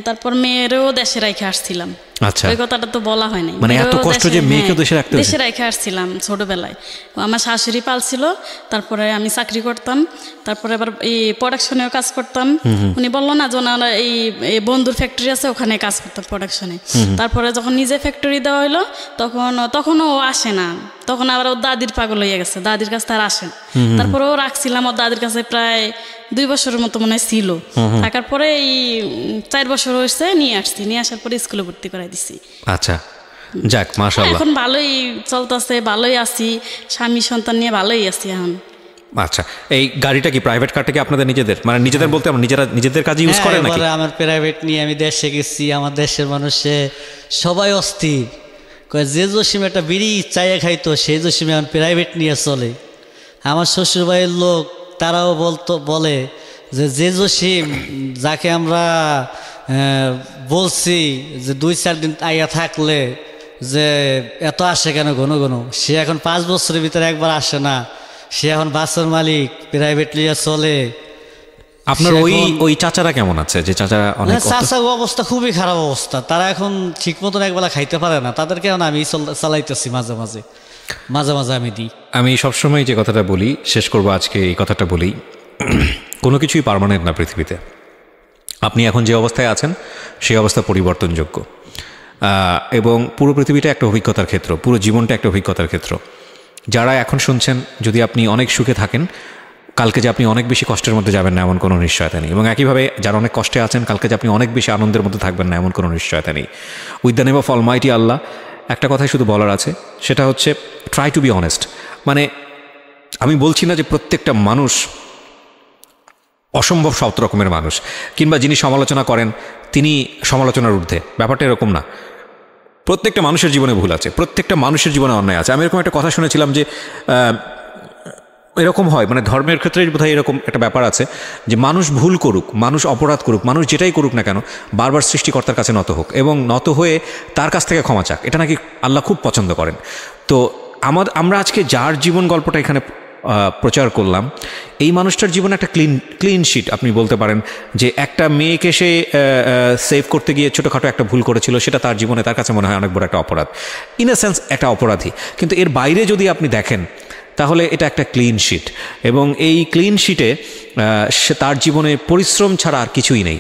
Speaker 3: তারপর মেয়েরও দেশে রেখে আসছিলাম।
Speaker 1: আচ্ছা,
Speaker 3: ওই কথাটা তো বলা হয় নাই,
Speaker 1: মানে এত কষ্ট যে মেয়েকে দেশে
Speaker 3: রেখে আসছিলাম ছোটবেলায়। আমার শাশুড়ি পালছিল, তারপরে আমি চাকরি করতাম, তারপরে আবার এই প্রোডাকশনেও কাজ করতাম। উনি বললো না যে ওনারা এই বন্ধুর ফ্যাক্টরি আছে, ওখানে কাজ করতাম প্রোডাকশনে। তারপরে যখন নিজে ফ্যাক্টরি দেওয়া হইলো, তখনও ও আসে না, তখন আবার ওর দাদির পাগল হয়ে গেছে, দাদির কাছে তার আসেন। তারপরে ও রাখছিলাম ওর দাদির কাছে প্রায় 2 বছরের মতো মনে হয় ছিল। থাকার পরে এই 4 বছর হয়েছে, নিয়ে আসার পরে স্কুলে ভর্তি করাই দিছি।
Speaker 1: আচ্ছা, যাক মাশাআল্লাহ,
Speaker 3: এখন ভালোই চলতেছে, ভালোই আছি, স্বামী সন্তান নিয়ে ভালোই আছি এখন।
Speaker 1: আচ্ছা, এই গাড়িটা কি প্রাইভেট কারটা কি আপনাদের নিজেদের, মানে নিজেদের বলতে আমরা নিজেদের কাজে ইউজ করেন নাকি?
Speaker 2: আমার প্রাইভেট নিয়ে আমি দেশে গেছি, আমার দেশের মানুষে সবাই অস্থির, যে জসিম একটা বিড়ি চাইয়ে খাইতো সেই জসিম এখন প্রাইভেট নিয়ে চলে। আমার শ্বশুরবাড়ির লোক তারাও বলে যে জসিম যাকে আমরা বলছি যে 2-4 দিন আইয়া থাকলে যে এত আসে কেন ঘন ঘন, সে এখন 5 বছরের ভিতরে একবার আসে না, সে এখন বাসের মালিক, প্রাইভেট নিয়ে চলে।
Speaker 1: আপনার ওই চাচারা কেমন আছে? যে চাচারা অনেক
Speaker 2: চাচার অবস্থা খুবই খারাপ অবস্থা, তারা এখন ঠিক মতন একবেলা খাইতে পারে না, তাদেরকে এখন আমি চালাইতেছি, মাঝে মাঝে আমি দিই।
Speaker 1: আমি সবসময় যে কথাটা বলি, শেষ করবো আজকে এই কথাটা বলি, কোনো কিছুই পার্মানেন্ট না পৃথিবীতে। আপনি এখন যে অবস্থায় আছেন সেই অবস্থা পরিবর্তনযোগ্য, এবং পুরো পৃথিবীটা একটা অভিজ্ঞতার ক্ষেত্র, পুরো জীবনটা একটা অভিজ্ঞতার ক্ষেত্র। যারা এখন শুনছেন, যদি আপনি অনেক সুখে থাকেন, কালকে যে আপনি অনেক বেশি কষ্টের মধ্যে যাবেন না এমন কোনো নিশ্চয়তা নেই, এবং একইভাবে যারা অনেক কষ্টে আছেন, কালকে যে আপনি অনেক বেশি আনন্দের মধ্যে থাকবেন না এমন কোনো নিশ্চয়তা নেই। With the name of almighty Allah, একটা কথাই শুধু বলার আছে, সেটা হচ্ছে ট্রাই টু বি অনেস্ট। মানে আমি বলছি না যে প্রত্যেকটা মানুষ অসম্ভব সব রকমের মানুষ, কিংবা যিনি সমালোচনা করেন তিনি সমালোচনার ঊর্ধ্বে। ব্যাপারটা এরকম না। প্রত্যেকটা মানুষের জীবনে ভুল আছে, প্রত্যেকটা মানুষের জীবনে অন্যায় আছে। আমি এরকম একটা কথা শুনেছিলাম যে এরকম হয়, মানে ধর্মের ক্ষেত্রে বোধহয় এরকম একটা ব্যাপার আছে যে মানুষ ভুল করুক, মানুষ অপরাধ করুক, মানুষ যেটাই করুক না কেন, বারবার সৃষ্টিকর্তার কাছে নত হোক এবং নত হয়ে তার কাছ থেকে ক্ষমা চাক। এটা নাকি আল্লাহ খুব পছন্দ করেন। তো আমরা আজকে যার জীবন গল্পটা এখানে প্রচার করলাম, এই মানুষটার জীবনে একটা ক্লিন শিট আপনি বলতে পারেন, যে একটা মেয়েকে সে সেভ করতে গিয়ে ছোটোখাটো একটা ভুল করেছিল, সেটা তার জীবনে তার কাছে মনে হয় অনেক বড় একটা অপরাধ, ইন এ সেন্স একটা অপরাধী। কিন্তু এর বাইরে যদি আপনি দেখেন তাহলে এটা একটা ক্লিন শিট, এবং এই ক্লিন শিটে তার জীবনে পরিশ্রম ছাড়া আর কিছুই নেই,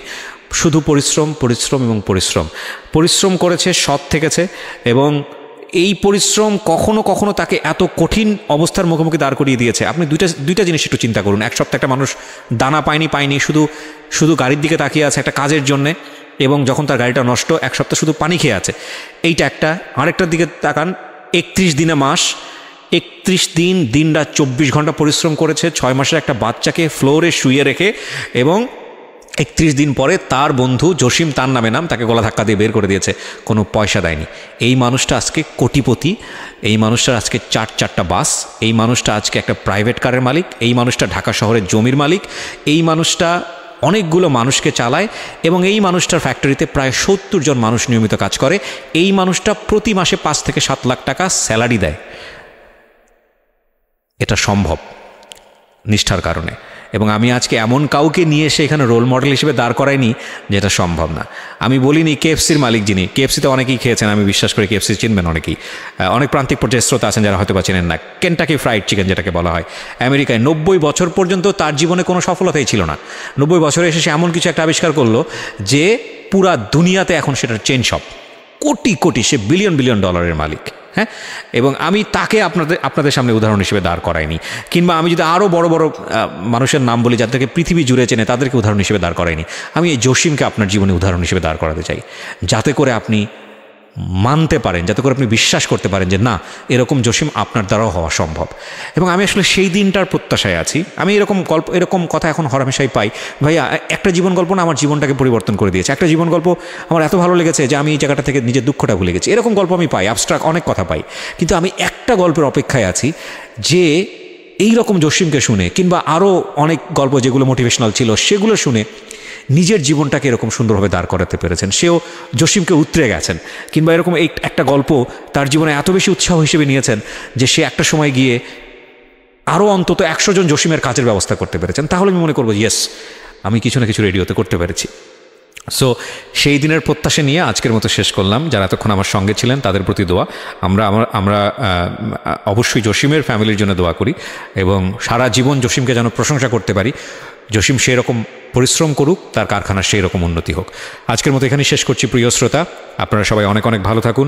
Speaker 1: শুধু পরিশ্রম পরিশ্রম এবং পরিশ্রম। পরিশ্রম করেছে, সৎ থেকেছে, এবং এই পরিশ্রম কখনো কখনো তাকে এত কঠিন অবস্থার মুখোমুখি দাঁড় করিয়ে দিয়েছে। আপনি দুইটা জিনিস একটু চিন্তা করুন। এক সপ্তাহ একটা মানুষ দানা পায়নি, শুধু গাড়ির দিকে তাকিয়ে আছে একটা কাজের জন্যে, এবং যখন তার গাড়িটা নষ্ট, এক সপ্তাহ শুধু পানি খেয়ে আছে, এইটা একটা। আরেকটার দিকে তাকান, 31 দিনে মাস, 31 দিন, দিনরাত 24 ঘন্টা পরিশ্রম করেছে, 6 মাসের একটা বাচ্চাকে ফ্লোরে শুয়ে রেখে, এবং 31 দিন পরে তার বন্ধু জসিম, তার নামে নাম, তাকে গলা ধাক্কা দিয়ে বের করে দিয়েছে, কোনো পয়সা দেয়নি। এই মানুষটা আজকে কোটিপতি, এই মানুষটার আজকে চারটা বাস, এই মানুষটা আজকে একটা প্রাইভেট কারের মালিক, এই মানুষটা ঢাকা শহরের জমির মালিক, এই মানুষটা অনেকগুলো মানুষকে চালায়, এবং এই মানুষটার ফ্যাক্টরিতে প্রায় 70 জন মানুষ নিয়মিত কাজ করে। এই মানুষটা প্রতি মাসে 5 থেকে 7 লাখ টাকা স্যালারি দেয়। এটা সম্ভব নিষ্ঠার কারণে। এবং আমি আজকে এমন কাউকে নিয়ে এসে এখানে রোল মডেল হিসেবে দাঁড় করাইনি যেটা সম্ভব না। আমি বলিনি কেএফসির মালিক যিনি, কেএফসিতে অনেকেই খেয়েছেন, আমি বিশ্বাস করি কেএফসি চিনবেন অনেকেই, অনেক প্রান্তিক পর্যায়ে শ্রোতা আছেন যারা হয়তো বা চেনেন না। কেনটাকি ফ্রাইড চিকেন যেটাকে বলা হয়, আমেরিকায় 90 বছর পর্যন্ত তার জীবনে কোনো সফলতাই ছিল না। 90 বছরে এসে সে এমন কিছু একটা আবিষ্কার করলো যে পুরা দুনিয়াতে এখন সেটার চেইন শপ, কোটি কোটি, সে বিলিয়ন ডলারের মালিক। হ্যাঁ, এবং আমি তাকে আপনাদের সামনে উদাহরণ হিসেবে দাঁড় করাইনি, কিংবা আমি যদি আরও বড় বড় মানুষের নাম বলি যাদেরকে পৃথিবী জুড়ে চেনে, তাদেরকে উদাহরণ হিসেবে দাঁড় করাইনি। আমি এই জসিমকে আপনার জীবনে উদাহরণ হিসেবে দাঁড় করাতে চাই, যাতে করে আপনি মানতে পারেন, যাতে করে আপনি বিশ্বাস করতে পারেন যে না, এরকম জসিম আপনার দ্বারাও হওয়া সম্ভব। এবং আমি আসলে সেই দিনটার প্রত্যাশায় আছি। আমি এরকম কথা এখন হরহামেশাই পাই, ভাইয়া একটা জীবন গল্প না আমার জীবনটাকে পরিবর্তন করে দিয়েছে, একটা জীবন গল্প আমার এত ভালো লেগেছে যে আমি এই জায়গাটা থেকে নিজের দুঃখটা ভুলে গেছি। এরকম গল্প আমি পাই, অ্যাবস্ট্রাক্ট অনেক কথা পাই, কিন্তু আমি একটা গল্পের অপেক্ষায় আছি যে এই রকম জসিমকে শুনে, কিংবা আরও অনেক গল্প যেগুলো মোটিভেশনাল ছিল সেগুলো শুনে নিজের জীবনটাকে এরকম সুন্দরভাবে দাঁড় করাতে পেরেছেন। সেও জসিমকে উতরে গেছেন, কিংবা এরকম এই একটা গল্প তার জীবনে এত বেশি উৎসাহ হিসেবে নিয়েছেন যে সে একটা সময় গিয়ে আরও অন্তত 100 জন জসিমের কাজের ব্যবস্থা করতে পেরেছেন। তাহলে আমি মনে করবো ইয়েস, আমি কিছু না কিছু রেডিওতে করতে পেরেছি। সো সেই দিনের প্রত্যাশা নিয়ে আজকের মতো শেষ করলাম। যারা এতক্ষণ আমার সঙ্গে ছিলেন তাদের প্রতি দোয়া। আমরা অবশ্যই জসিমের ফ্যামিলির জন্য দোয়া করি, এবং সারা জীবন জসিমকে যেন প্রশংসা করতে পারি। জসিম সেই রকম পরিশ্রম করুক, তার কারখানার সেই রকম উন্নতি হোক। আজকের মতো এখানেই শেষ করছি প্রিয় শ্রোতা। আপনারা সবাই অনেক অনেক ভালো থাকুন।